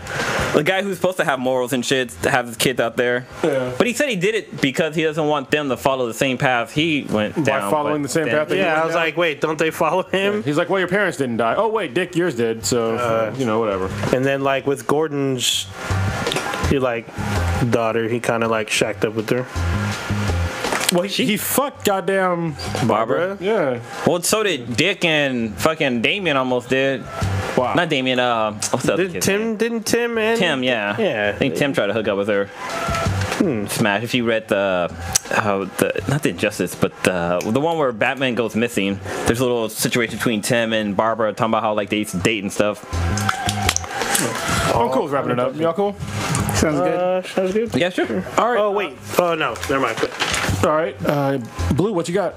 The guy who's supposed to have morals and shit to have his kids out there. Yeah. But he said he did it because he doesn't want them to follow the same path he went down. By following but the same then- path that he Yeah, went I was down? like, wait, don't they follow him? He's like, well, your parents didn't die. Oh wait, Dick, yours did. So whatever. And then like with Gordon's, daughter, he kind of like shacked up with her. Well, he fucked goddamn Barbara. Yeah. Well, so did Dick and fucking Damien almost did. Wow. Not Damien. What's the other kid's name? Didn't Tim and Tim, yeah. Yeah. I think Tim tried to hook up with her. Smash. If you read the not the Injustice, but the one where Batman goes missing, there's a little situation between Tim and Barbara talking about how like they used to date and stuff. I'm cool with wrapping it up. Y'all cool? Sounds good. Sounds good. Yeah, sure. All right. Oh wait. Oh no. Never mind. All right. Blue, what you got?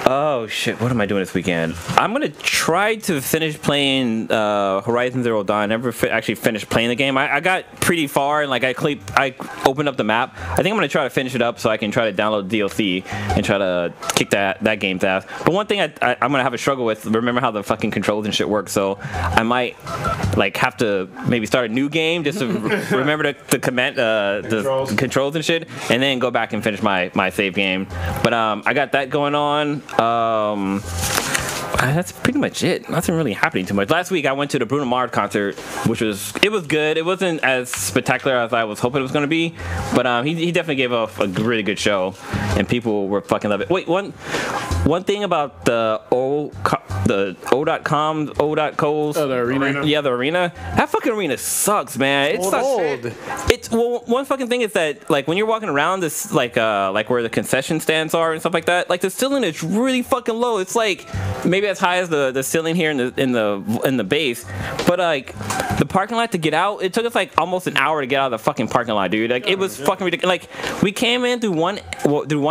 Oh shit! What am I doing this weekend? I'm gonna try to finish playing Horizon Zero Dawn. I never actually finished playing the game. I got pretty far and like I opened up the map. I think I'm gonna try to finish it up so I can try to download DLC and try to kick that game's ass. But one thing I'm gonna have a struggle with. Remember how the fucking controls and shit work. So I might like have to maybe start a new game just to remember to command the controls and shit, and then go back and finish my save game. But I got that going on. That's pretty much it. Nothing really happening too much. Last week I went to the Bruno Mars concert, which was good. It wasn't as spectacular as I was hoping it was going to be, but he definitely gave off a really good show, and people were fucking love it. Wait, one thing about the O.com, O.co's. Oh, the arena. Yeah, the arena. That fucking arena sucks, man. It sucks. Old. It's one fucking thing is that like when you're walking around this like where the concession stands are and stuff like that, like the ceiling is really fucking low. It's like maybe as high as the ceiling here in the base, but like the parking lot to get out, it took us like almost an hour to get out of the fucking parking lot, dude. Like it was fucking ridiculous. Like we came in through one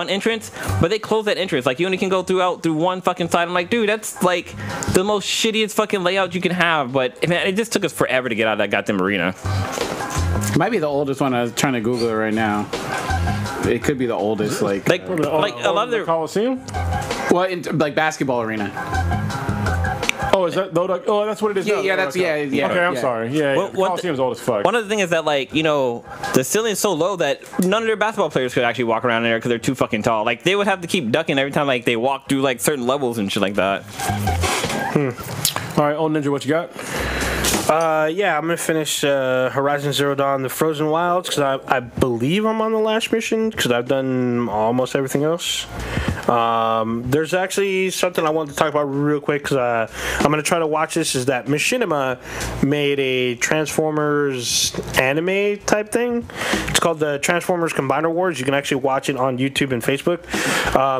entrance, but they closed that entrance. Like you only can go through one fucking side. I'm like, dude, that's like the most shittiest fucking layout you can have. But man, it just took us forever to get out of that goddamn arena. It might be the oldest one. I was trying to Google it right now. It could be the oldest. Like a lot of their Coliseum. well, like basketball arena. Oh, is that? Oh, that's what it is. Yeah, now. yeah, that's yeah. Okay, I'm sorry. Yeah, Well, the Coliseum's old as fuck. One of the things is that like the ceiling is so low that none of their basketball players could actually walk around in there because they're too fucking tall. Like they would have to keep ducking every time like they walk through like certain levels and shit like that. All right, Old Ninja, what you got? Yeah, I'm gonna finish Horizon Zero Dawn: The Frozen Wilds because I believe I'm on the last mission because I've done almost everything else. There's actually something I wanted to talk about real quick because I'm gonna try to watch this. Is that Machinima made a Transformers anime type thing? It's called the Transformers Combiner Wars. You can actually watch it on YouTube and Facebook.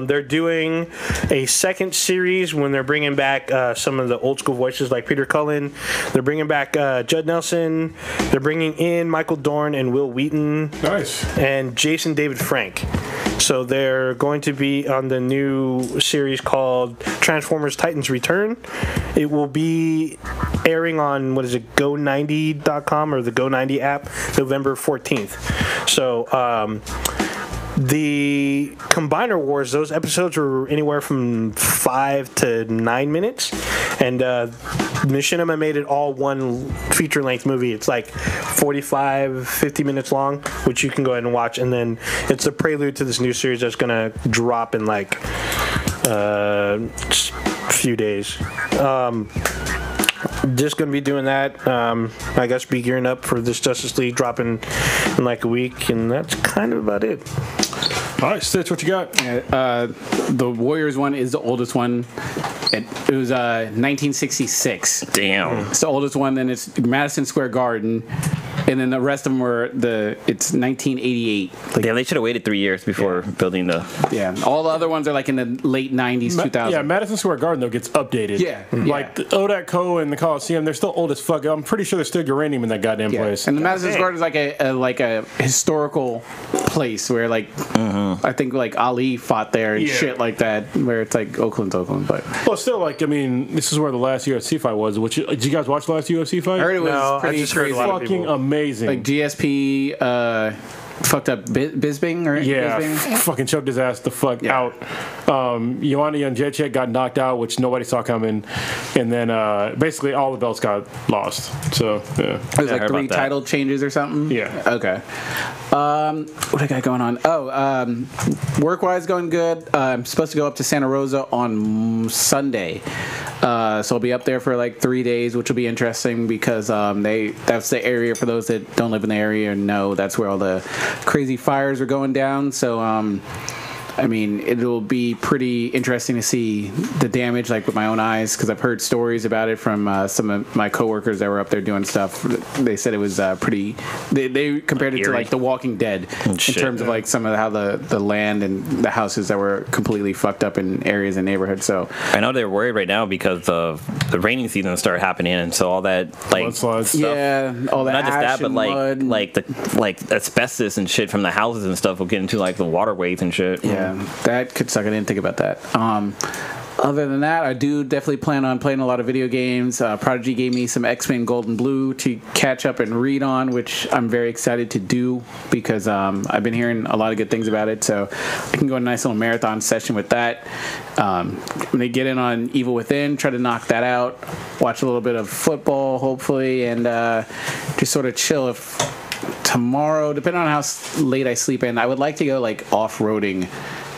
They're doing a second series when they're bringing back some of the old school voices like Peter Cullen. They're bringing back Judd Nelson. They're bringing in Michael Dorn and Will Wheaton. Nice. And Jason David Frank. So they're going to be on the new series called Transformers Titans Return. It will be airing on, go90.com or the Go90 app, November 14th. So, the Combiner Wars, those episodes were anywhere from 5 to 9 minutes, and Machinima made it all one feature-length movie. It's like 45, 50 minutes long, which you can go ahead and watch, and then it's a prelude to this new series that's going to drop in like a few days. Just going to be doing that. I guess be gearing up for this Justice League dropping in like a week, and that's kind of about it. All right, Stitch, what you got? The Warriors one is the oldest one. It was 1966. Damn. It's the oldest one. Then it's Madison Square Garden, and then the rest of them were it's 1988. Like, Yeah, they should have waited 3 years before building the. yeah, all the other ones are like in the late 90s, 2000s. Yeah, Madison Square Garden though gets updated. Yeah, like the Odak and the Coliseum, they're still old as fuck. I'm pretty sure there's still uranium in that goddamn place. And the Madison Square Garden is like a historical place where like I think like Ali fought there and shit like that. Where it's like Oakland, but Well, still, like, I mean, this is where the last UFC fight was. Did you guys watch the last UFC fight? I heard it was No, I pretty just heard a crazy. lot of Fucking people. amazing. Like GSP fucked up Bisbing, right? Yeah, Bisbing? fucking choked his ass the fuck out. Joanna Jędrzejczyk got knocked out, which nobody saw coming, and then basically all the belts got lost. So yeah, It was I like heard 3 about that. title changes or something. Yeah. Okay. What I got going on? Work-wise going good. I'm supposed to go up to Santa Rosa on Sunday. So I'll be up there for like 3 days, which will be interesting because that's the area for those that don't live in the area and know that's where all the crazy fires are going down. So I mean, it'll be pretty interesting to see the damage, like with my own eyes, because I've heard stories about it from some of my coworkers that were up there doing stuff. They said it was pretty. They compared it to like The Walking Dead in terms of like some of how the land and the houses that were completely fucked up in areas and neighborhoods. So I know they're worried right now because the raining season started happening, and so all that like Mudslides. stuff. yeah, all that Not just ash that, but and mud. like asbestos and shit from the houses and stuff will get into like the waterways and shit. Yeah, that could suck. I didn't think about that. Other than that, I do definitely plan on playing a lot of video games. Prodigy gave me some X-Men Gold and Blue to catch up and read on, which I'm very excited to do because I've been hearing a lot of good things about it. So I can go on a nice little marathon session with that. When they get in on Evil Within, try to knock that out. Watch a little bit of football, hopefully, and just sort of chill. If tomorrow, depending on how late I sleep in, I would like to go like off-roading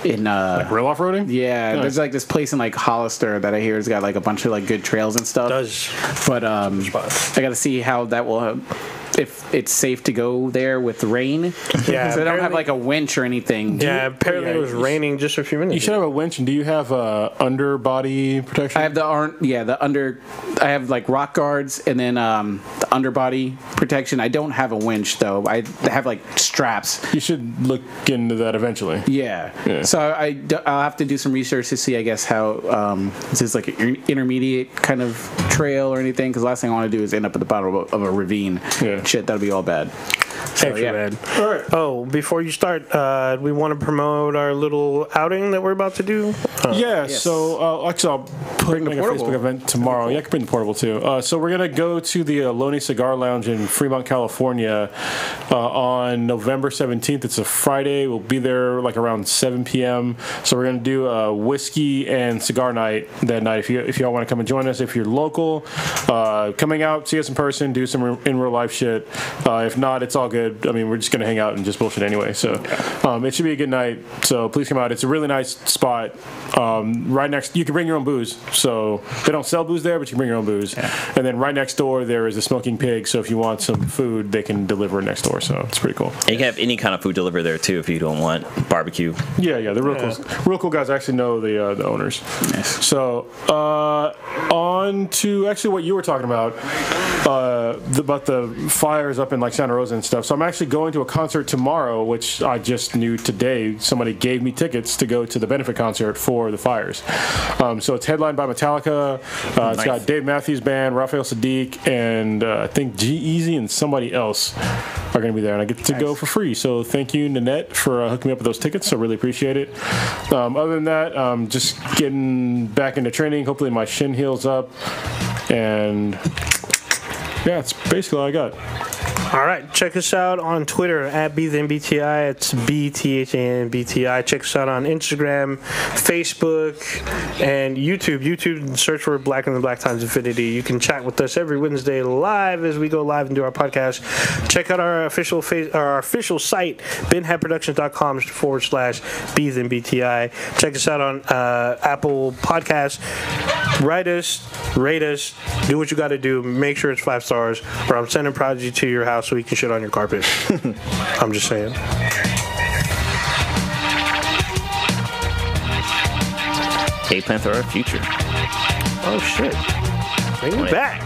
in Like real off-roading? yeah, Nice. there's like this place in like Hollister that I hear has got like a bunch of like good trails and stuff. But I got to see how that will if it's safe to go there with rain. Yeah, so I don't have apparently- like a winch or anything. Yeah, apparently it was raining just a few minutes You should have a winch, and do you have underbody protection? I have I have like rock guards and then the underbody protection. I don't have a winch though. I have like straps. You should look into that eventually. Yeah. So I'll have to do some research to see, I guess, how this is like an intermediate kind of trail or anything. Because the last thing I want to do is end up at the bottom of a ravine. Yeah. Shit, that'd be all bad. So, Extra yeah. bad. All right. Oh, before you start, we want to promote our little outing that we're about to do. Yeah, Yes. so actually I'll put the make a portable. Facebook event tomorrow. Yeah, I can bring the portable too. So we're going to go to the Lonely Cigar Lounge in Fremont, California on November 17th. It's a Friday. We'll be there like around 7 p.m. So we're going to do a whiskey and cigar night that night. If y'all want to come and join us, if you're local, coming out, see us in person, do some in real life shit. If not, it's all good. I mean, we're just going to hang out and just bullshit anyway. So it should be a good night. So please come out. It's a really nice spot. Right next, you can bring your own booze. So they don't sell booze there, but you can bring your own booze. Yeah. And then right next door, there is a Smoking Pig. So if you want some food, they can deliver next door. So it's pretty cool. And you can have any kind of food delivered there too if you don't want barbecue. Yeah, they're real cool guys. I actually know the owners. Nice. So on to actually what you were talking about the fires up in like Santa Rosa and stuff. So I'm actually going to a concert tomorrow, which I just knew today. Somebody gave me tickets to go to the benefit concert for the fires. So it's headlined by Metallica. It's got Dave Matthews Band, Raphael Sadiq, and I think G-Eazy and somebody else are going to be there, and I get to go for free. So thank you, Nanette, for hooking me up with those tickets. So really appreciate it. Other than that, just getting back into training. Hopefully my shin heals up, and yeah, it's basically all I got. All right, check us out on Twitter at BThanBTI. It's BTHANBTI. Check us out on Instagram, Facebook, and YouTube. YouTube, search for Black and the Black Times Infinity. You can chat with us every Wednesday live as we go live and do our podcast. Check out our official site, benheadproductions.com/BThanBTI. Check us out on Apple Podcasts. Write us, rate us, do what you got to do. Make sure it's 5 stars, or I'm sending Prodigy to your house so he can shit on your carpet. I'm just saying. Hey, plans for our future. Oh shit. Bring it back.